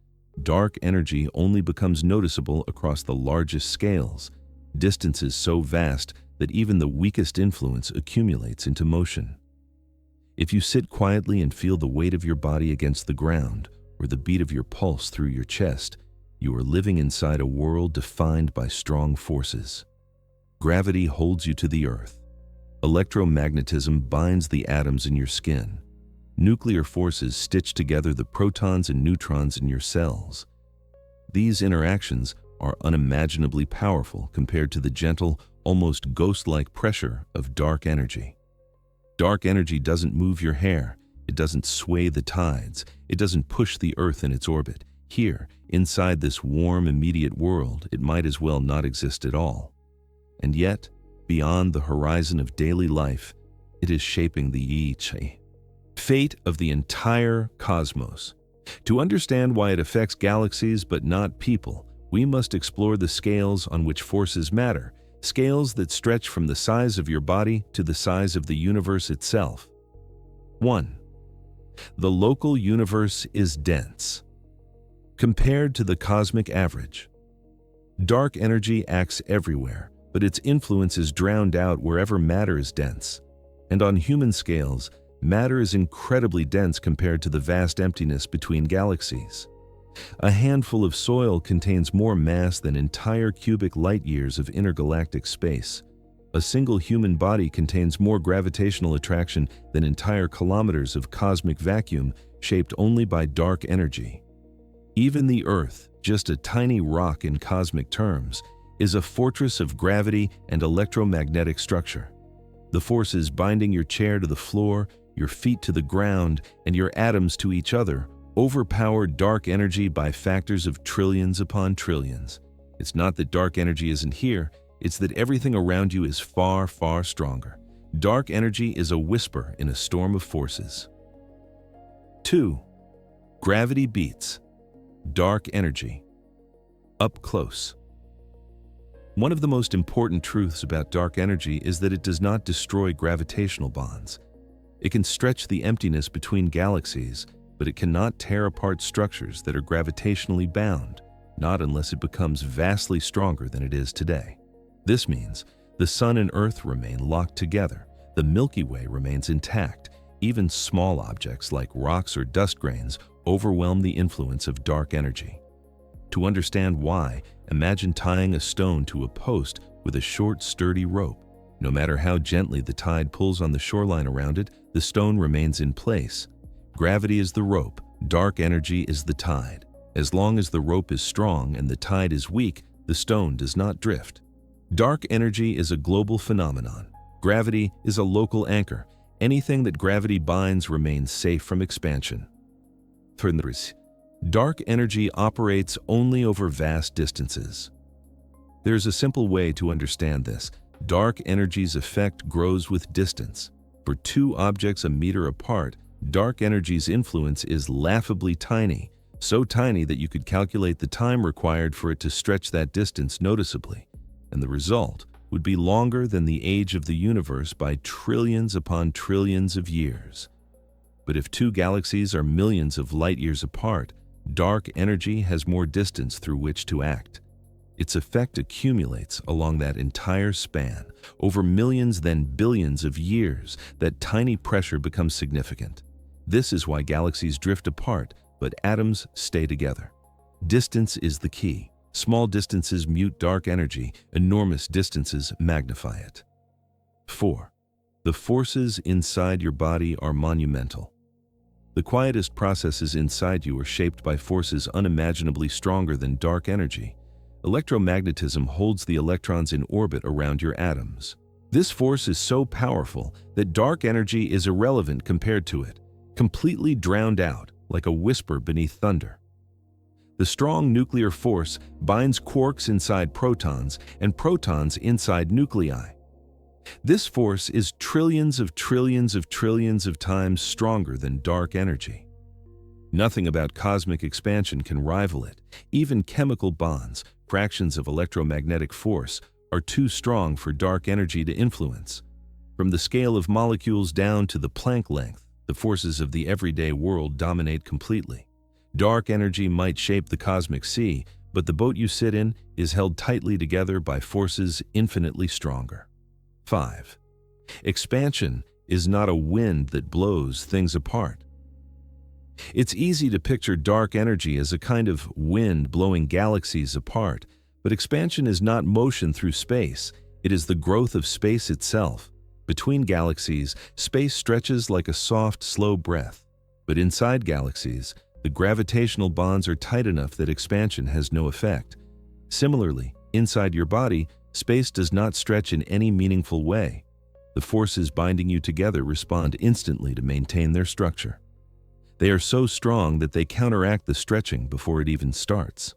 Speaker 1: Dark energy only becomes noticeable across the largest scales, distances so vast that even the weakest influence accumulates into motion. If you sit quietly and feel the weight of your body against the ground, or the beat of your pulse through your chest, you are living inside a world defined by strong forces. Gravity holds you to the earth. Electromagnetism binds the atoms in your skin. Nuclear forces stitch together the protons and neutrons in your cells. These interactions are unimaginably powerful compared to the gentle, almost ghost-like pressure of dark energy. Dark energy doesn't move your hair, it doesn't sway the tides, it doesn't push the Earth in its orbit. Here, inside this warm, immediate world, it might as well not exist at all. And yet, beyond the horizon of daily life, it is shaping the fate of the entire cosmos. To understand why it affects galaxies but not people, we must explore the scales on which forces matter, scales that stretch from the size of your body to the size of the universe itself. 1. The local universe is dense. Compared to the cosmic average, dark energy acts everywhere, but its influence is drowned out wherever matter is dense. And on human scales, matter is incredibly dense compared to the vast emptiness between galaxies. A handful of soil contains more mass than entire cubic light-years of intergalactic space. A single human body contains more gravitational attraction than entire kilometers of cosmic vacuum shaped only by dark energy. Even the Earth, just a tiny rock in cosmic terms, is a fortress of gravity and electromagnetic structure. The forces binding your chair to the floor, your feet to the ground, and your atoms to each other overpower dark energy by factors of trillions upon trillions. It's not that dark energy isn't here, it's that everything around you is far, far stronger. Dark energy is a whisper in a storm of forces. 2. Gravity beats dark energy. Up close. One of the most important truths about dark energy is that it does not destroy gravitational bonds. It can stretch the emptiness between galaxies, but it cannot tear apart structures that are gravitationally bound, not unless it becomes vastly stronger than it is today. This means the Sun and Earth remain locked together, the Milky Way remains intact, even small objects like rocks or dust grains overwhelm the influence of dark energy. To understand why, imagine tying a stone to a post with a short, sturdy rope. No matter how gently the tide pulls on the shoreline around it, the stone remains in place. Gravity is the rope, dark energy is the tide. As long as the rope is strong and the tide is weak, the stone does not drift. Dark energy is a global phenomenon. Gravity is a local anchor. Anything that gravity binds remains safe from expansion. Dark energy operates only over vast distances. There's a simple way to understand this. Dark energy's effect grows with distance. For two objects a meter apart, dark energy's influence is laughably tiny, so tiny that you could calculate the time required for it to stretch that distance noticeably, and the result would be longer than the age of the universe by trillions upon trillions of years. But if two galaxies are millions of light-years apart, dark energy has more distance through which to act. Its effect accumulates along that entire span. Over millions, then billions of years, that tiny pressure becomes significant. This is why galaxies drift apart, but atoms stay together. Distance is the key. Small distances mute dark energy, enormous distances magnify it. 4. The forces inside your body are monumental. The quietest processes inside you are shaped by forces unimaginably stronger than dark energy. Electromagnetism holds the electrons in orbit around your atoms. This force is so powerful that dark energy is irrelevant compared to it, completely drowned out like a whisper beneath thunder. The strong nuclear force binds quarks inside protons and protons inside nuclei. This force is trillions of trillions of trillions of times stronger than dark energy. Nothing about cosmic expansion can rival it. Even chemical bonds, fractions of electromagnetic force, are too strong for dark energy to influence. From the scale of molecules down to the Planck length, the forces of the everyday world dominate completely. Dark energy might shape the cosmic sea, but the boat you sit in is held tightly together by forces infinitely stronger. 5. Expansion is not a wind that blows things apart. It's easy to picture dark energy as a kind of wind blowing galaxies apart, but expansion is not motion through space, it is the growth of space itself. Between galaxies, space stretches like a soft, slow breath, but inside galaxies, the gravitational bonds are tight enough that expansion has no effect. Similarly, inside your body, space does not stretch in any meaningful way. The forces binding you together respond instantly to maintain their structure. They are so strong that they counteract the stretching before it even starts.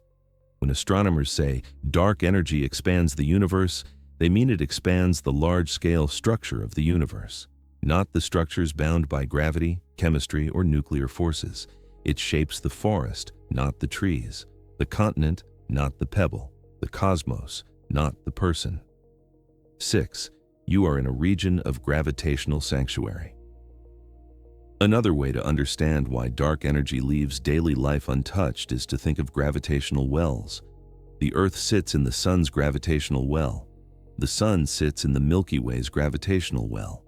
Speaker 1: When astronomers say dark energy expands the universe, they mean it expands the large-scale structure of the universe, not the structures bound by gravity, chemistry, or nuclear forces. It shapes the forest, not the trees, the continent, not the pebble, the cosmos, not the person. 6. You are in a region of gravitational sanctuary. Another way to understand why dark energy leaves daily life untouched is to think of gravitational wells. The Earth sits in the Sun's gravitational well. The Sun sits in the Milky Way's gravitational well.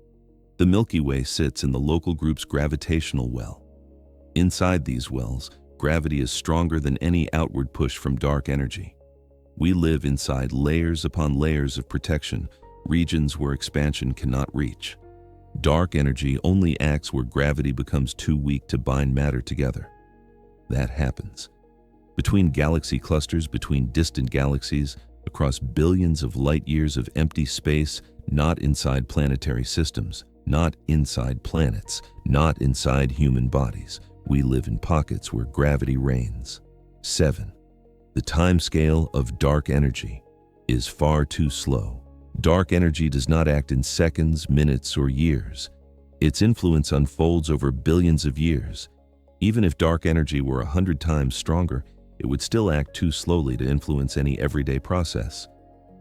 Speaker 1: The Milky Way sits in the local group's gravitational well. Inside these wells, gravity is stronger than any outward push from dark energy. We live inside layers upon layers of protection, regions where expansion cannot reach. Dark energy only acts where gravity becomes too weak to bind matter together. That happens between galaxy clusters, between distant galaxies, across billions of light years of empty space, not inside planetary systems, not inside planets, not inside human bodies. We live in pockets where gravity reigns. 7. The timescale of dark energy is far too slow. Dark energy does not act in seconds, minutes, or years. Its influence unfolds over billions of years. Even if dark energy were 100 times stronger, it would still act too slowly to influence any everyday process.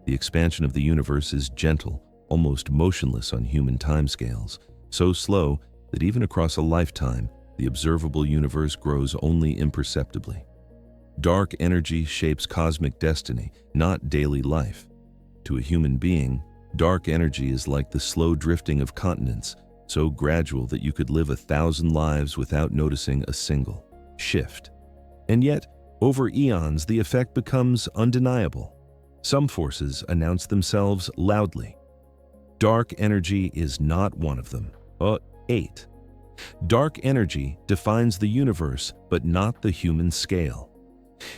Speaker 1: The expansion of the universe is gentle, almost motionless on human timescales, so slow that even across a lifetime, the observable universe grows only imperceptibly. Dark energy shapes cosmic destiny, not daily life. To a human being, dark energy is like the slow drifting of continents, so gradual that you could live 1,000 lives without noticing a single shift. And yet, over eons, the effect becomes undeniable. Some forces announce themselves loudly. Dark energy is not one of them. 8. Dark energy defines the universe, but not the human scale.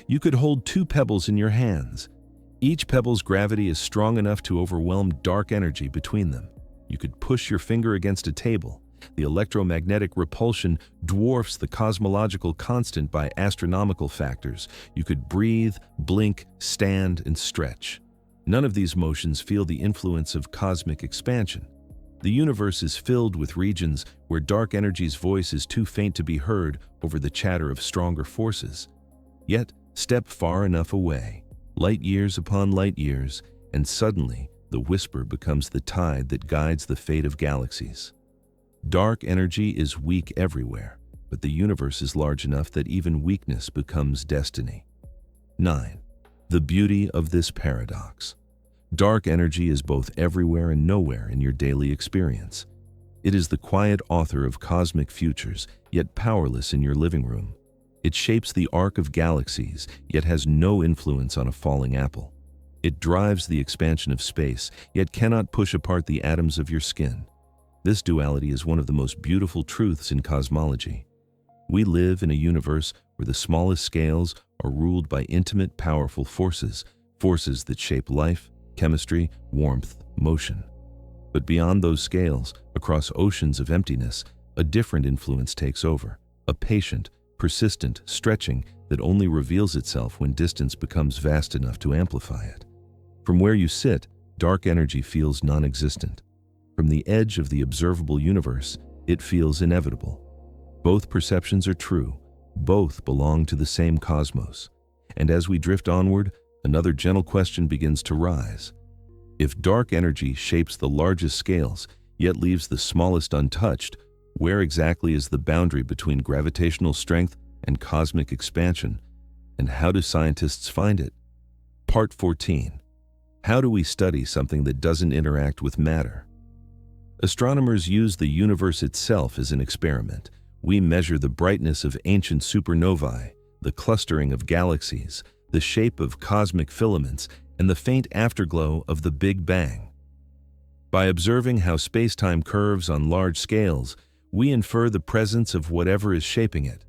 Speaker 1: You could hold 2 pebbles in your hands. Each pebble's gravity is strong enough to overwhelm dark energy between them. You could push your finger against a table. The electromagnetic repulsion dwarfs the cosmological constant by astronomical factors. You could breathe, blink, stand, and stretch. None of these motions feel the influence of cosmic expansion. The universe is filled with regions where dark energy's voice is too faint to be heard over the chatter of stronger forces. Yet, step far enough away, light years upon light years, and suddenly the whisper becomes the tide that guides the fate of galaxies. Dark energy is weak everywhere, but the universe is large enough that even weakness becomes destiny. 9. The beauty of this paradox. Dark energy is both everywhere and nowhere in your daily experience. It is the quiet author of cosmic futures, yet powerless in your living room. It shapes the arc of galaxies, yet has no influence on a falling apple. It drives the expansion of space, yet cannot push apart the atoms of your skin. This duality is one of the most beautiful truths in cosmology. We live in a universe where the smallest scales are ruled by intimate, powerful forces, forces that shape life, chemistry, warmth, motion. But beyond those scales, across oceans of emptiness, a different influence takes over, a patient, persistent stretching that only reveals itself when distance becomes vast enough to amplify it. From where you sit, dark energy feels non-existent. From the edge of the observable universe, it feels inevitable. Both perceptions are true. Both belong to the same cosmos. And as we drift onward, another gentle question begins to rise. If dark energy shapes the largest scales, yet leaves the smallest untouched, where exactly is the boundary between gravitational strength and cosmic expansion? And how do scientists find it? Part 14. How do we study something that doesn't interact with matter? Astronomers use the universe itself as an experiment. We measure the brightness of ancient supernovae, the clustering of galaxies, the shape of cosmic filaments, and the faint afterglow of the Big Bang. By observing how spacetime curves on large scales, we infer the presence of whatever is shaping it.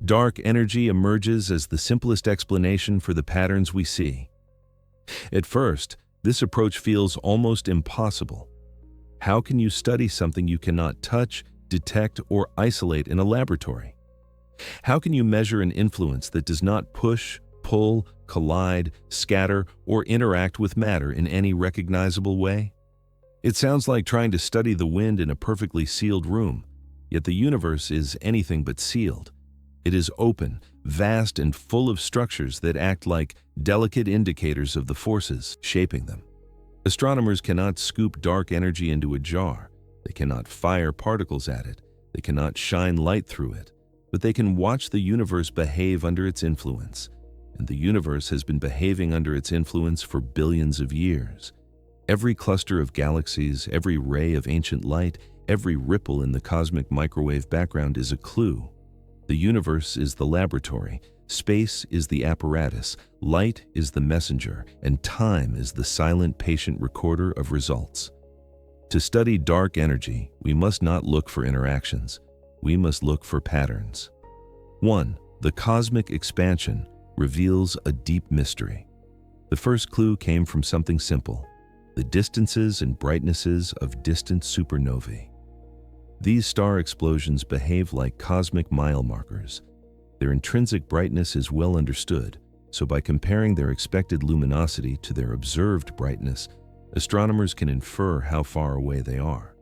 Speaker 1: Dark energy emerges as the simplest explanation for the patterns we see. At first, this approach feels almost impossible. How can you study something you cannot touch, detect, or isolate in a laboratory? How can you measure an influence that does not push, pull, collide, scatter, or interact with matter in any recognizable way? It sounds like trying to study the wind in a perfectly sealed room, yet the universe is anything but sealed. It is open, vast, and full of structures that act like delicate indicators of the forces shaping them. Astronomers cannot scoop dark energy into a jar. They cannot fire particles at it. They cannot shine light through it. But they can watch the universe behave under its influence. And the universe has been behaving under its influence for billions of years. Every cluster of galaxies, every ray of ancient light, every ripple in the cosmic microwave background is a clue. The universe is the laboratory, space is the apparatus, light is the messenger, and time is the silent, patient recorder of results. To study dark energy, we must not look for interactions. We must look for patterns. 1. The cosmic expansion reveals a deep mystery. The first clue came from something simple: the distances and brightnesses of distant supernovae. These star explosions behave like cosmic mile markers. Their intrinsic brightness is well understood, so by comparing their expected luminosity to their observed brightness, astronomers can infer how far away they are.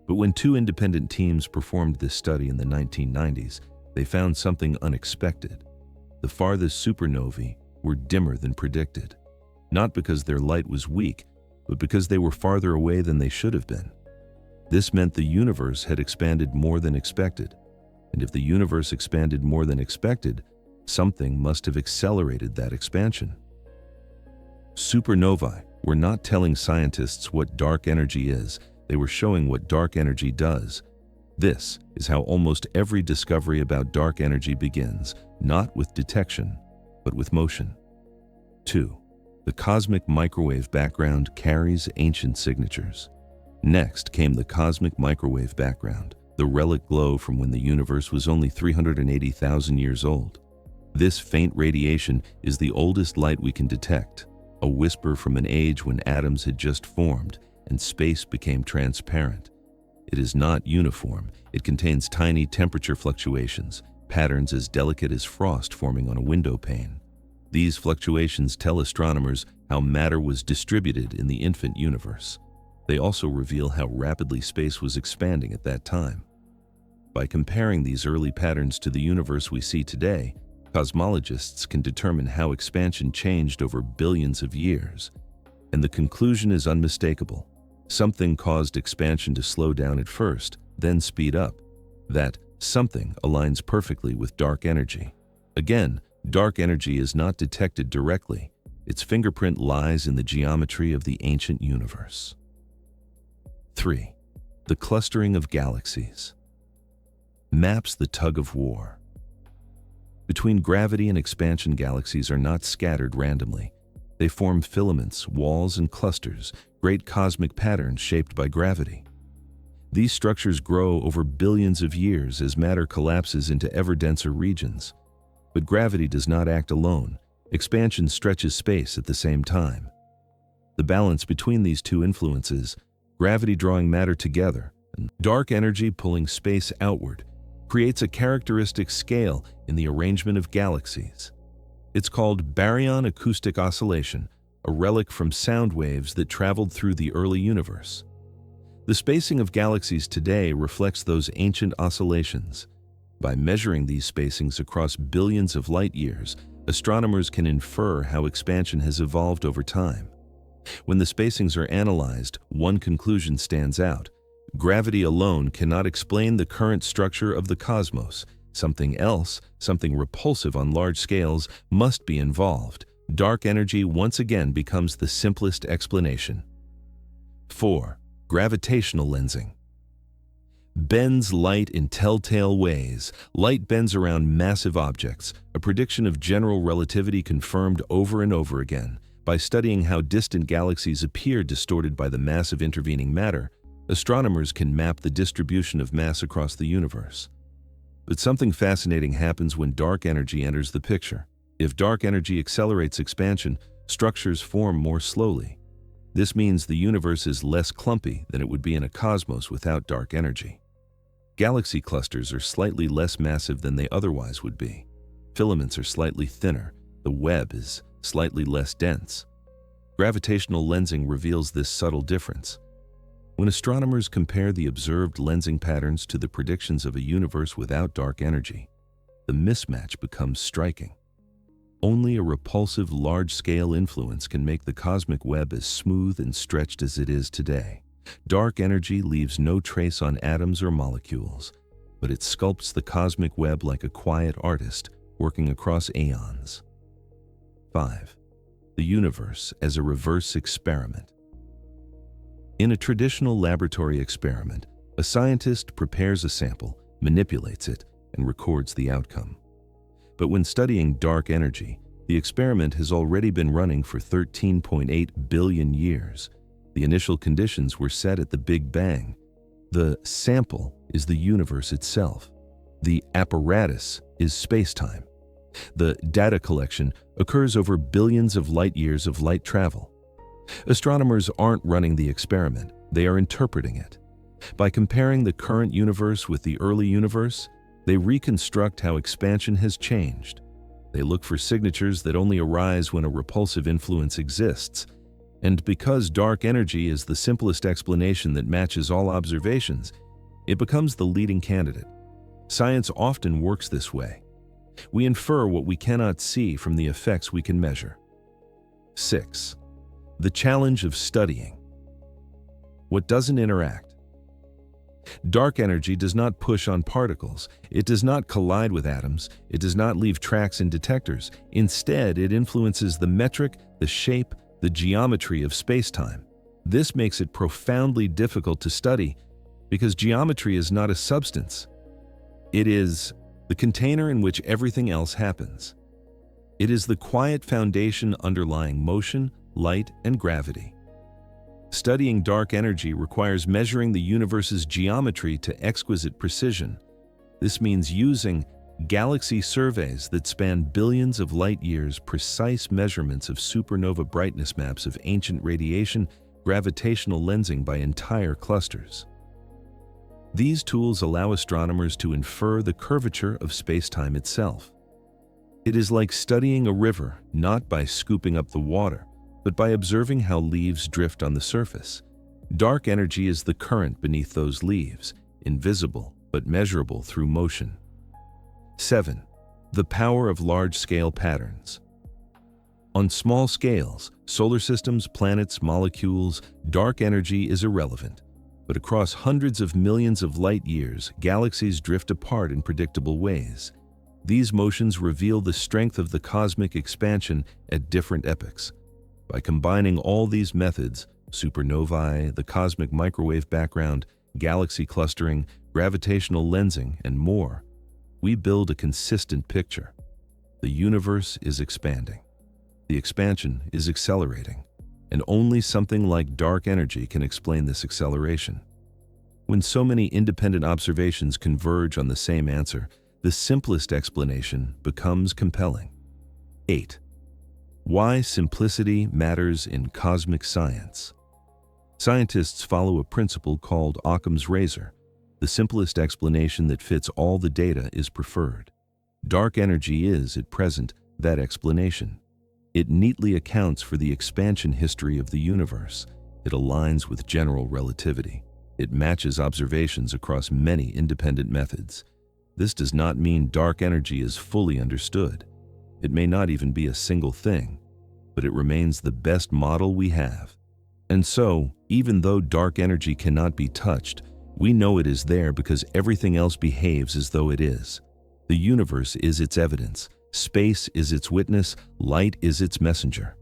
Speaker 1: But when two independent teams performed this study in the 1990s, they found something unexpected. The farthest supernovae were dimmer than predicted, not because their light was weak, but because they were farther away than they should have been. This meant the universe had expanded more than expected, and if the universe expanded more than expected, something must have accelerated that expansion. Supernovae were not telling scientists what dark energy is, they were showing what dark energy does. This is how almost every discovery about dark energy begins, not with detection, but with motion. 2. The cosmic microwave background carries ancient signatures. Next came the cosmic microwave background, the relic glow from when the universe was only 380,000 years old. This faint radiation is the oldest light we can detect, a whisper from an age when atoms had just formed and space became transparent. It is not uniform. It contains tiny temperature fluctuations, patterns as delicate as frost forming on a window pane. These fluctuations tell astronomers how matter was distributed in the infant universe. They also reveal how rapidly space was expanding at that time. By comparing these early patterns to the universe we see today, cosmologists can determine how expansion changed over billions of years. And the conclusion is unmistakable. Something caused expansion to slow down at first, then speed up. That something aligns perfectly with dark energy. Again, dark energy is not detected directly. Its fingerprint lies in the geometry of the ancient universe. 3. The clustering of galaxies maps the tug of war. Between gravity and expansion, galaxies are not scattered randomly. They form filaments, walls, and clusters, great cosmic patterns shaped by gravity. These structures grow over billions of years as matter collapses into ever denser regions. But gravity does not act alone. Expansion stretches space at the same time. The balance between these two influences, gravity drawing matter together and dark energy pulling space outward, creates a characteristic scale in the arrangement of galaxies. It's called baryon acoustic oscillation, a relic from sound waves that traveled through the early universe. The spacing of galaxies today reflects those ancient oscillations. By measuring these spacings across billions of light years, astronomers can infer how expansion has evolved over time. When the spacings are analyzed, one conclusion stands out. Gravity alone cannot explain the current structure of the cosmos. Something else, something repulsive on large scales, must be involved. Dark energy once again becomes the simplest explanation. 4. Gravitational lensing bends light in telltale ways. Light bends around massive objects, a prediction of general relativity confirmed over and over again. By studying how distant galaxies appear distorted by the mass of intervening matter, astronomers can map the distribution of mass across the universe. But something fascinating happens when dark energy enters the picture. If dark energy accelerates expansion, structures form more slowly. This means the universe is less clumpy than it would be in a cosmos without dark energy. Galaxy clusters are slightly less massive than they otherwise would be. Filaments are slightly thinner. The web is slightly less dense. Gravitational lensing reveals this subtle difference. When astronomers compare the observed lensing patterns to the predictions of a universe without dark energy, the mismatch becomes striking. Only a repulsive large-scale influence can make the cosmic web as smooth and stretched as it is today. Dark energy leaves no trace on atoms or molecules, but it sculpts the cosmic web like a quiet artist working across aeons. 5. The universe as a reverse experiment. In a traditional laboratory experiment, a scientist prepares a sample, manipulates it, and records the outcome. But when studying dark energy, the experiment has already been running for 13.8 billion years. The initial conditions were set at the Big Bang. The sample is the universe itself. The apparatus is spacetime. The data collection occurs over billions of light years of light travel. Astronomers aren't running the experiment, they are interpreting it. By comparing the current universe with the early universe, they reconstruct how expansion has changed. They look for signatures that only arise when a repulsive influence exists. And because dark energy is the simplest explanation that matches all observations, it becomes the leading candidate. Science often works this way. We infer what we cannot see from the effects we can measure. 6. The challenge of studying. What doesn't interact? Dark energy does not push on particles. It does not collide with atoms. It does not leave tracks in detectors. Instead, it influences the metric, the shape, the geometry of spacetime. This makes it profoundly difficult to study because geometry is not a substance. It is the container in which everything else happens. It is the quiet foundation underlying motion, light, and gravity. Studying dark energy requires measuring the universe's geometry to exquisite precision. This means using galaxy surveys that span billions of light years, precise measurements of supernova brightness maps of ancient radiation, gravitational lensing by entire clusters. These tools allow astronomers to infer the curvature of spacetime itself. It is like studying a river, not by scooping up the water, but by observing how leaves drift on the surface. Dark energy is the current beneath those leaves, invisible but measurable through motion. 7. The power of large-scale patterns. On small scales, solar systems, planets, molecules, dark energy is irrelevant. But across hundreds of millions of light years, galaxies drift apart in predictable ways. These motions reveal the strength of the cosmic expansion at different epochs. By combining all these methods, supernovae, the cosmic microwave background, galaxy clustering, gravitational lensing, and more, we build a consistent picture. The universe is expanding. The expansion is accelerating, and only something like dark energy can explain this acceleration. When so many independent observations converge on the same answer, the simplest explanation becomes compelling. 8. Why simplicity matters in cosmic science. Scientists follow a principle called Occam's razor. The simplest explanation that fits all the data is preferred. Dark energy is, at present, that explanation. It neatly accounts for the expansion history of the universe. It aligns with general relativity. It matches observations across many independent methods. This does not mean dark energy is fully understood. It may not even be a single thing, but it remains the best model we have. And so, even though dark energy cannot be touched, we know it is there because everything else behaves as though it is. The universe is its evidence. Space is its witness, light is its messenger.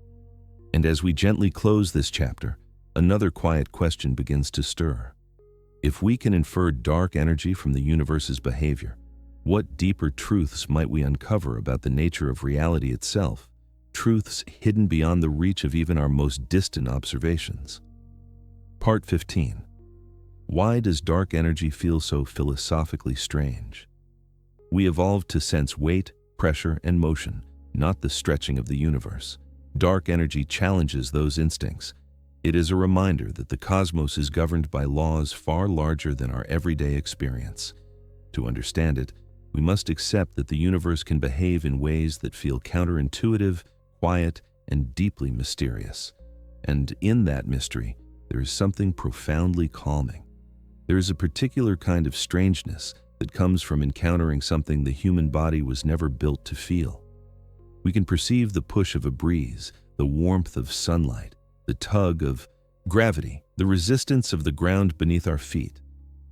Speaker 1: And as we gently close this chapter, another quiet question begins to stir. If we can infer dark energy from the universe's behavior, what deeper truths might we uncover about the nature of reality itself? Truths hidden beyond the reach of even our most distant observations. Part 15. Why does dark energy feel so philosophically strange? We evolved to sense weight, pressure, and motion, not the stretching of the universe. Dark energy challenges those instincts. It is a reminder that the cosmos is governed by laws far larger than our everyday experience. To understand it, we must accept that the universe can behave in ways that feel counterintuitive, quiet, and deeply mysterious. And in that mystery, there is something profoundly calming. There is a particular kind of strangeness, that comes from encountering something the human body was never built to feel. We can perceive the push of a breeze, the warmth of sunlight, the tug of gravity, the resistance of the ground beneath our feet.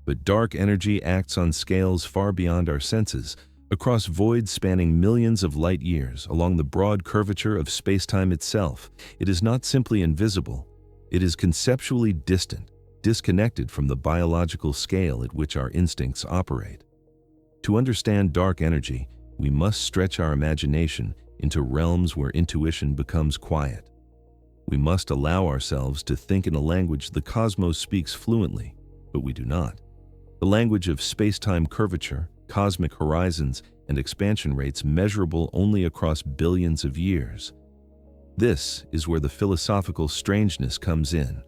Speaker 1: But dark energy acts on scales far beyond our senses, across voids spanning millions of light years, along the broad curvature of spacetime itself. It is not simply invisible, it is conceptually distant, disconnected from the biological scale at which our instincts operate. To understand dark energy, we must stretch our imagination into realms where intuition becomes quiet. We must allow ourselves to think in a language the cosmos speaks fluently, but we do not. The language of space-time curvature, cosmic horizons, and expansion rates measurable only across billions of years. This is where the philosophical strangeness comes in.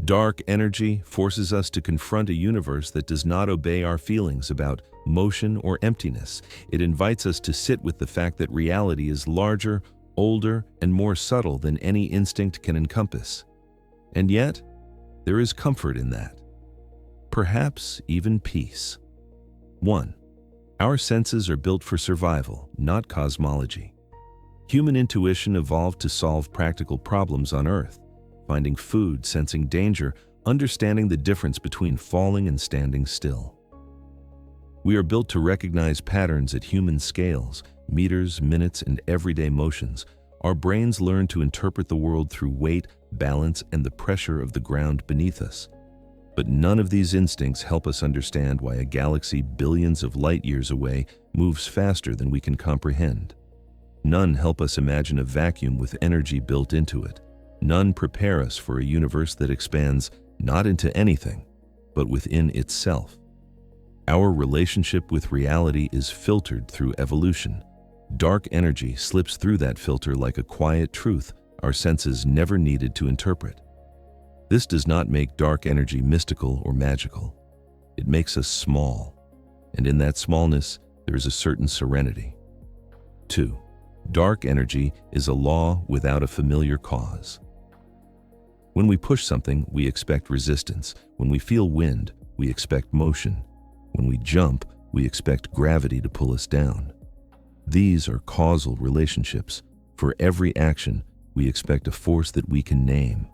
Speaker 1: Dark energy forces us to confront a universe that does not obey our feelings about motion or emptiness. It invites us to sit with the fact that reality is larger, older, and more subtle than any instinct can encompass. And yet, there is comfort in that. Perhaps even peace. 1. Our senses are built for survival, not cosmology. Human intuition evolved to solve practical problems on Earth, finding food, sensing danger, understanding the difference between falling and standing still. We are built to recognize patterns at human scales, meters, minutes, and everyday motions. Our brains learn to interpret the world through weight, balance, and the pressure of the ground beneath us. But none of these instincts help us understand why a galaxy billions of light years away moves faster than we can comprehend. None help us imagine a vacuum with energy built into it. None prepare us for a universe that expands not into anything, but within itself. Our relationship with reality is filtered through evolution. Dark energy slips through that filter like a quiet truth our senses never needed to interpret. This does not make dark energy mystical or magical. It makes us small, and in that smallness, there is a certain serenity. 2. Dark energy is a law without a familiar cause. When we push something, we expect resistance. When we feel wind, we expect motion. When we jump, we expect gravity to pull us down. These are causal relationships. For every action, we expect a force that we can name.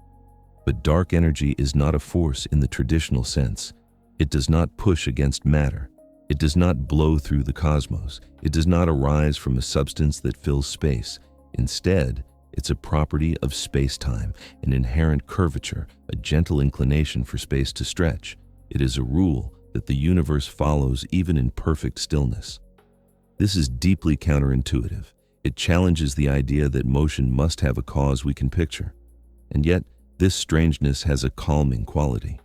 Speaker 1: But dark energy is not a force in the traditional sense. It does not push against matter. It does not blow through the cosmos. It does not arise from a substance that fills space. Instead, it's a property of space-time, an inherent curvature, a gentle inclination for space to stretch. It is a rule that the universe follows even in perfect stillness. This is deeply counterintuitive. It challenges the idea that motion must have a cause we can picture. And yet, this strangeness has a calming quality.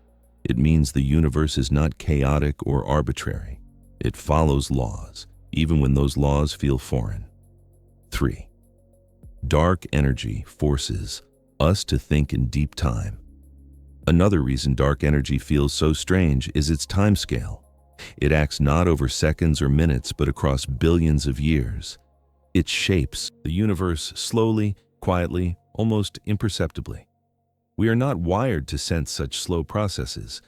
Speaker 1: It means the universe is not chaotic or arbitrary. It follows laws, even when those laws feel foreign. 3. Dark energy forces us to think in deep time. Another reason dark energy feels so strange is its timescale. It acts not over seconds or minutes, but across billions of years. It shapes the universe slowly, quietly, almost imperceptibly. We are not wired to sense such slow processes.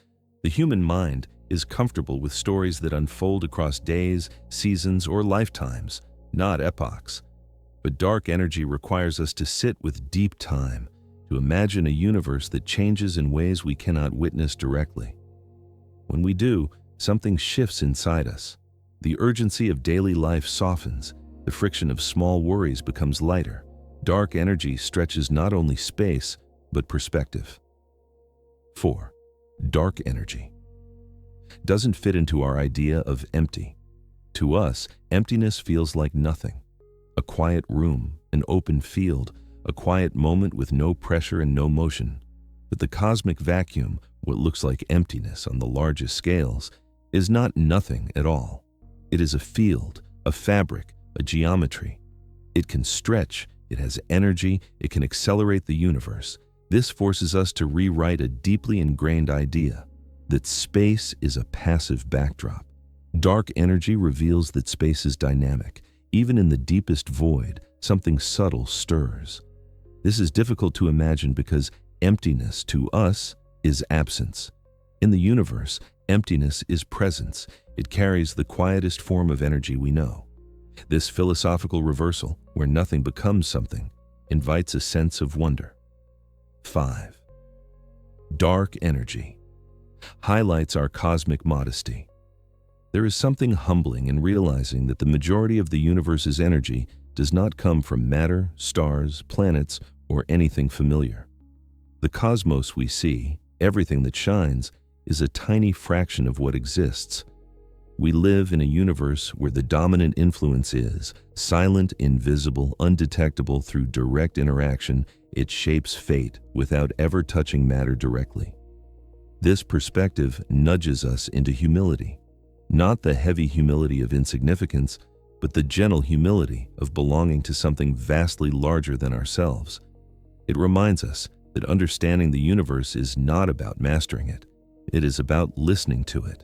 Speaker 1: The human mind is comfortable with stories that unfold across days, seasons, or lifetimes, not epochs. But dark energy requires us to sit with deep time, to imagine a universe that changes in ways we cannot witness directly. When we do, something shifts inside us. The urgency of daily life softens. The friction of small worries becomes lighter. Dark energy stretches not only space, but perspective. 4. Dark energy doesn't fit into our idea of empty. To us, emptiness feels like nothing. A quiet room, an open field, a quiet moment with no pressure and no motion. But the cosmic vacuum, what looks like emptiness on the largest scales, is not nothing at all. It is a field, a fabric, a geometry. It can stretch, it has energy, it can accelerate the universe. This forces us to rewrite a deeply ingrained idea that space is a passive backdrop. Dark energy reveals that space is dynamic. Even in the deepest void, something subtle stirs. This is difficult to imagine because emptiness to us is absence. In the universe, Emptiness is presence. It carries the quietest form of energy we know. This philosophical reversal, where nothing becomes something, invites a sense of wonder. 5. Dark energy highlights our cosmic modesty. There is something humbling in realizing that the majority of the universe's energy does not come from matter, stars, planets, or anything familiar. The cosmos we see, everything that shines, is a tiny fraction of what exists. We live in a universe where the dominant influence is silent, invisible, undetectable through direct interaction. It shapes fate without ever touching matter directly. This perspective nudges us into humility, not the heavy humility of insignificance, but the gentle humility of belonging to something vastly larger than ourselves. It reminds us that understanding the universe is not about mastering it. It is about listening to it.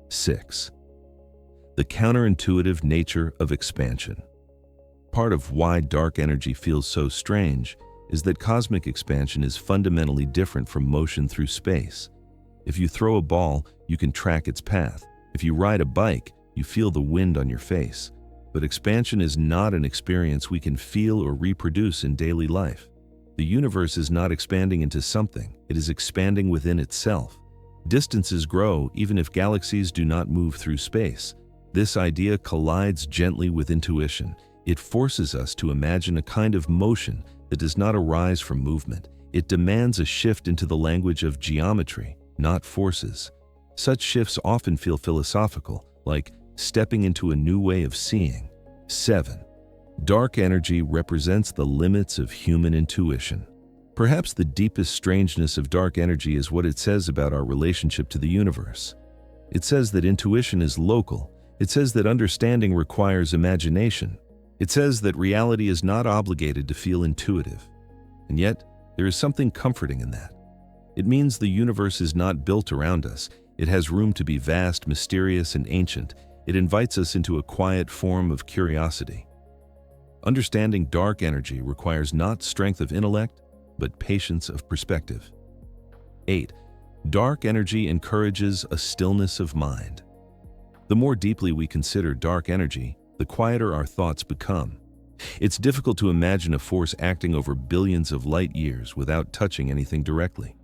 Speaker 1: 6. The counterintuitive nature of expansion. Part of why dark energy feels so strange is that cosmic expansion is fundamentally different from motion through space. If you throw a ball, you can track its path. If you ride a bike, you feel the wind on your face. But expansion is not an experience we can feel or reproduce in daily life. The universe is not expanding into something, it is expanding within itself. Distances grow even if galaxies do not move through space. This idea collides gently with intuition. It forces us to imagine a kind of motion that does not arise from movement. It demands a shift into the language of geometry, not forces. Such shifts often feel philosophical, like stepping into a new way of seeing. 7. Dark energy represents the limits of human intuition. Perhaps the deepest strangeness of dark energy is what it says about our relationship to the universe. It says that intuition is local. It says that understanding requires imagination. It says that reality is not obligated to feel intuitive. And yet, there is something comforting in that. It means the universe is not built around us. It has room to be vast, mysterious, and ancient. It invites us into a quiet form of curiosity. Understanding dark energy requires not strength of intellect, but patience of perspective. 8. Dark energy encourages a stillness of mind. The more deeply we consider dark energy, the quieter our thoughts become. It's difficult to imagine a force acting over billions of light years without touching anything directly.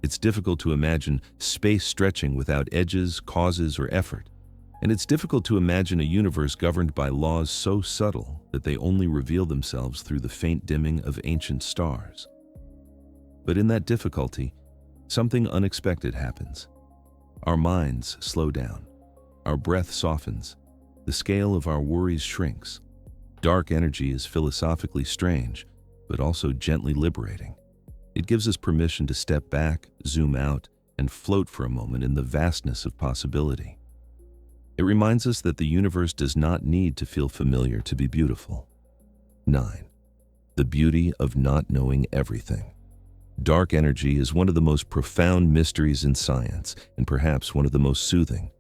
Speaker 1: It's difficult to imagine space stretching without edges, causes, or effort. And it's difficult to imagine a universe governed by laws so subtle that they only reveal themselves through the faint dimming of ancient stars. But in that difficulty, something unexpected happens. Our minds slow down. Our breath softens. The scale of our worries shrinks. Dark energy is philosophically strange, but also gently liberating. It gives us permission to step back, zoom out, and float for a moment in the vastness of possibility. It reminds us that the universe does not need to feel familiar to be beautiful. 9. The beauty of not knowing everything. Dark energy is one of the most profound mysteries in science, and perhaps one of the most soothing.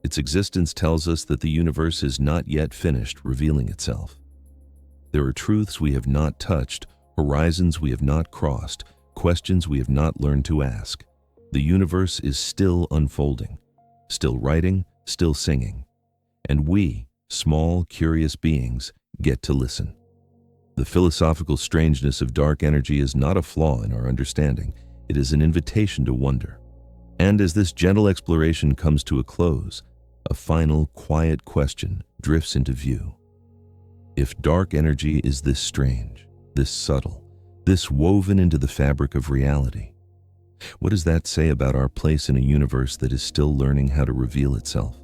Speaker 1: Its existence tells us that the universe is not yet finished revealing itself. There are truths we have not touched, horizons we have not crossed, questions we have not learned to ask. The universe is still unfolding, still writing, still singing. And we, small, curious beings, get to listen. The philosophical strangeness of dark energy is not a flaw in our understanding. It is an invitation to wonder. And as this gentle exploration comes to a close, a final, quiet question drifts into view. If dark energy is this strange, this subtle, this woven into the fabric of reality, what does that say about our place in a universe that is still learning how to reveal itself?